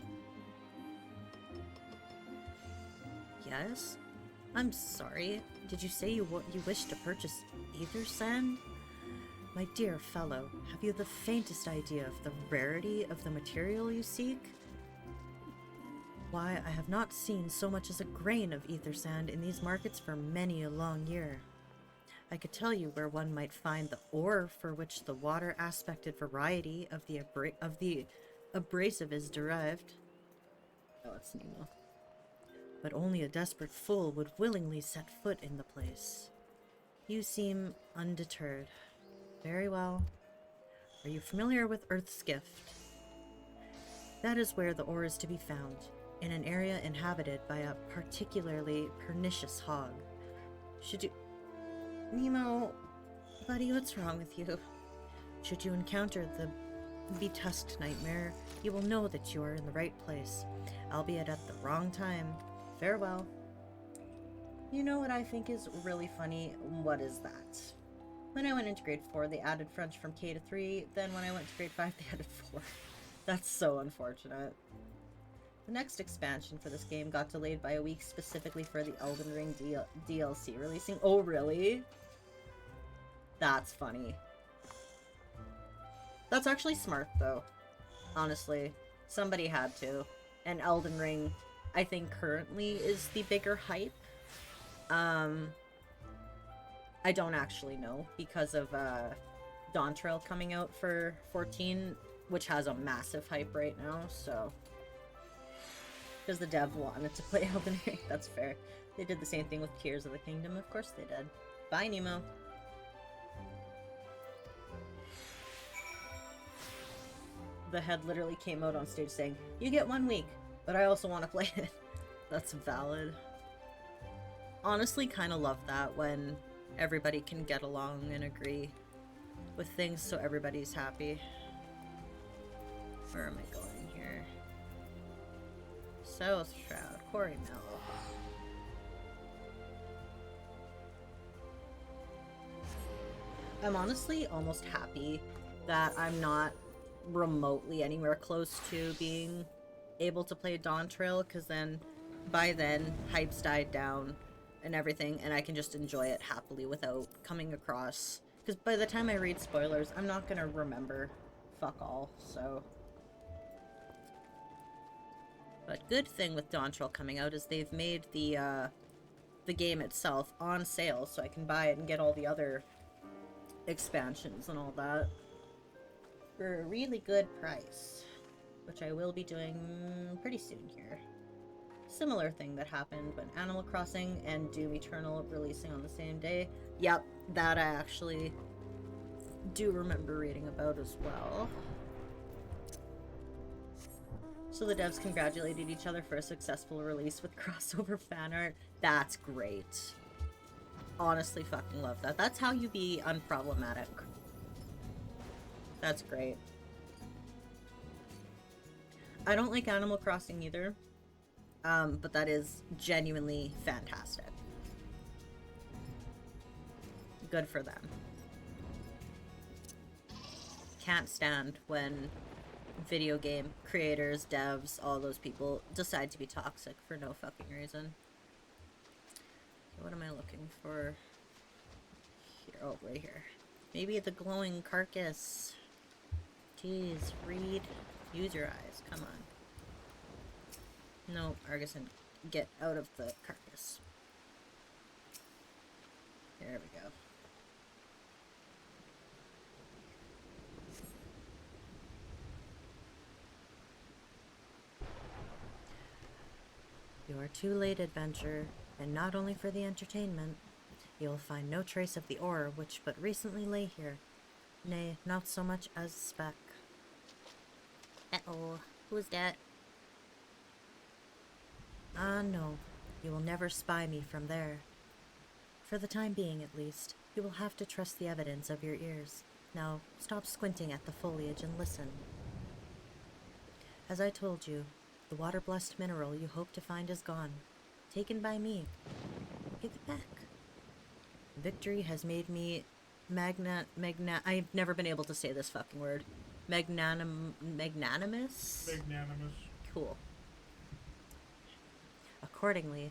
Yes? I'm sorry. Did you say you wish to purchase ether sand? My dear fellow, have you the faintest idea of the rarity of the material you seek? Why, I have not seen so much as a grain of ether sand in these markets for many a long year. I could tell you where one might find the ore for which the water-aspected variety of the abrasive is derived. Oh, it's Nemo. But only a desperate fool would willingly set foot in the place. You seem undeterred. Very well. Are you familiar with Earth's Gift? That is where the ore is to be found, in an area inhabited by a particularly pernicious hog. Should you... Nemo, buddy, what's wrong with you? Should you encounter the betusked nightmare, you will know that you are in the right place, albeit at the wrong time. Farewell. You know what I think is really funny? What is that? When I went into grade 4, they added French from K to 3, then when I went to grade 5, they added 4. That's so unfortunate. The next expansion for this game got delayed by a week specifically for the Elden Ring DLC releasing. Oh, really? That's funny. That's actually smart, though. Honestly. Somebody had to. And Elden Ring, I think, currently is the bigger hype. I don't actually know, because of Dawn Trail coming out for 14, which has a massive hype right now, so... Because the dev wanted to play Elden Ring. That's fair. They did the same thing with Tears of the Kingdom. Of course they did. Bye, Nemo. The head literally came out on stage saying, "You get 1 week, but I also want to play it." That's valid. Honestly, kind of love that when everybody can get along and agree with things so everybody's happy. Where am I going here? South Shroud, Quarry Mill. I'm honestly almost happy that I'm not remotely anywhere close to being able to play Dawn Trail, because then, by then, hype's died down and everything, and I can just enjoy it happily without coming across. Because by the time I read spoilers, I'm not gonna remember fuck all, so... But good thing with Dawn Trail coming out is they've made the game itself on sale, so I can buy it and get all the other expansions and all that for a really good price, which I will be doing pretty soon here. Similar thing that happened when Animal Crossing and Doom Eternal releasing on the same day. Yep, that I actually do remember reading about as well. So the devs congratulated each other for a successful release with crossover fan art. That's great. Honestly fucking love that. That's how you be unproblematic. That's great. I don't like Animal Crossing either. But that is genuinely fantastic. Good for them. Can't stand when video game creators, devs, all those people decide to be toxic for no fucking reason. What am I looking for? Here, oh, right here. Maybe the glowing carcass. Jeez, read. Use your eyes. Come on. No, Argisan, get out of the carcass. There we go. You are too late, adventurer, and not only for the entertainment. You will find no trace of the ore which but recently lay here. Nay, not so much as a speck. Uh-oh. Who's that? Ah, no. You will never spy me from there. For the time being, at least, you will have to trust the evidence of your ears. Now, stop squinting at the foliage and listen. As I told you, the water-blessed mineral you hope to find is gone. Taken by me. Give it back. Victory has made me I've never been able to say this fucking word. Magnanimous? Magnanimous. Cool. Accordingly,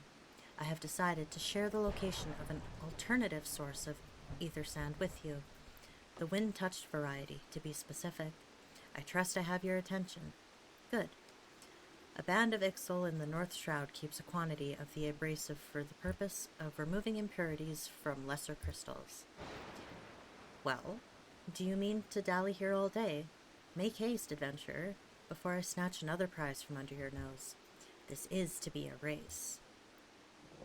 I have decided to share the location of an alternative source of ether sand with you. The wind-touched variety, to be specific. I trust I have your attention. Good. A band of Ixal in the North Shroud keeps a quantity of the abrasive for the purpose of removing impurities from lesser crystals. Well, do you mean to dally here all day? Make haste, adventurer, before I snatch another prize from under your nose. This is to be a race.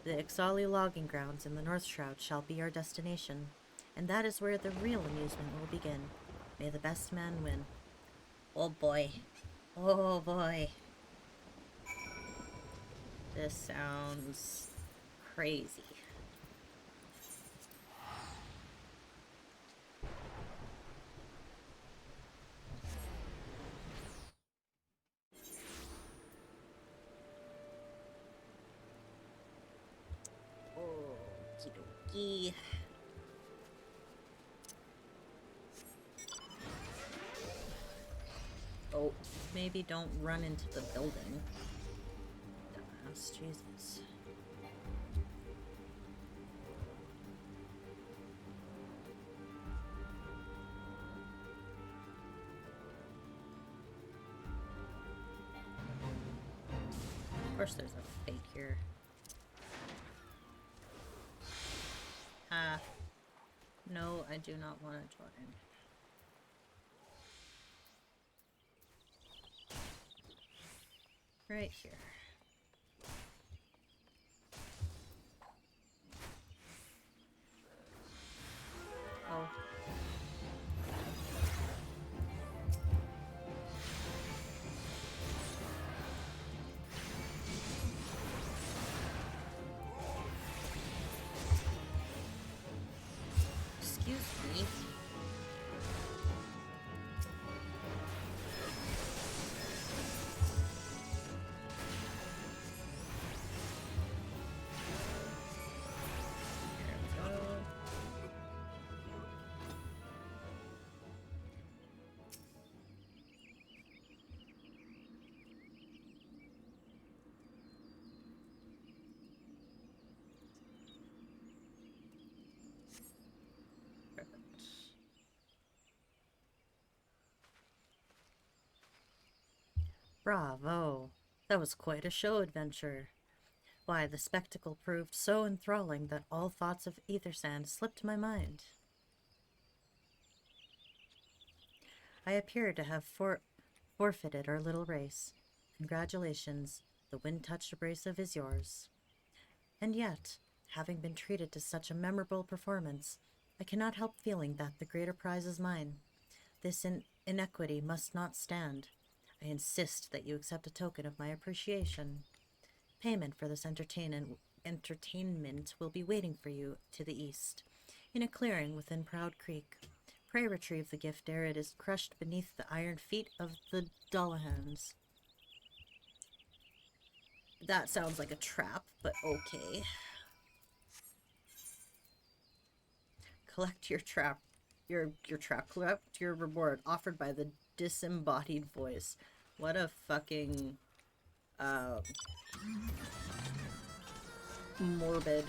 The Ixali logging grounds in the North Shroud shall be our destination, and that is where the real amusement will begin. May the best man win. Oh boy. Oh boy. This sounds crazy. Okie dokie. Oh, maybe don't run into the building. Dumbass, Jesus. Of course there's a fake here. No, I do not want to join. Right here. Oh. Excuse me. There we go. Perfect. Bravo! That was quite a show adventure. Why, the spectacle proved so enthralling that all thoughts of ether sand slipped my mind. I appear to have forfeited our little race. Congratulations, the wind-touched abrasive is yours. And yet, having been treated to such a memorable performance, I cannot help feeling that the greater prize is mine. This inequity must not stand. I insist that you accept a token of my appreciation. Payment for this entertainment will be waiting for you to the east, in a clearing within Proud Creek. Pray retrieve the gift ere it is crushed beneath the iron feet of the Dullahans. That sounds like a trap, but okay. Collect your trap. Collect your reward offered by the Disembodied voice. What a fucking morbid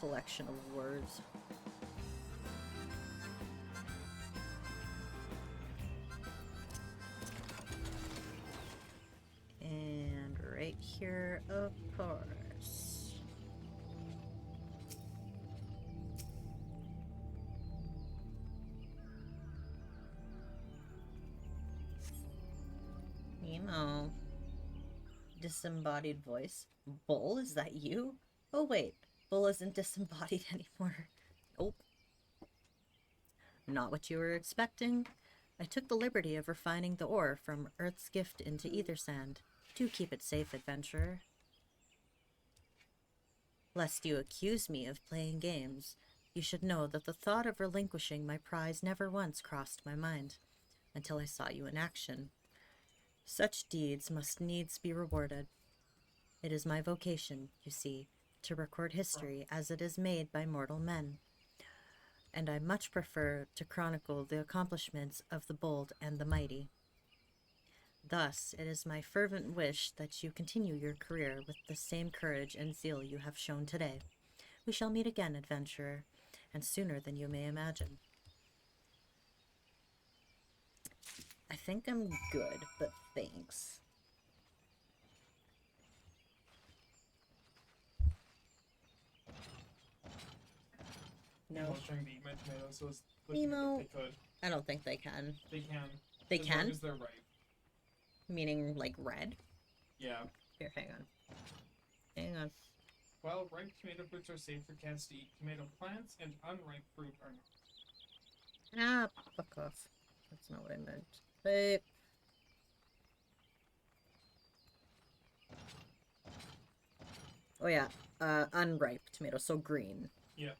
collection of words. And right here, of course. Nemo. Disembodied voice. Bull, is that you? Oh wait, Bull isn't disembodied anymore. Nope. Not what you were expecting. I took the liberty of refining the ore from Earth's gift into ether sand. Do keep it safe, adventurer. Lest you accuse me of playing games, you should know that the thought of relinquishing my prize never once crossed my mind, until I saw you in action. Such deeds must needs be rewarded. It is my vocation, you see, to record history as it is made by mortal men. And I much prefer to chronicle the accomplishments of the bold and the mighty. Thus, it is my fervent wish that you continue your career with the same courage and zeal you have shown today. We shall meet again, adventurer, and sooner than you may imagine. I think I'm good, but thanks. No. I was trying to eat my tomatoes, so I was looking Nemo. if they could. I don't think they can. They can. They as can? long as they're ripe. Meaning, like, red? Yeah. Here, hang on. Hang on. While ripe tomato fruits are safe for cats to eat, tomato plants and unripe fruit are not. Ah, fuck off. That's not what I meant. But... oh yeah, unripe tomato, so green. Yeah.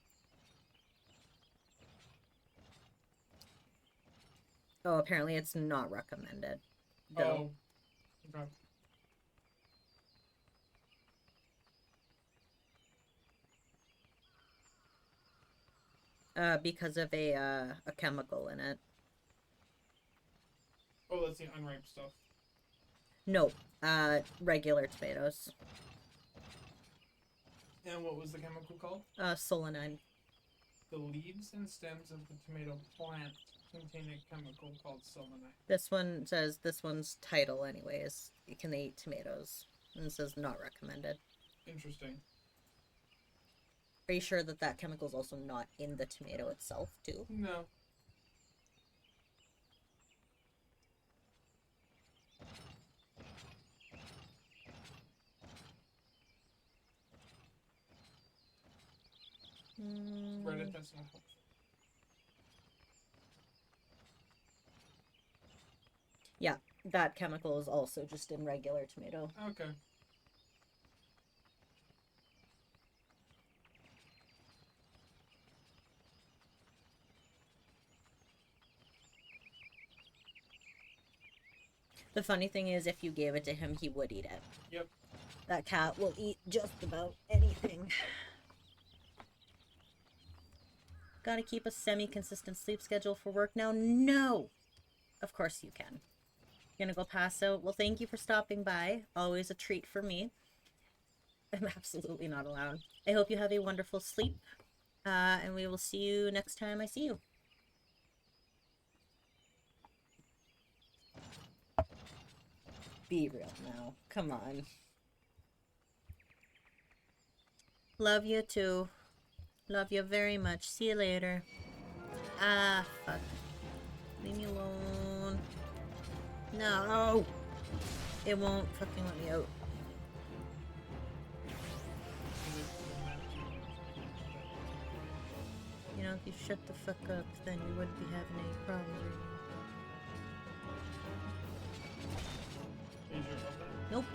Oh, apparently it's not recommended. Though. Oh. Okay. Because of a chemical in it. Oh, that's the unripe stuff. No, regular tomatoes. And what was the chemical called? Solanine. The leaves and stems of the tomato plant contain a chemical called solanine. This one says, this one's title anyways, can they eat tomatoes? And it says not recommended. Interesting. Are you sure that that chemical is also not in the tomato itself, too? No. Reddit, that's not helpful. Yeah, that chemical is also just in regular tomato. Okay. The funny thing is, if you gave it to him, he would eat it. Yep. That cat will eat just about anything. Gotta keep a semi-consistent sleep schedule for work now? No! Of course you can. Gonna go pass out? Well, thank you for stopping by. Always a treat for me. I'm absolutely not allowed. I hope you have a wonderful sleep. And we will see you next time I see you. Be real now. Come on. Love you too. Love you very much. See you later. Ah, fuck. Leave me alone. No! It won't fucking let me out. You know, if you shut the fuck up, then you wouldn't be having any problems right now. Are you sure about that? Nope.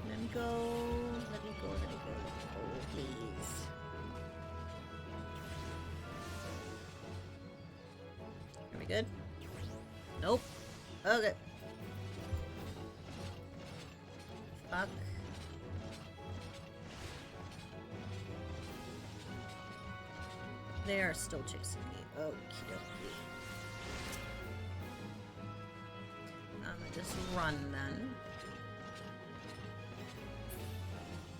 Let me go. Let me go. Let me go. Let me go, please. Are we good? Nope. Okay. Fuck. They are still chasing me. Okie dokie. I'm gonna just run then.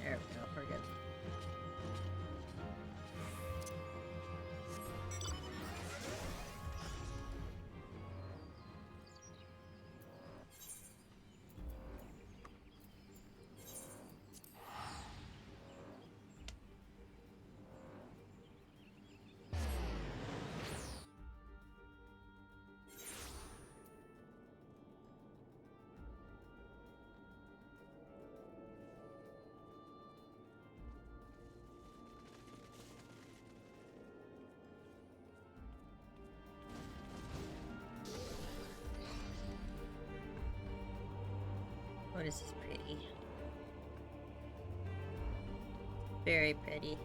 There we go, we're good. Oh, this is pretty. Very pretty.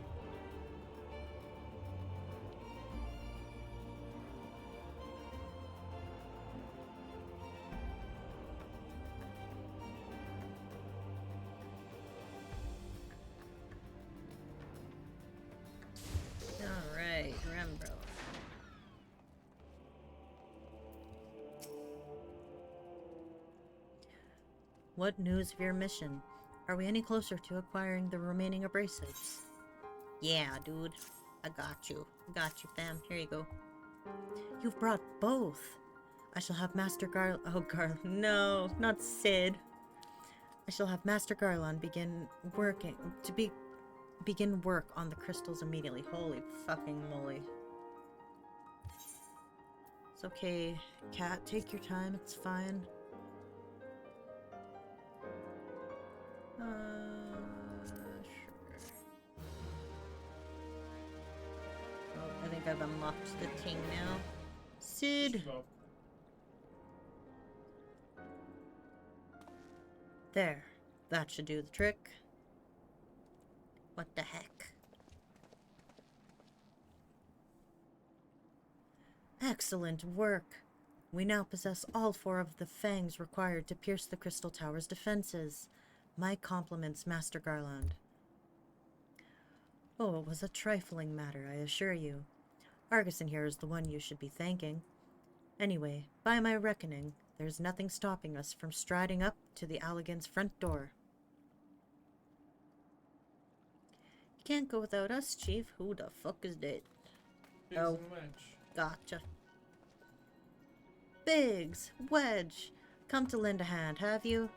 Alright, Rembro. What news of your mission? Are we any closer to acquiring the remaining abrasives? Yeah, dude. I got you. Got you, fam. Here you go. You've brought both. I shall have Master No, not Sid. I shall have Master Garland begin work on the crystals immediately. Holy fucking moly. It's okay, Cat. Take your time. It's fine. Sure. Oh, I think I've unlocked the ting now. Sid! There. That should do the trick. What the heck? Excellent work! We now possess all 4 of the fangs required to pierce the Crystal Tower's defenses. My compliments, Master Garland. Oh, it was a trifling matter, I assure you. Argison here is the one you should be thanking. Anyway, by my reckoning, there's nothing stopping us from striding up to the Allegan's front door. You can't go without us, Chief. Who the fuck is that? Oh. Gotcha. Biggs! Wedge! Come to lend a hand, have you?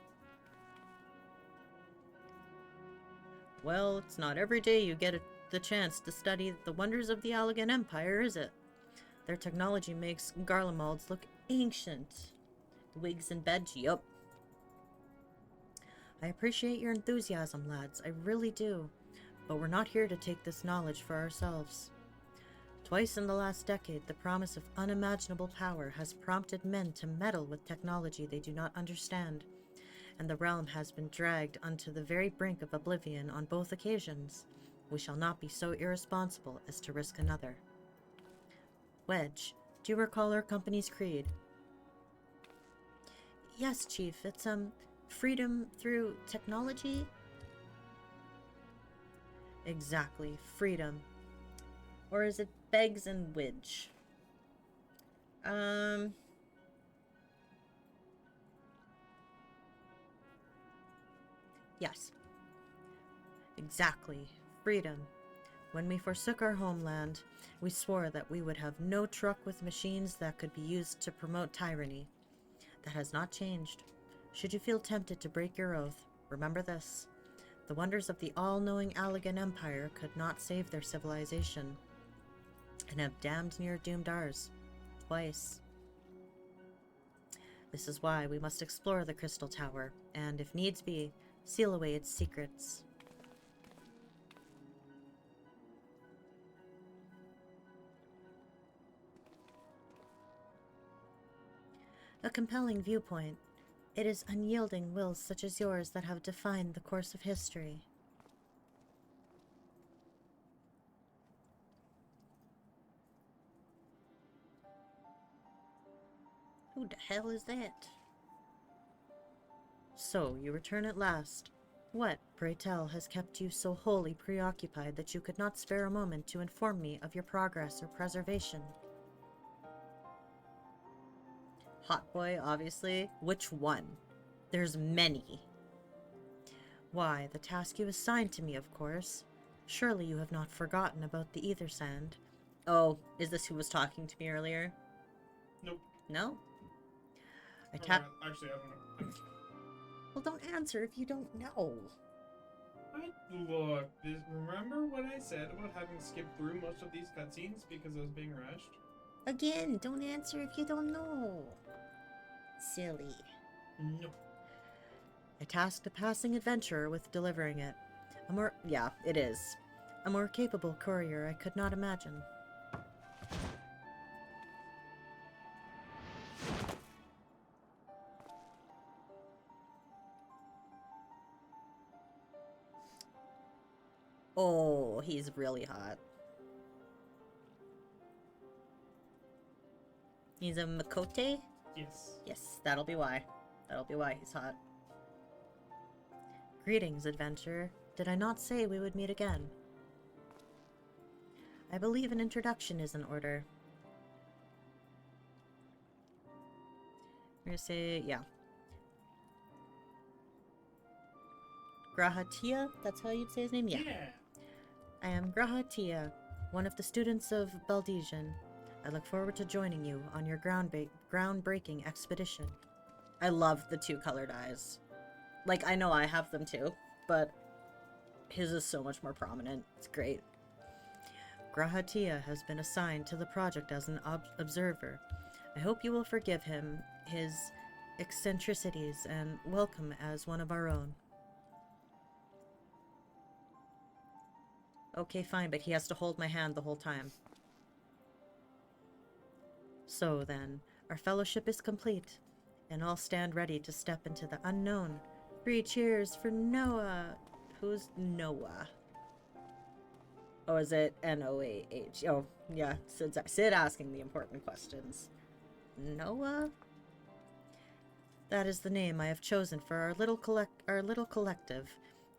Well, it's not every day you get the chance to study the wonders of the Allegan Empire, is it? Their technology makes Garlemalds look ancient. Wigs and beds, yup. I appreciate your enthusiasm, lads. I really do. But we're not here to take this knowledge for ourselves. Twice in the last decade, the promise of unimaginable power has prompted men to meddle with technology they do not understand, and the realm has been dragged onto the very brink of oblivion on both occasions. We shall not be so irresponsible as to risk another. Wedge, do you recall our company's creed? Yes, Chief. It's, freedom through technology? Exactly, freedom. Or is it Beggs and Widge? Yes. Exactly, freedom. When we forsook our homeland, we swore that we would have no truck with machines that could be used to promote tyranny. That has not changed. Should you feel tempted to break your oath, remember this. The wonders of the all-knowing Allegan Empire could not save their civilization, and have damned near doomed ours. Twice. This is why we must explore the Crystal Tower, and, if needs be, seal away its secrets. A compelling viewpoint. It is unyielding wills such as yours that have defined the course of history. Who the hell is that? So, you return at last. What, pray tell, has kept you so wholly preoccupied that you could not spare a moment to inform me of your progress or preservation? Hot boy, obviously. Which one? There's many. Why, the task you assigned to me, of course. Surely you have not forgotten about the ether sand. Oh, is this who was talking to me earlier? Nope. No? Actually, I don't know. Well, don't answer if you don't know. Look, remember what I said about having skipped through most of these cutscenes because I was being rushed? Again, don't answer if you don't know. Silly. No. I tasked a passing adventurer with delivering it. Yeah, it is. A more capable courier I could not imagine. Oh, he's really hot. He's a Makote? Yes. Yes, that'll be why. That'll be why he's hot. Greetings, adventurer. Did I not say we would meet again? I believe an introduction is in order. I'm gonna say, yeah. Grahatia? That's how you'd say his name? Yeah. I am Grahatia, one of the students of Baldesian. I look forward to joining you on your groundbreaking expedition. I love the two colored eyes. Like, I know I have them too, but his is so much more prominent. It's great. Grahatia has been assigned to the project as an observer. I hope you will forgive him his eccentricities and welcome as one of our own. Okay, fine, but he has to hold my hand the whole time. So then, our fellowship is complete, and all stand ready to step into the unknown. 3 cheers for Noah! Who's Noah? Oh, is it N-O-A-H? Oh, yeah, Sid asking the important questions. Noah? That is the name I have chosen for our little collective.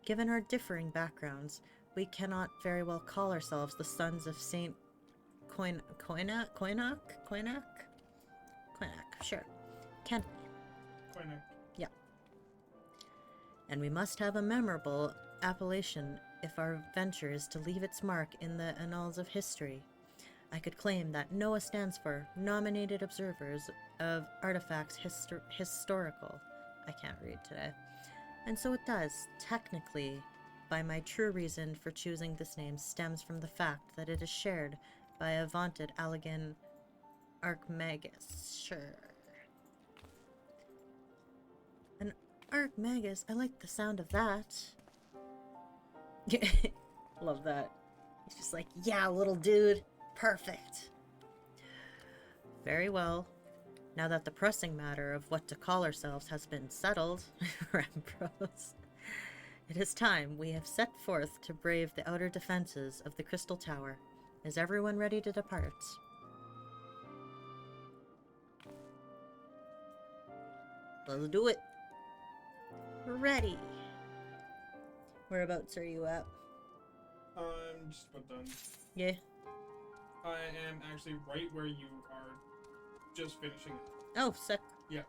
Given our differing backgrounds, we cannot very well call ourselves the sons of Saint Koinak, sure. Can Koinak. Yeah. And we must have a memorable appellation if our venture is to leave its mark in the annals of history. I could claim that NOAA stands for Nominated Observers of Artifacts Historical. I can't read today. And so it does, technically, by my true reason for choosing this name stems from the fact that it is shared by a vaunted Allegan Archmagus. Sure. An Archmagus, I like the sound of that. Love that. He's just like, yeah, little dude. Perfect. Very well. Now that the pressing matter of what to call ourselves has been settled, Ramprose, it is time we have set forth to brave the outer defenses of the Crystal Tower. Is everyone ready to depart? Let's do it. Ready. Whereabouts are you at? I'm just about done. Yeah. I am actually right where you are, just finishing it. Oh, sick. Yeah.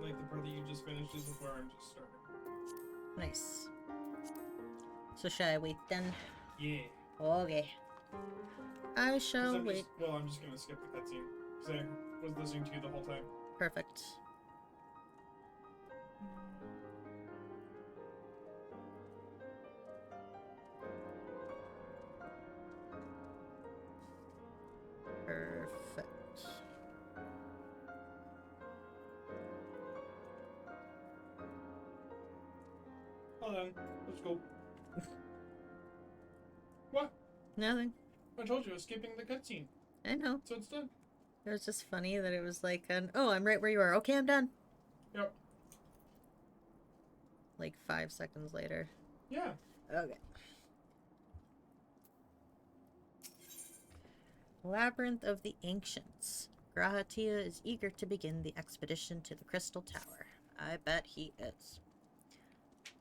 Like the part that you just finished is where I'm just starting. Nice. So shall I wait then? Yeah. Okay. I shall wait. I'm just gonna skip the cutscene because I was listening to you the whole time. Perfect. Perfect. Hold on. Let's go. What? Nothing. I told you I was skipping the cutscene. I know. So it's done. It was just funny that it was like oh, I'm right where you are. Okay, I'm done. Yep. Like 5 seconds later. Yeah. Okay. Labyrinth of the Ancients. Grahatia is eager to begin the expedition to the Crystal Tower. I bet he is.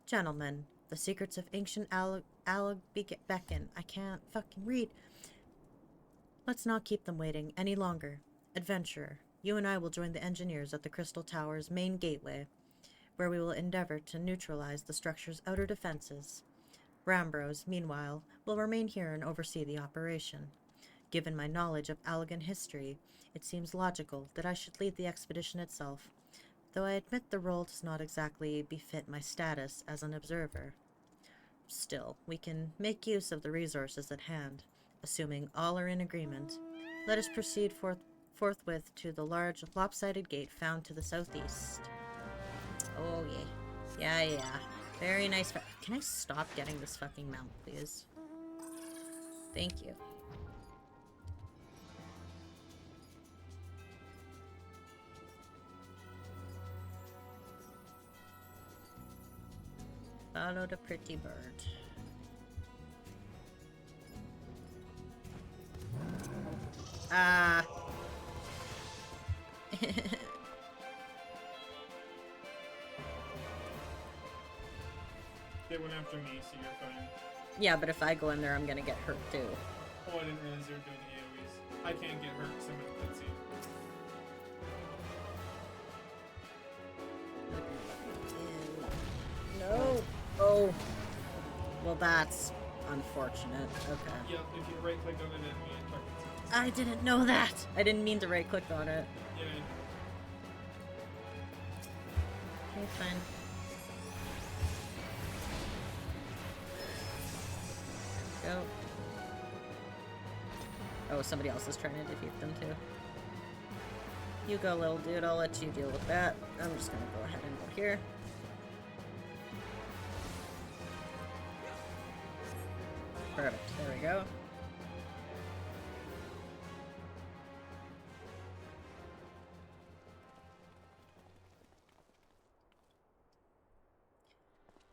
Gentlemen, the secrets of ancient beckon. I can't fucking read. Let's not keep them waiting any longer. Adventurer, you and I will join the engineers at the Crystal Tower's main gateway, where we will endeavor to neutralize the structure's outer defenses. Rambros, meanwhile, will remain here and oversee the operation. Given my knowledge of Allegan history, it seems logical that I should lead the expedition itself, though I admit the role does not exactly befit my status as an observer. Still, we can make use of the resources at hand. Assuming all are in agreement, let us proceed forthwith to the large, lopsided gate found to the southeast. Oh, yeah. Yeah. Very nice. Can I stop getting this fucking mount, please? Thank you. Follow the pretty bird. Ah. They went after me, so you're fine. Yeah, but if I go in there, I'm gonna get hurt too. Oh, I didn't realize they were doing AoEs. I can't get hurt because I'm in the cutscene. No. Oh. Well, that's unfortunate. Okay. Yep, if you right click on an enemy, it targets it. I didn't know that. I didn't mean to right click on it. Yeah. Okay, fine. Go. Oh, somebody else is trying to defeat them too. You go, little dude. I'll let you deal with that. I'm just gonna go ahead and go here. Perfect. There we go.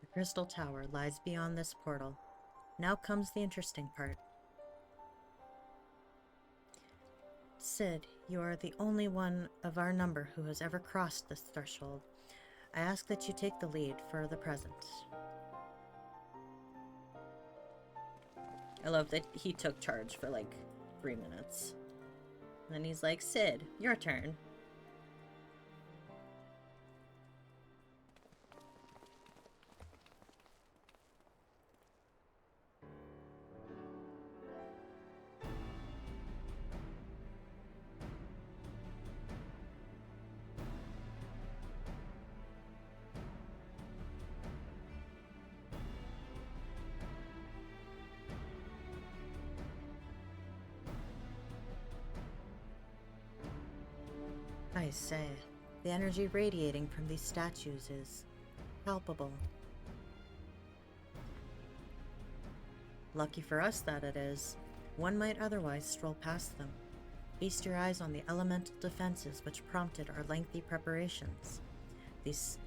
The Crystal Tower lies beyond this portal. Now comes the interesting part. Sid, you are the only one of our number who has ever crossed this threshold. I ask that you take the lead for the present. I love that he took charge for like 3 minutes. And then he's like, Sid, your turn. I say, the energy radiating from these statues is palpable. Lucky for us that it is. One might otherwise stroll past them. Feast your eyes on the elemental defenses which prompted our lengthy preparations. These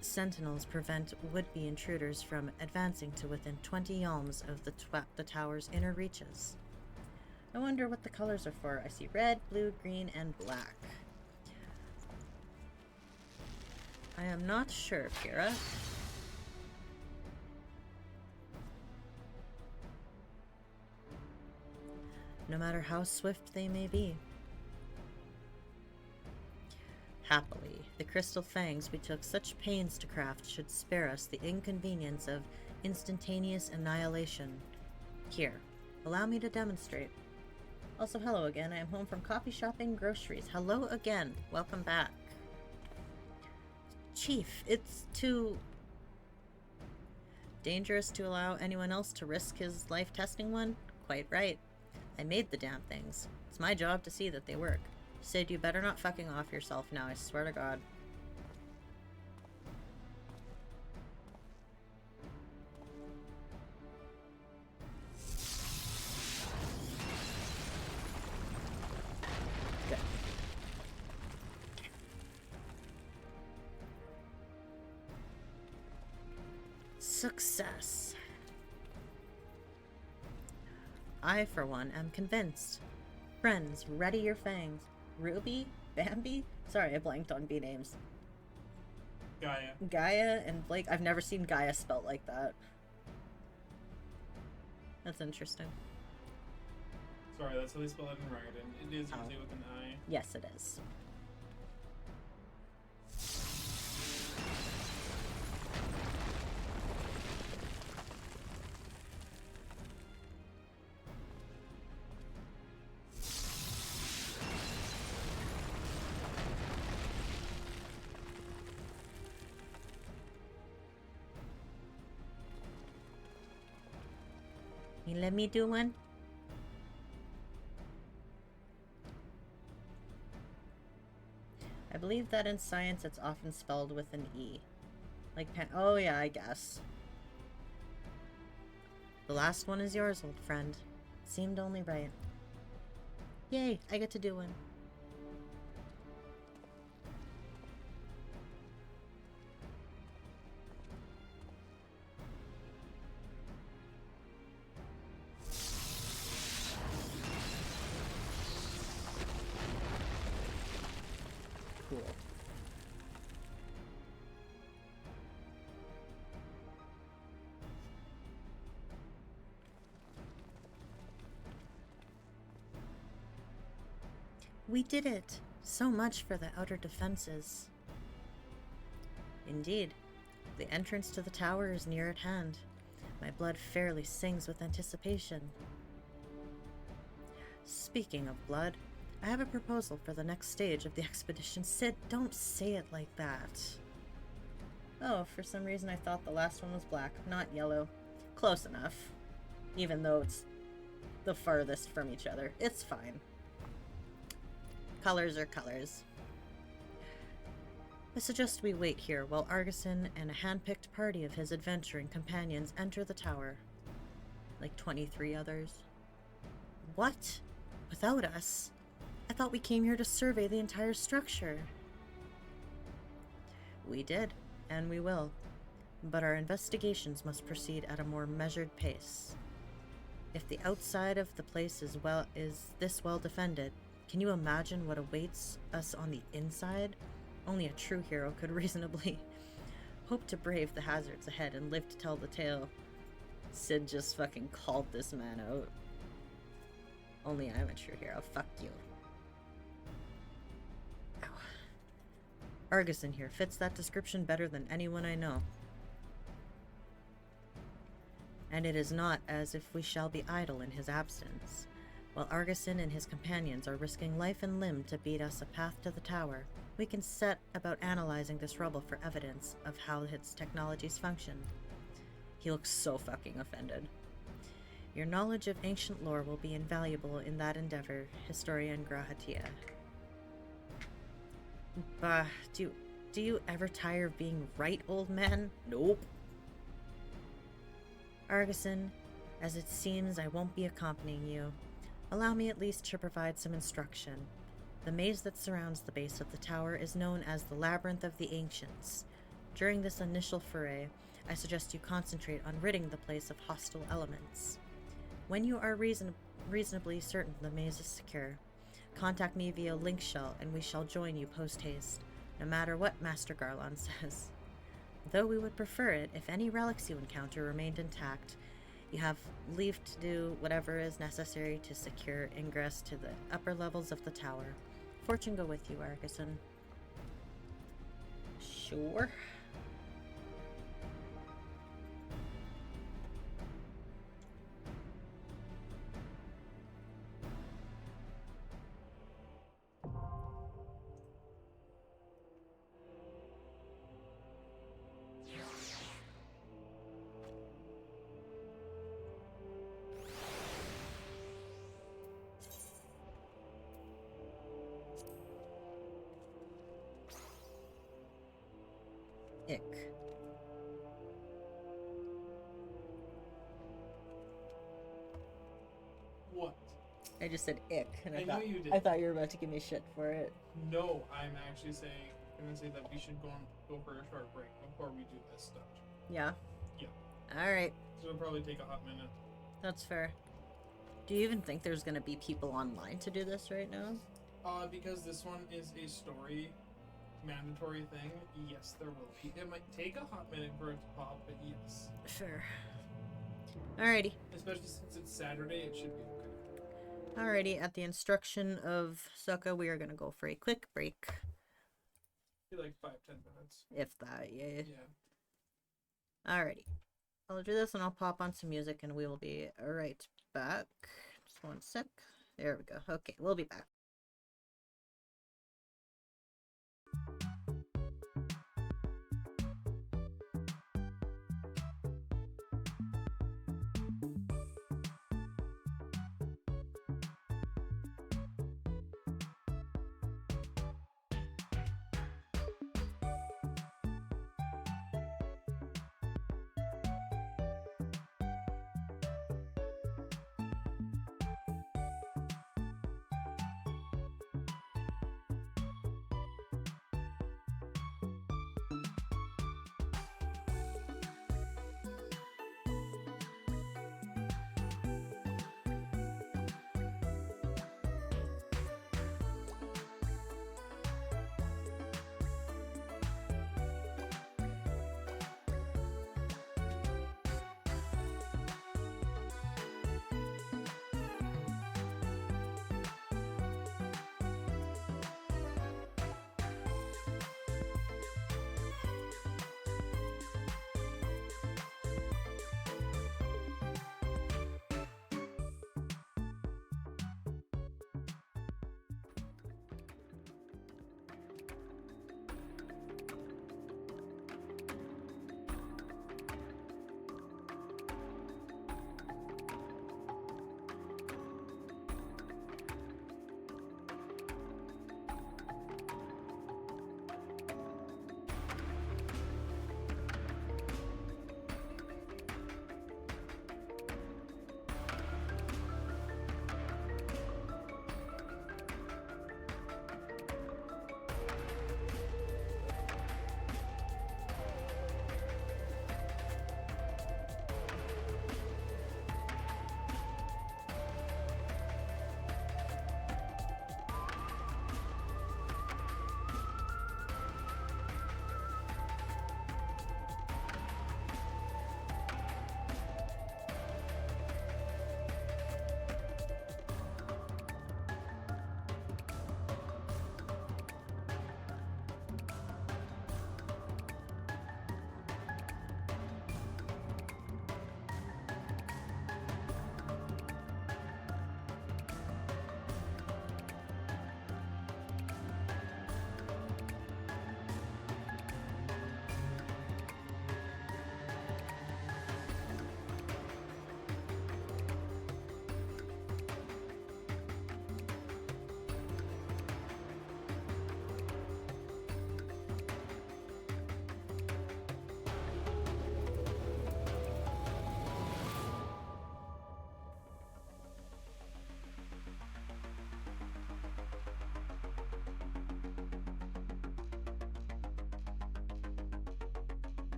sentinels prevent would-be intruders from advancing to within 20 yalms of the tower's inner reaches. I wonder what the colors are for. I see red, blue, green, and black. I am not sure, Kira. No matter how swift they may be. Happily, the crystal fangs we took such pains to craft should spare us the inconvenience of instantaneous annihilation. Here, allow me to demonstrate. Also, hello again. I am home from coffee shopping, groceries. Hello again. Welcome back. Chief, it's too dangerous to allow anyone else to risk his life testing one? Quite right. I made the damn things. It's my job to see that they work. Sid, you better not fucking off yourself now, I swear to God. Good. Success. I, for one, am convinced. Friends, ready your fangs. Ruby? Bambi? Sorry, I blanked on B names. Gaia. Gaia and Blake. I've never seen Gaia spelled like that. That's interesting. Sorry, that's how they spell it in Ragadan. It is usually with an I. Yes, it is. You let me do one? I believe that in science it's often spelled with an E. Like pen. Oh yeah, I guess. The last one is yours, old friend. Seemed only right. Yay, I get to do one. Cool. We did it! So much for the outer defenses. Indeed. The entrance to the tower is near at hand. My blood fairly sings with anticipation. Speaking of blood, I have a proposal for the next stage of the expedition. Sid, don't say it like that. Oh, for some reason I thought the last one was black, not yellow. Close enough. Even though it's the farthest from each other. It's fine. Colors are colors. I suggest we wait here while Argison and a hand-picked party of his adventuring companions enter the tower. Like 23 others. What? Without us? I thought we came here to survey the entire structure. We did, and we will. But our investigations must proceed at a more measured pace. If the outside of the place is this well defended, can you imagine what awaits us on the inside? Only a true hero could reasonably hope to brave the hazards ahead and live to tell the tale. Sid just fucking called this man out. Only I'm a true hero. Fuck you. Ow. Argison here fits that description better than anyone I know. And it is not as if we shall be idle in his absence. While Argison and his companions are risking life and limb to beat us a path to the tower, we can set about analyzing this rubble for evidence of how its technologies function. He looks so fucking offended. Your knowledge of ancient lore will be invaluable in that endeavor, Historian Grahatia. Bah, do you ever tire of being right, old man? Nope. Argison, as it seems I won't be accompanying you, allow me at least to provide some instruction. The maze that surrounds the base of the tower is known as the Labyrinth of the Ancients. During this initial foray, I suggest you concentrate on ridding the place of hostile elements. When you are reasonably certain the maze is secure, contact me via link shell and we shall join you post-haste, no matter what Master Garlon says. Though we would prefer it if any relics you encounter remained intact. You have leave to do whatever is necessary to secure ingress to the upper levels of the tower. Fortune go with you, Argison. Sure. Ick. What? I just said ick, and I know you did. I thought you were about to give me shit for it. No, I'm actually gonna say that we should go for a short break before we do this stuff. Yeah? Yeah. Alright, So it'll probably take a hot minute. that's fair. Do you even think there's gonna be people online to do this right now? Because this one is a story mandatory thing, yes, there will be. It might take a hot minute for it to pop, but yes. Fair. Alrighty. Especially since it's Saturday, it should be okay. Alrighty, at the instruction of Sokka, we are gonna go for a quick break. Be like 5-10 minutes. If that, yeah. Yeah. Alrighty. I'll do this and I'll pop on some music and we will be right back. Just one sec. There we go. Okay, we'll be back.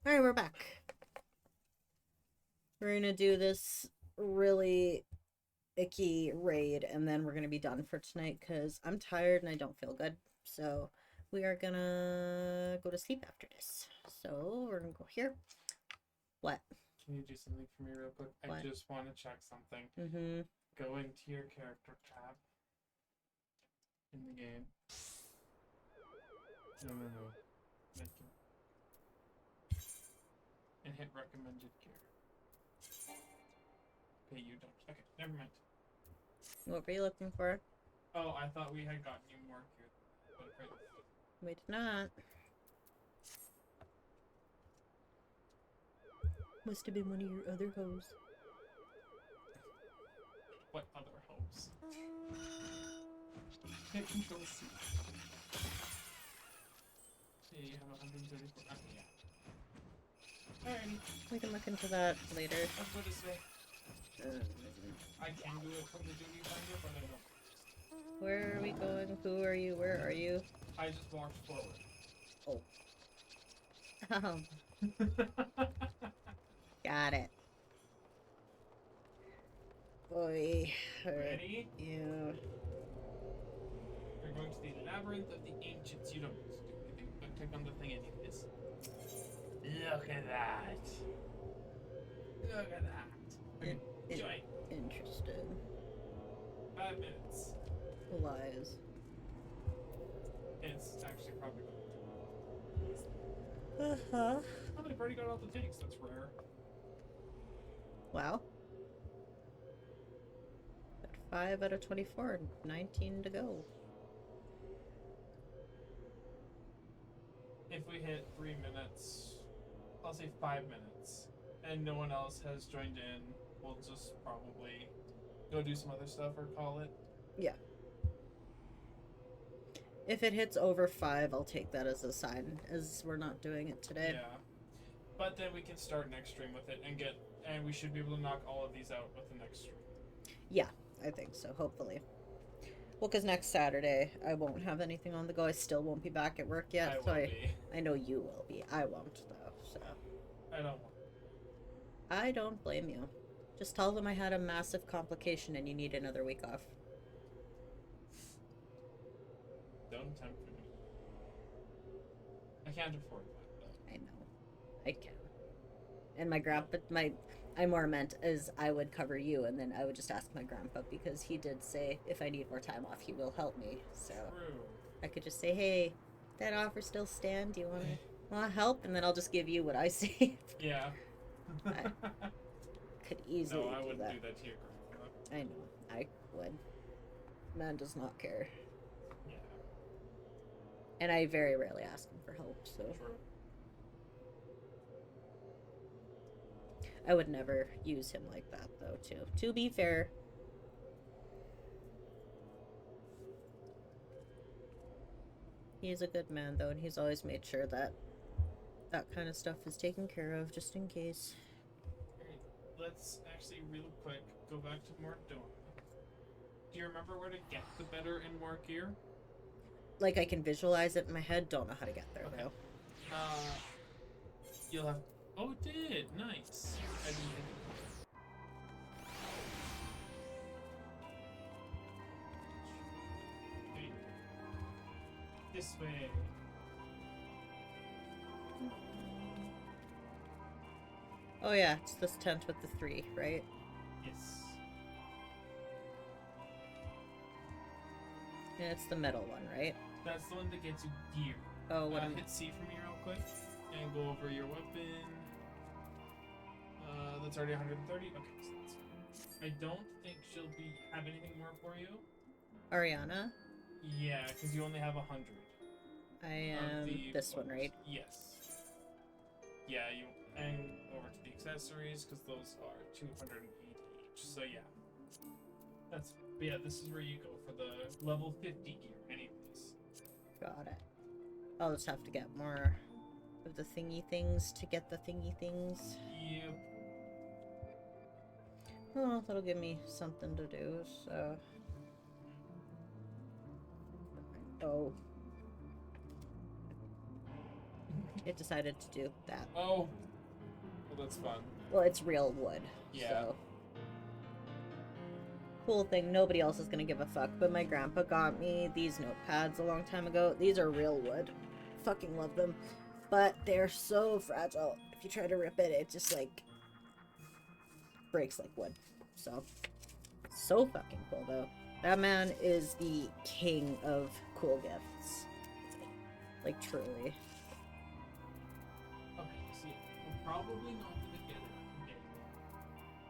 Alright, we're back. We're gonna do this really icky raid, and then we're gonna be done for tonight because I'm tired and I don't feel good. So we are gonna go to sleep after this. So we're gonna go here. What? Can you do something for me real quick? What? I just want to check something. Mm-hmm. Go into your character tab in the game. No. Thank you. And hit recommended gear. Okay, you don't. Okay, never mind. What were you looking for? Oh, I thought we had gotten you more gear. Okay. We did not. Must have been one of your other hoes. What other hoes? Hit control C. Yeah, you have 134. Okay, yeah. Alrighty, We can look into that later. let's go this way. I can do it from the duty finder, but I don't. Where are we going? Who are you? Where are you? I just walked forward. Oh. Oh, got it. Boy. Ready? Yeah. We're going to the labyrinth of the ancients. You don't need to do anything, but click on the thing anyways. Look at that. Look at that. Okay, join. Interesting. 5 minutes. Lies. It's actually probably going to. Uh-huh. Oh, they've already got all the things. That's rare. Wow. Got 5 out of 24. 19 to go. If we hit 3 minutes, I'll say 5 minutes, and no one else has joined in, we'll just probably go do some other stuff or call it. Yeah. If it hits over 5, I'll take that as a sign, as we're not doing it today. Yeah. But then we can start next stream with it and we should be able to knock all of these out with the next stream. Yeah, I think so, hopefully. Well, because next Saturday, I won't have anything on the go. I still won't be back at work yet. I know you will be. I won't, though, so. I don't want. I don't blame you. Just tell them I had a massive complication and you need another week off. Don't tempt me. I can't afford that, though. I know. I can. And my grandpa, I more meant as I would cover you, and then I would just ask my grandpa, because he did say if I need more time off, he will help me. So True. I could just say, hey, that offer still stand? Do you want to help? And then I'll just give you what I say. Yeah. Could easily No, I wouldn't that. do that to your grandpa. I know. I would. Man does not care. Yeah. And I very rarely ask him for help, so. True. I would never use him like that, though, too. To be fair. He's a good man, though, and he's always made sure that that kind of stuff is taken care of, just in case. Alright, let's actually real quick go back to Mordor. Do you remember where to get the better and more gear? Like, I can visualize it in my head, don't know how to get there, Okay. though. You'll have... Oh, it did! Nice! I didn't think it would. Okay. This way. Oh yeah, it's this tent with the 3, right? Yes. And it's the metal one, right? That's the one that gets you gear. Oh, what am I... Hit C for me real quick, and go over your weapon. That's already 130. Okay, so that's fine. I don't think she'll have anything more for you. Ariana? Yeah, because you only have 100. I am this one, right? Yes. Yeah, and over to the accessories, because those are 280 each. So yeah. But yeah, this is where you go for the level 50 gear anyways. Got it. I'll just have to get more of the thingy things to get the thingy things. Yep. Well, that'll give me something to do, so... Oh. It decided to do that. Oh. Well, that's fun. Well, it's real wood. Yeah. So. Cool thing, nobody else is gonna give a fuck, but my grandpa got me these notepads a long time ago. These are real wood. Fucking love them. But they're so fragile. If you try to rip it, it just like breaks like wood. So fucking cool though. That man is the king of cool gifts. Like truly. Okay, see, we're probably not gonna get it today,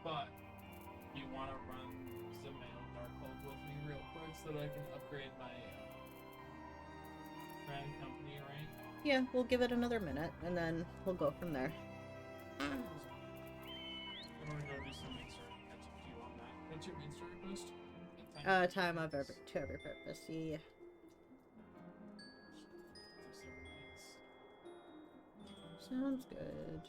but you want to run some mail Darkhold with me real quick so that I can upgrade my brand company, right? Yeah, we'll give it another minute and then we'll go from there. I'm gonna go do some main story. Catch up to you on that. What's your main story post? Time of every to every purpose. Yeah. Sounds good.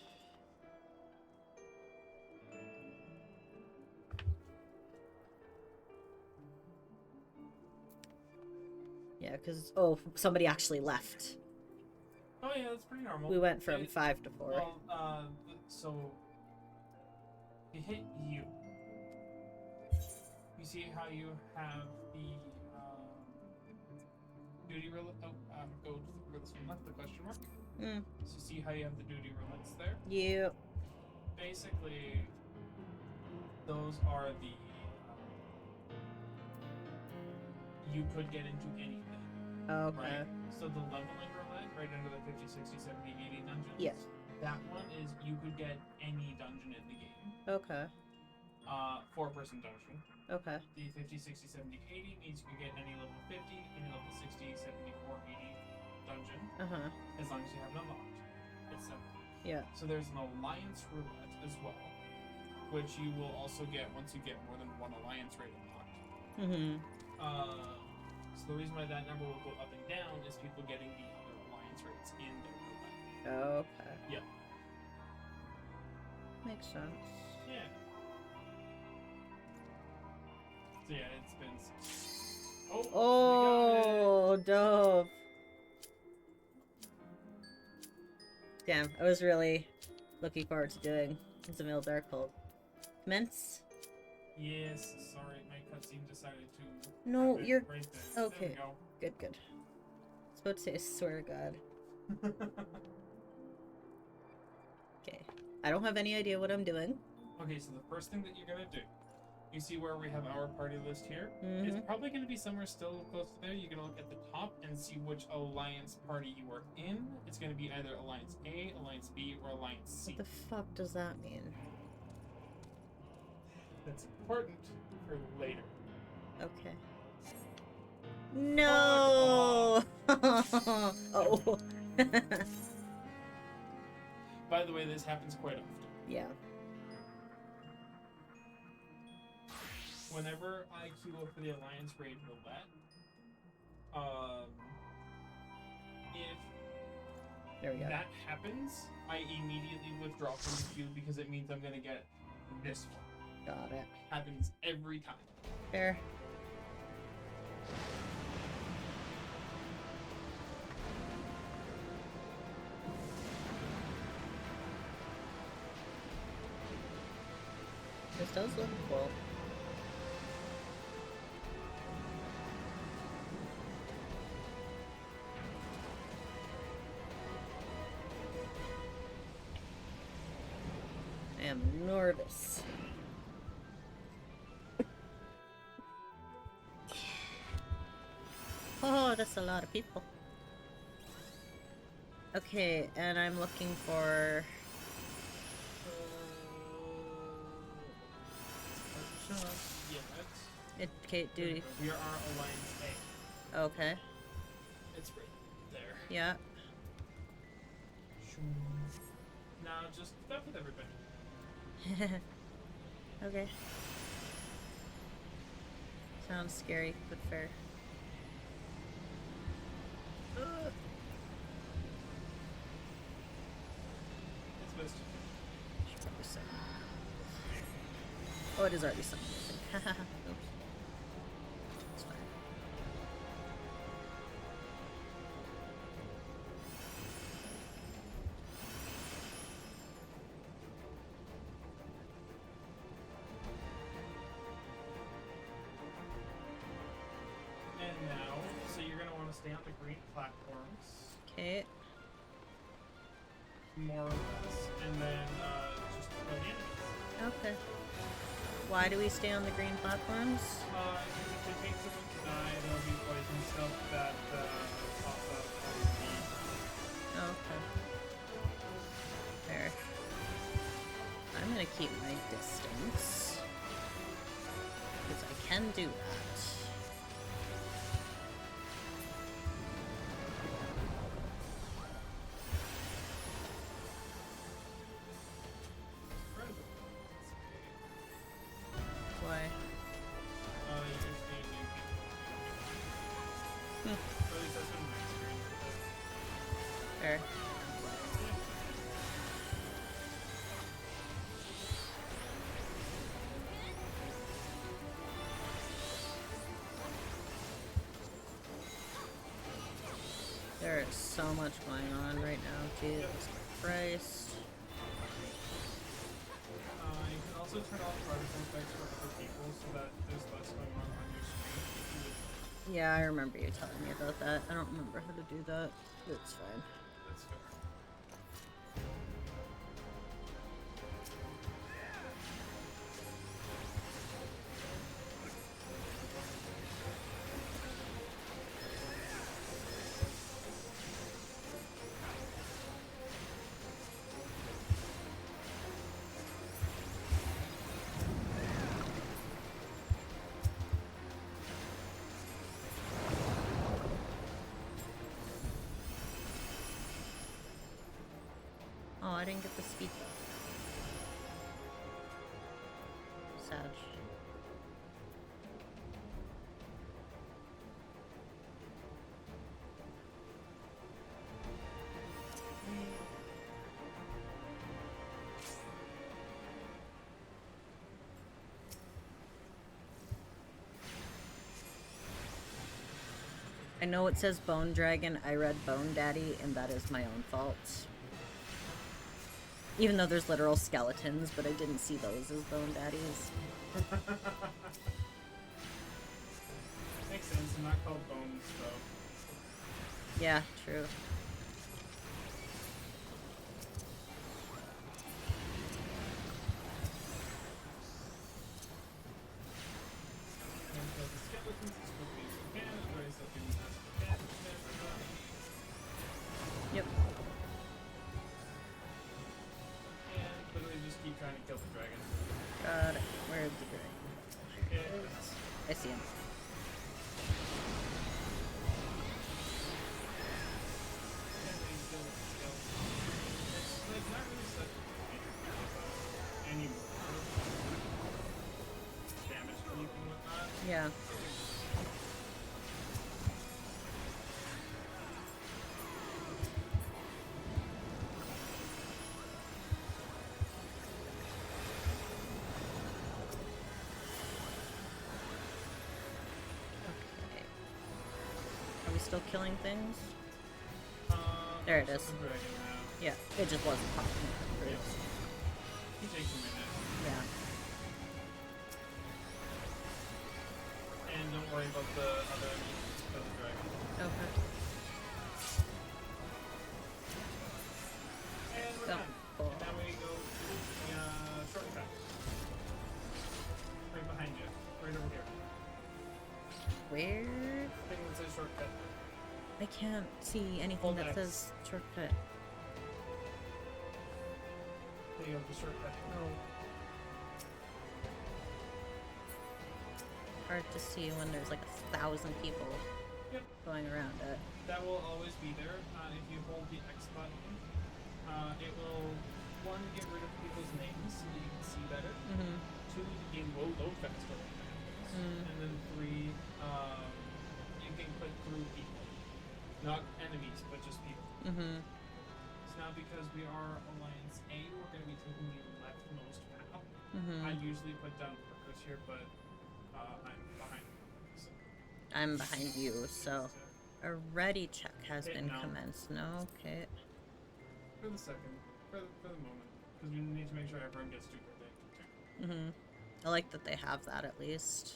Yeah, because somebody actually left. Oh yeah, that's pretty normal. We went from 5 to 4. Well, so you hit you. You see how you have the duty roulette? Go for this one left, the question mark. So see how you have the duty roulettes there? Yep. Basically, those are the you could get into anything. Okay. Right? So the leveling roulette, right under the 50, 60, 70, 80 dungeons. Yes. That one is you could get any dungeon in the game. Okay. 4-person dungeon. Okay. The 50, 60, 70, 80 means you can get any level 50, any level 60, 74, 80 dungeon. As long as you have it unlocked. It's simple. Yeah. So there's an alliance roulette as well, which you will also get once you get more than one alliance rate unlocked. So the reason why that number will go up and down is people getting the other alliance rates in their roulette. Okay. Yep. Makes sense. Yeah. So yeah, it's been. Oh, dope. Damn, I was really looking forward to doing Zamil Darkhold. Mince? Yes, sorry, my cutscene decided to. No, you're right there. okay. There Good, good. I was about to say, I swear to God. we go. Okay. I don't have any idea what I'm doing. Okay, so the first thing that you're gonna do, you see where we have our party list here? It's probably gonna be somewhere still close to there. You're gonna look at the top and see which alliance party you are in. It's gonna be either Alliance A, Alliance B, or Alliance C. What the fuck does that mean? That's important for later. Okay. No! Oh. By the way, this happens quite often. Yeah. Whenever I queue up for the Alliance Raid Roulette, if There we go. that happens, I immediately withdraw from the queue because it means I'm gonna get this one. Got it. Happens every time. Fair. This does look cool. I am nervous. Oh, that's a lot of people. Okay, and I'm looking for... Indicate duty. We are Alliance A. Okay. It's right there. Yeah. Now just stuff with everybody. Okay. Sounds scary, but fair. It's best. Should probably summon. Oh, it is already summoned. Oops. It's fine. stay on the green platforms, Okay. more or less, and then just kill the enemies. Okay. Why do we stay on the green platforms? Because if they take too long to die, there'll be poison stuff that pop up on the Okay. There. I'm gonna keep my distance. Because I can do that. Why? you're seeing new people. Or at least that's been my experience with it. There. There is so much going on right now, Jesus Christ. You can also turn off particle effects for other people so that there's less going on your screen. Yeah, I remember you telling me about that. I don't remember how to do that. It's fine. That's fair. Oh, I didn't get the speed though. Sad. I know it says Bone Dragon. I read Bone Daddy, and that is my own fault. Even though there's literal skeletons, but I didn't see those as Bone Daddies. Makes sense. They're not called bones, though. Yeah, true. And so the skeletons is supposed to be some damage, but I still do that damage to everybody. Yep. And literally just keep trying to kill the dragon. Got it. Where's the dragon? Yeah. I see him. And they kill the skeleton. It's like not really such a major deal about anymore. Damage relief and whatnot. Yeah. Okay. Are we still killing things? There it There's is. the dragon now. Yeah, it just wasn't popping up. Yeah. He takes a minute. Yeah. And don't worry about the other enemies, just kill the dragon. Okay. And we're Go. done. Cool. And now we go to the shortcut. Right behind you. Right over here. Where? Thing that says shortcut. I can't see anything Hold that X. says shortcut. There you go, the shortcut. Oh. Hard to see when there's like 1,000 people Yep. going around it. That will always be there. If you hold the X button, it will, one, get rid of people's names so that you can see better. Mm-hmm. Two, the game will load faster when that happens. Mm. And then three, you can click through people. Not enemies, but just people. Mm-hmm. So now because we are Alliance A, we're going to be taking the leftmost path. Mm-hmm. I usually put down markers here, but I'm behind. So I'm behind you, so a ready check has Okay, been no. commenced. No, okay. for the second, for the moment, because we need to make sure everyone gets to their turn. Mm-hmm. I like that they have that at least.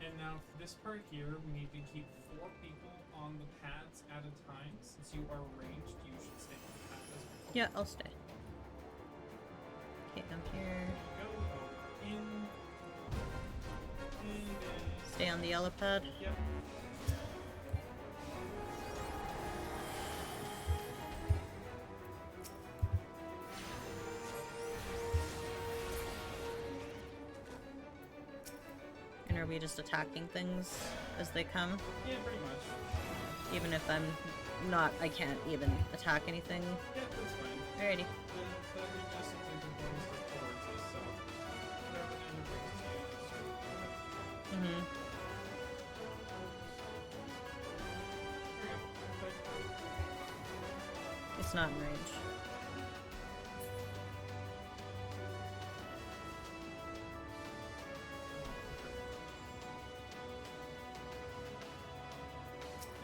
And now for this part here, we need to keep 4 people on the pads at a time. Since you are ranged, you should stay on the pad as well. Yeah, I'll stay. Okay, I'm here. Go in. And then. Stay on the yellow pad. Yep. And are we just attacking things as they come? Yeah, pretty much. Even if I'm not, I can't even attack anything. Yeah, that's fine. Alrighty. Then we just something components towards us, so whatever the enemy brings to you, just sort of Mm-hmm. Here we go. It's not in range.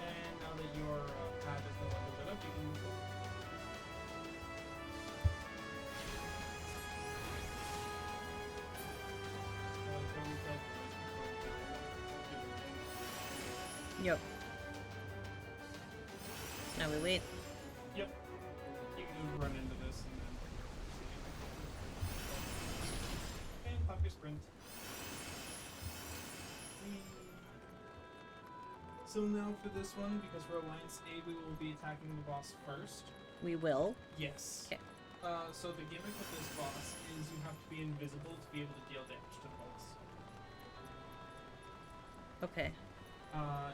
And now that your pad is no longer lit up, you can move on. Yep. Now we wait. Yep. You can just run into this and then. And pop your sprint. So now for this one, because we're Alliance A, we will be attacking the boss first. We will. Yes. Okay. So the gimmick with this boss is you have to be invisible to be able to deal damage to the boss. Okay.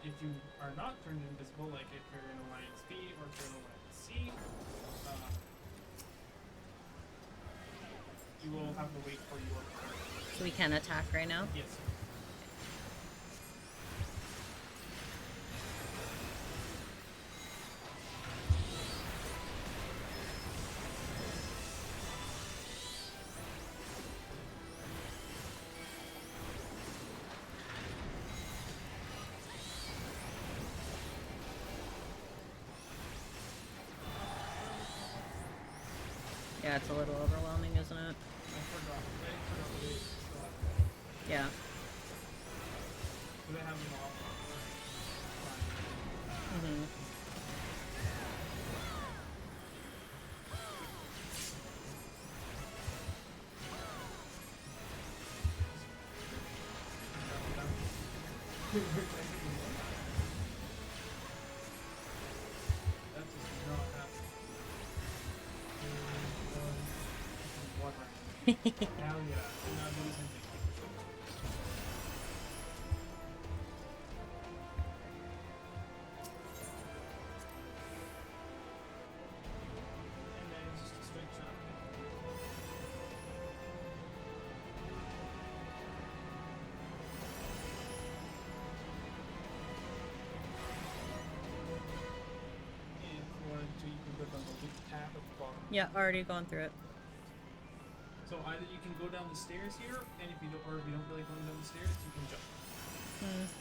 If you are not turned invisible, like if you're in Alliance B or if you're in Alliance C, you will have to wait for your turn. So we can attack right now? Yes. Yeah, it's a little overwhelming, isn't it? I forgot. What it is. Yeah. Do they have them all? Mm-hmm. That does not happen. Hell yeah. Do not do the same thing. And then it's just a straight shot. And if you wanted to, you can click on the loop tab at the bottom. Yeah, already gone through it. So either you can go down the stairs here, and if you don't, or if you don't feel like going down the stairs, you can jump.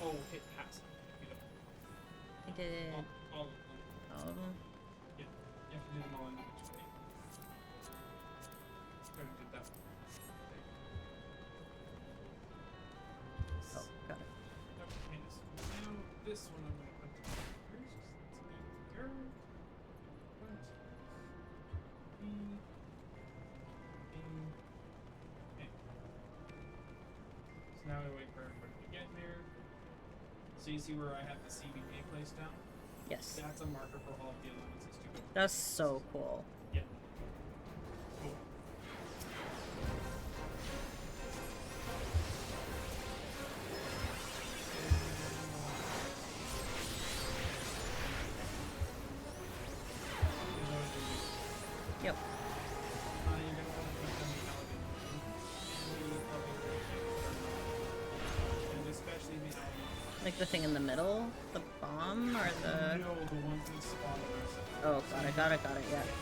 Oh, hit pass. If you don't. I did All of them. all of them. Yeah, you have to do them all individually. Already did that one. Oh, got it. Okay, so now this one I'm gonna put together first. Let's go. Front. B. Okay. So now we wait for everybody to get here. So you see where I have the CBA placed down? Yes. That's a marker for all of the alliances to go. That's so cool. Yeah. Cool. Yep. You're gonna want to put them in and especially the element. Like the thing in the middle? The bomb or the... No, the ones that spawn on our side. Oh, got it, yeah. Got it.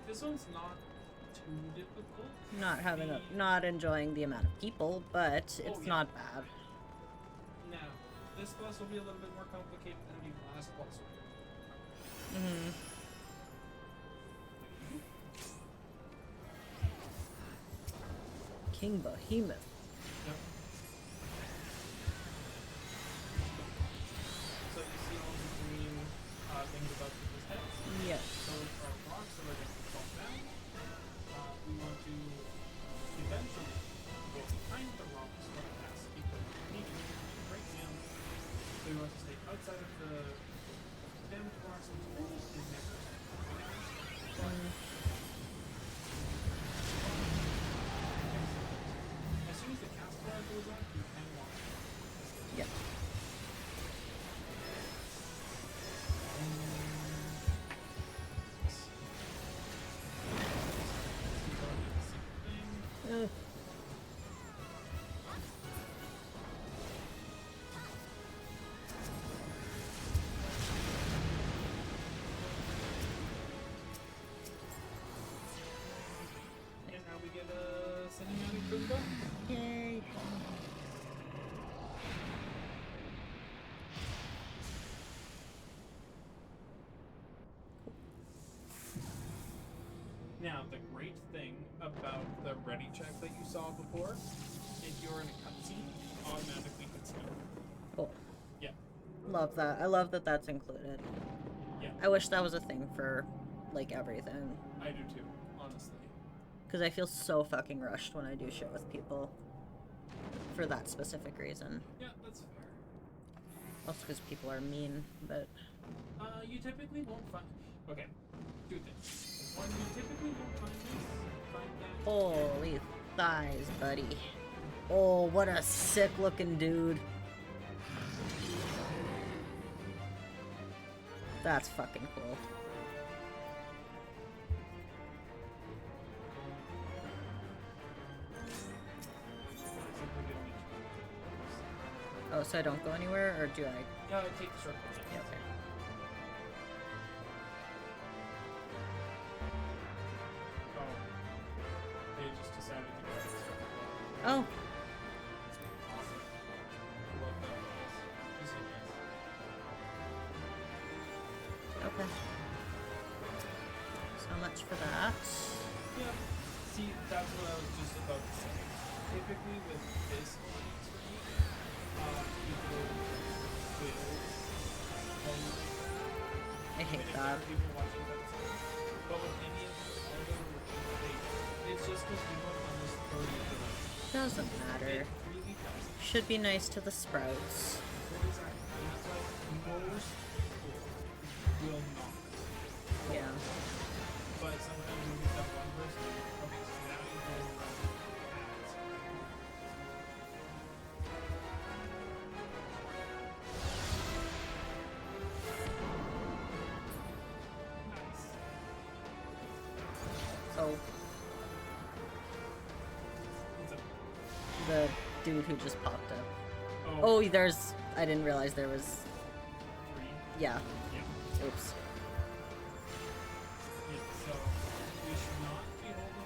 this one's not too difficult. Not enjoying the amount of people, but it's yeah. not bad. Now, this boss will be a little bit more complicated than the last boss will be. King Behemoth. Yep. So you see all the green things above people's heads? Yes. Those are rocks that are going to fall down. We want to eventually go behind the rocks from past people immediately right now. So we want to stay outside of the damaged rocks, which almost is never. As soon as the cast bar goes up, you can walk. Yep. Ugh. And now we get a cinematic Goomba. Yay. Now, the great thing about the ready check that you saw before, if you're in a cutscene, automatically hits you. Cool. Yeah. Love that. I love that that's included. Yeah. I wish that was a thing for, like, everything. I do too, honestly. Because I feel so fucking rushed when I do shit with people. For that specific reason. Yeah, that's fair. Also because people are mean, but... You typically won't find... Okay, two things. One, you typically won't find that... Holy thighs, buddy. Oh, what a sick looking dude. That's fucking cool. Oh, so I don't go anywhere, or do I? Yeah, take the shortcut. Yeah, okay. Oh. They just decided to go this shortcut. Oh, Awesome. I love that place. This is nice. okay. So much for that. Yeah. See, that's what I was just about to say. Typically with this alliance range, people will only... I hate if that. there are people watching that side. But with any of the other it's just because people have done this 30 years. Doesn't matter. It really doesn't. Should be nice to the sprouts. Exactly. And that's why most people will not. Yeah. But sometimes you get that one person. Okay, so now you go around ads. Nice. So, What's up? the dude who just popped up. Oh, Oh, there's... I didn't realize there was... 3. Yeah. Yeah. Oops. Yeah, so we should not be holding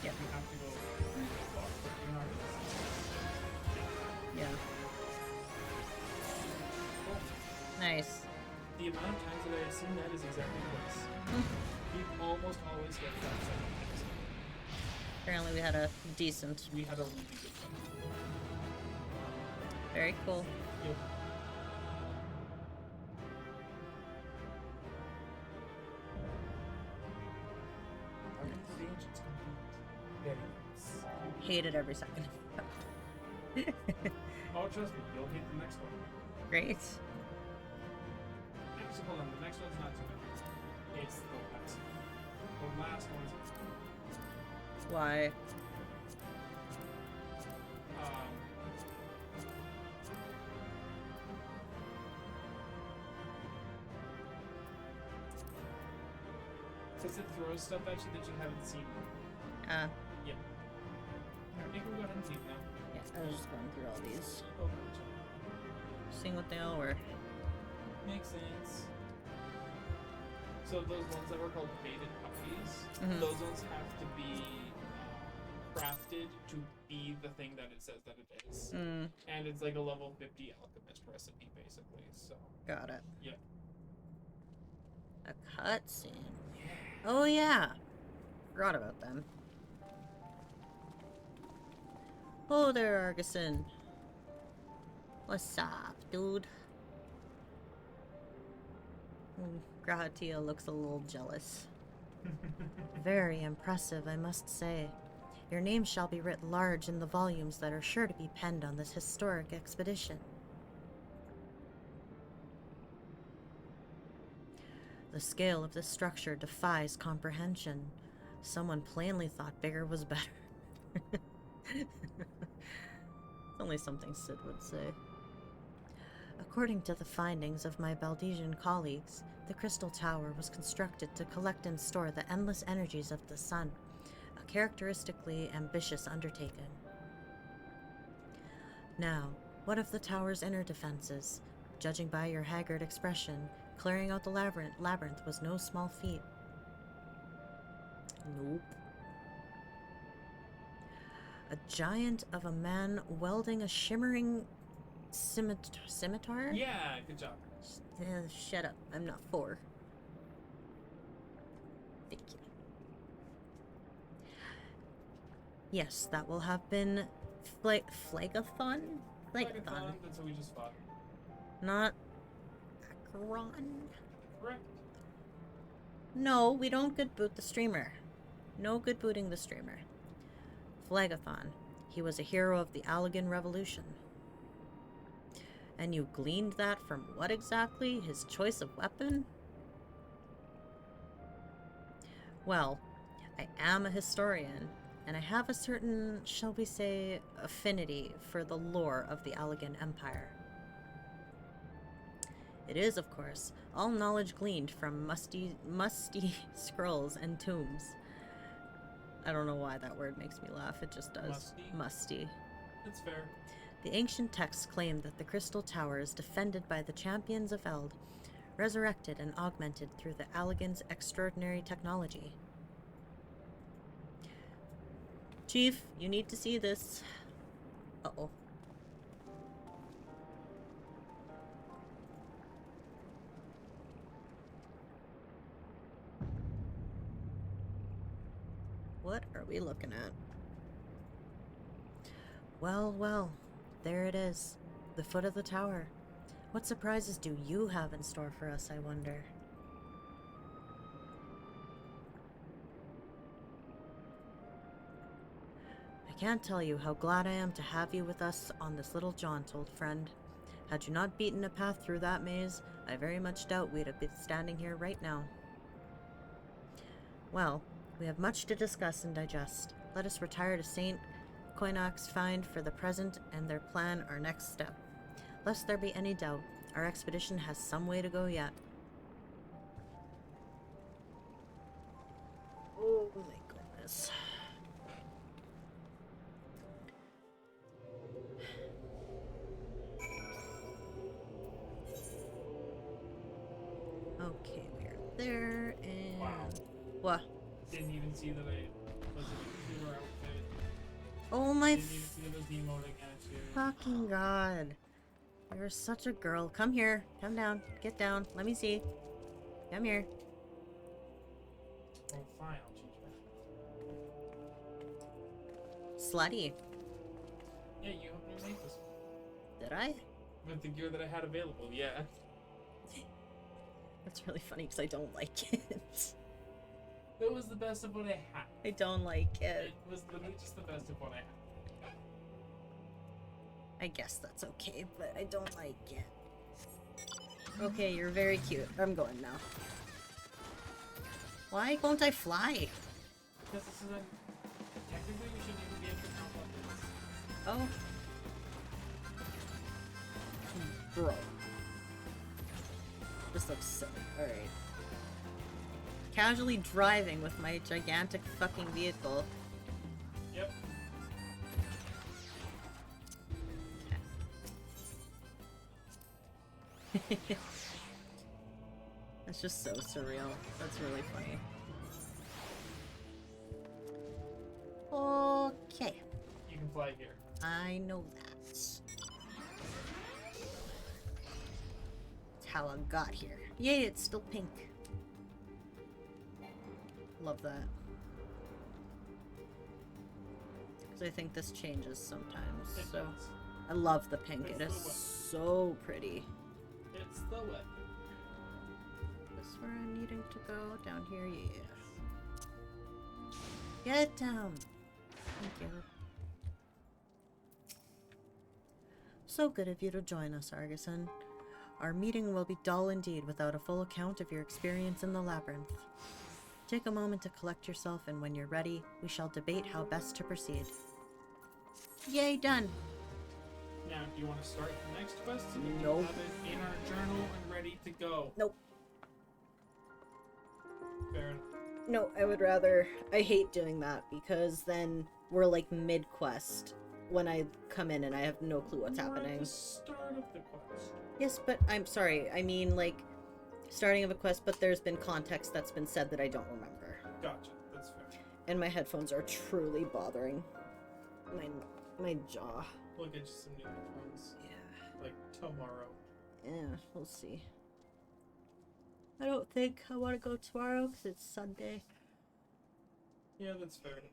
Yeah. You have to go through the block, but you're not going to see Yeah. Nice. the amount of times that I have seen that is exactly twice. You almost always get that second hit. Apparently we had a decent... We had a really good one. Very cool. Yep. Target the ancients complete. Very nice. Hate it every second. Oh, trust me, you'll hate the next one. Great. Actually, hold on, the next one's not too bad. It's the last one. The last one's Why? um because it throws stuff at you that you haven't seen. Uh, Yeah. complete now. Yeah, I was just going through all these, Oh, gotcha. seeing what they all were. Makes sense. So those ones that were called faded puppies, Mhm. those ones have to be crafted to be the thing that it says that it is. Mm, And it's like a level 50 alchemist recipe, basically. So, got it. yeah. A cutscene. Yeah. Oh yeah, forgot about them. Oh there, Argison. What's up, dude? Grahatia looks a little jealous. Very impressive, I must say. Your name shall be writ large in the volumes that are sure to be penned on this historic expedition. The scale of this structure defies comprehension. Someone plainly thought bigger was better. It's only something Sid would say. According to the findings of my Baldesian colleagues, the Crystal Tower was constructed to collect and store the endless energies of the sun, a characteristically ambitious undertaking. Now, what of the tower's inner defenses? Judging by your haggard expression, clearing out the labyrinth was no small feat. Nope. A giant of a man welding a shimmering scimitar? Yeah, good job. Shut up. I'm not 4. Thank you. Yes, that will have been Phlegathon? Phlegathon. That's what we just fought. Not Acheron? Correct. No, we don't good boot the streamer. No good booting the streamer. Phlegathon. He was a hero of the Allegan Revolution. And you gleaned that from what exactly? His choice of weapon? Well, I am a historian, and I have a certain, shall we say, affinity for the lore of the Allegan Empire. It is, of course, all knowledge gleaned from musty scrolls and tombs. I don't know why that word makes me laugh, it just does. Musty. That's fair. The ancient texts claim that the Crystal Tower is defended by the champions of Eld, resurrected and augmented through the Allegan's extraordinary technology. Chief, you need to see this. Uh-oh. What are we looking at? Well, well, there it is. The foot of the tower. What surprises do you have in store for us, I wonder? I can't tell you how glad I am to have you with us on this little jaunt, old friend. Had you not beaten a path through that maze, I very much doubt we'd have been standing here right now. Well, we have much to discuss and digest. Let us retire to St. Koinak's find for the present and their plan our next step. Lest there be any doubt, our expedition has some way to go yet. Oh my goodness. Okay, we're there, and... Wow. What? Didn't even see that I was in a computer outfit. Oh my Didn't even see those emoting attitude. fucking god. You're such a girl. Come here. Come down. Get down. Let me see. Come here. Oh, fine, I'll change that. Slutty. Yeah, you helped me make this Did I? with the gear that I had available, yeah. That's really funny because I don't like it. That was the best of what I had. I don't like it. It was literally just the best of what I had. I guess that's okay, but I don't like it. Okay, you're very cute. I'm going now. Why won't I fly? Because this is a... Technically, we shouldn't even be able to count on this. Oh. Bro. This looks silly. Alright. Casually driving with my gigantic fucking vehicle. Yep. That's just so surreal. That's really funny. Okay. You can fly here. I know that. That's how I got here. Yay, it's still pink. Love that. Because I think this changes sometimes. It So does. I love the pink. It's It is the weather. so pretty. It's the weather. This is where I'm needing to go. Down here, yeah. Get down. Thank you. So good of you to join us, Argisan. Our meeting will be dull indeed without a full account of your experience in the labyrinth. Take a moment to collect yourself, and when you're ready, we shall debate how best to proceed. Yay, done! Now, do you want to start the next quest so we Nope. can have it in our journal and ready to go? Nope. Fair enough. No, I would rather... I hate doing that, because then we're like mid-quest when I come in and I have no clue what's We're at happening. the start of the quest. Yes, but I'm sorry. I mean, like, starting of a quest, but there's been context that's been said that I don't remember. Gotcha. That's fair. And my headphones are truly bothering my jaw. We'll get you some new headphones. Yeah. Like tomorrow. Yeah, we'll see. I don't think I want to go tomorrow because it's Sunday. Yeah, that's fair.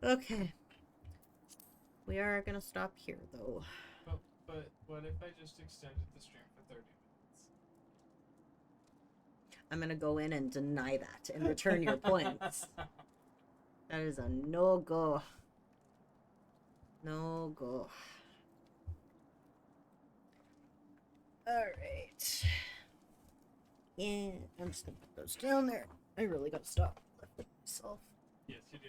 Okay. We are going to stop here, though. But what if I just extended the stream for 30 I'm going to go in and deny that and return your points. That is a no-go. No-go. Alright. Yeah, I'm just going to put those down there. I really got to stop with myself. Yes, you do.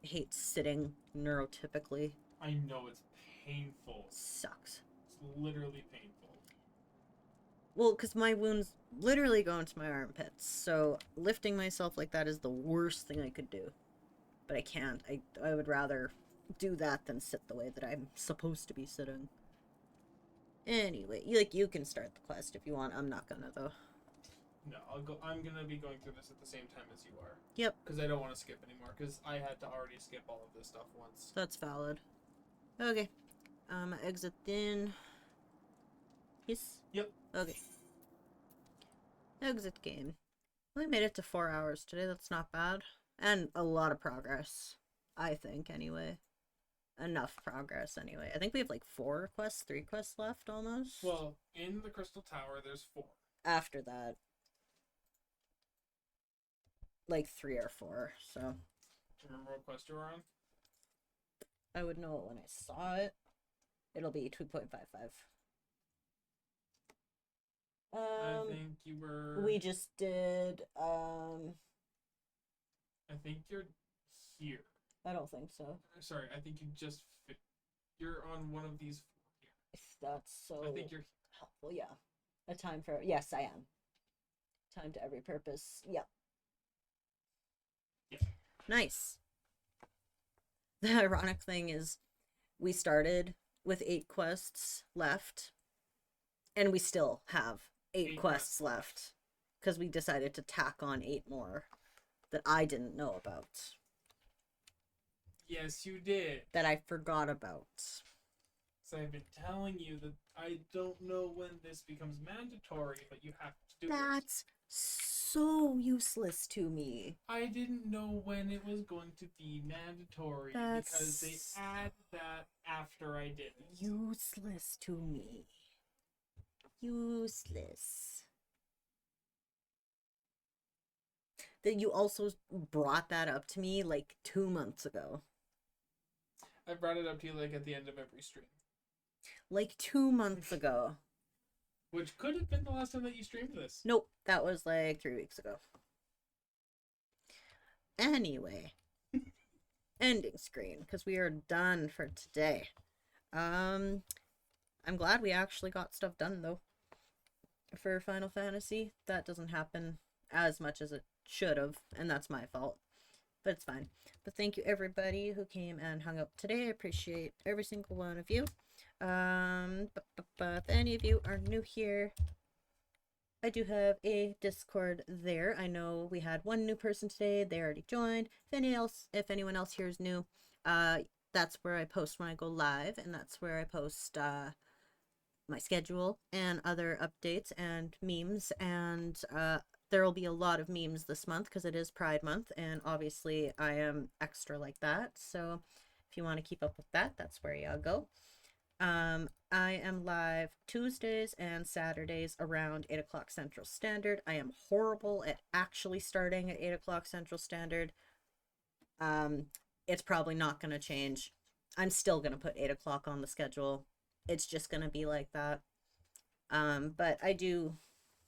I hate sitting neurotypically. I know it's painful. Sucks. It's literally painful. Well, because my wounds literally go into my armpits, so lifting myself like that is the worst thing I could do. But I can't. I would rather do that than sit the way that I'm supposed to be sitting. Anyway, you can start the quest if you want. I'm not gonna, though. No, I'm gonna be going through this at the same time as you are. Yep. Because I don't want to skip anymore. Because I had to already skip all of this stuff once. That's valid. Okay. Exit in. Yes? Yep. Okay. Exit game. We made it to 4 hours today. That's not bad. And a lot of progress. I think, anyway. Enough progress, anyway. I think we have like 3 quests left, almost. Well, in the Crystal Tower, there's 4. After that. Like 3 or 4, so. Do you remember what quest you were on? I would know it when I saw it. It'll be 2.55. I think you were... We just did, I think you're here. I don't think so. Sorry, I think you just... You're on one of these 4 here. If that's so I think you're... helpful, yeah. A time for... Yes, I am. Time to every purpose. Yep. Yeah. Nice. The ironic thing is, we started with 8 quests left, and we still have 8 quests left, because we decided to tack on 8 more that I didn't know about, Yes, you did. that I forgot about. So I've been telling you that I don't know when this becomes mandatory, but you have to do it. That's so useless to me. I didn't know when it was going to be mandatory because they That's add that after I did it. useless to me. Useless. That you also brought that up to me like 2 months ago. I brought it up to you like at the end of every stream. Like 2 months ago. Which could have been the last time that you streamed this. Nope, that was like 3 weeks ago. Anyway. Ending screen, because we are done for today. I'm glad we actually got stuff done, though. For Final Fantasy. That doesn't happen as much as it should have, and that's my fault. But it's fine. But thank you, everybody who came and hung out today. I appreciate every single one of you. If any of you are new here, I do have a Discord there. I know we had one new person today. They already joined. If anyone else here is new, that's where I post when I go live, and that's where I post my schedule and other updates and memes. And there will be a lot of memes this month because it is Pride Month, and obviously I am extra like that. So if you want to keep up with that, that's where y'all go. I am live Tuesdays and Saturdays around 8 o'clock Central Standard. I am horrible at actually starting at 8 o'clock Central Standard. It's probably not going to change. I'm still going to put 8 o'clock on the schedule. It's just going to be like that. But I do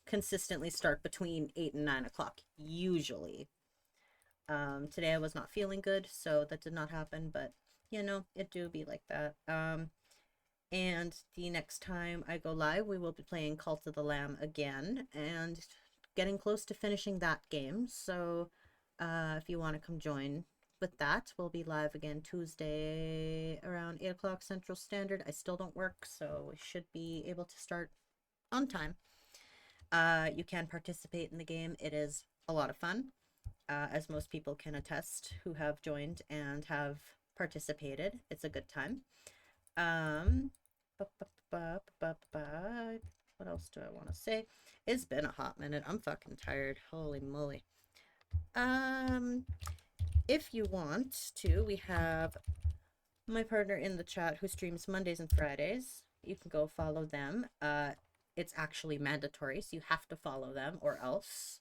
consistently start between 8 and 9 o'clock, usually. Today I was not feeling good, so that did not happen, but, you know, it do be like that. And the next time I go live, we will be playing Cult of the Lamb again and getting close to finishing that game. So if you want to come join with that, we'll be live again Tuesday around 8 o'clock Central Standard. I still don't work, so we should be able to start on time. You can participate in the game. It is a lot of fun, as most people can attest who have joined and have participated. It's a good time. What else do I want to say? It's been a hot minute. I'm fucking tired. Holy moly. If you want to, we have my partner in the chat who streams Mondays and Fridays. You can go follow them. It's actually mandatory, so you have to follow them or else.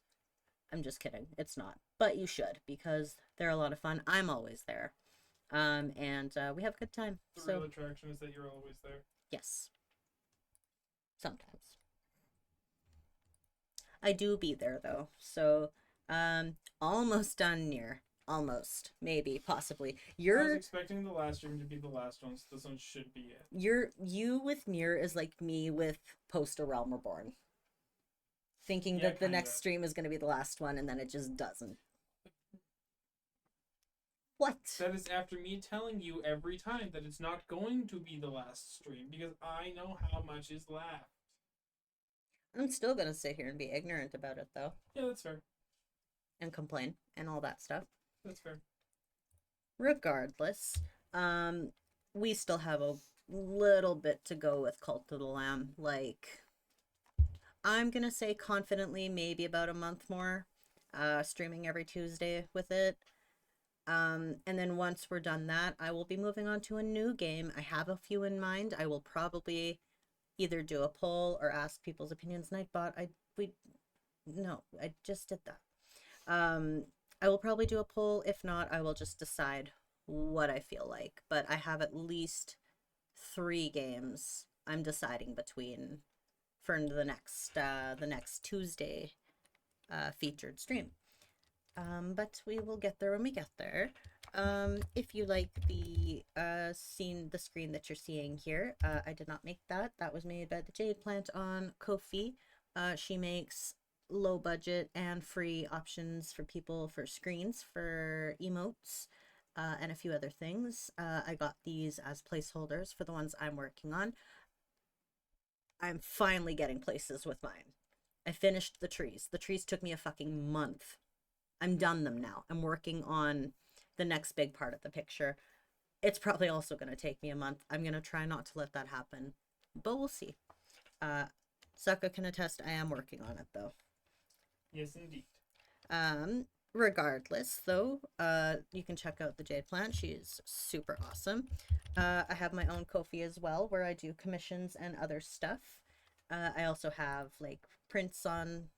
I'm just kidding. It's not. But you should because they're a lot of fun. I'm always there. And we have a good time. The real attraction is that you're always there. Yes. Sometimes. I do be there though. So, almost done near. Almost. Maybe. Possibly. I was expecting the last stream to be the last one, so this one should be it. You with Nier is like me with Post A Realm Reborn. Thinking that the next stream is going to be the last one, and then it just doesn't. What? That is after me telling you every time that it's not going to be the last stream, because I know how much is left. I'm still going to sit here and be ignorant about it, though. Yeah, that's fair. And complain, and all that stuff. That's fair. Regardless, we still have a little bit to go with Cult of the Lamb. Like, I'm going to say confidently maybe about a month more, streaming every Tuesday with it. And then once we're done that, I will be moving on to a new game. I have a few in mind. I will probably either do a poll or ask people's opinions. Nightbot, I just did that. I will probably do a poll. If not, I will just decide what I feel like. But I have at least 3 games I'm deciding between for the next Tuesday featured stream. But we will get there when we get there. If you like the screen that you're seeing here, I did not make that. That was made by the Jade Plant on Ko-fi. She makes low budget and free options for people for screens, for emotes, and a few other things. I got these as placeholders for the ones I'm working on. I'm finally getting places with mine. I finished the trees. The trees took me a fucking month. I'm done them now. I'm working on the next big part of the picture. It's probably also going to take me a month. I'm going to try not to let that happen, but we'll see. Sokka can attest I am working on it, though. Yes, indeed. Regardless, though, you can check out the Jade Plant. She's super awesome. I have my own Ko-fi as well, where I do commissions and other stuff. I also have, like, prints on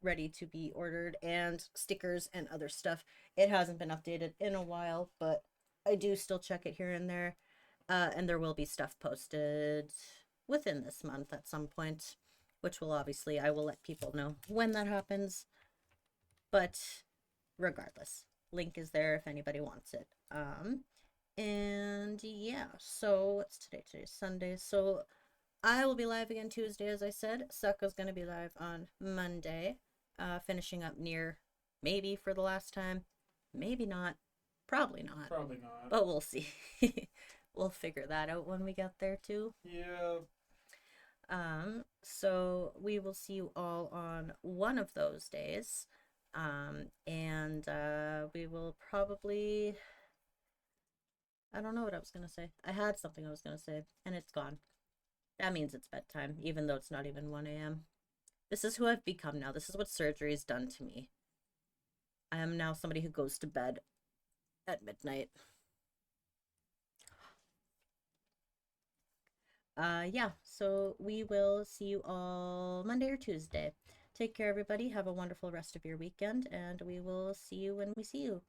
ready to be ordered and stickers and other stuff. It hasn't been updated in a while, but I do still check it here and there. And there will be stuff posted within this month at some point, which will obviously, I will let people know when that happens. But regardless, link is there if anybody wants it. And yeah, so what's today? Today's Sunday. So I will be live again Tuesday, as I said. Sokka's going to be live on Monday, finishing up Nier, maybe for the last time. Maybe not. Probably not. Probably not. But we'll see. We'll figure that out when we get there too. Yeah. So we will see you all on one of those days. And we will probably, I don't know what I was gonna say. I had something I was gonna say, and it's gone. That means it's bedtime, even though it's not even 1 a.m. This is who I've become now. This is what surgery has done to me. I am now somebody who goes to bed at midnight. Yeah, so we will see you all Monday or Tuesday. Take care, everybody. Have a wonderful rest of your weekend, and we will see you when we see you.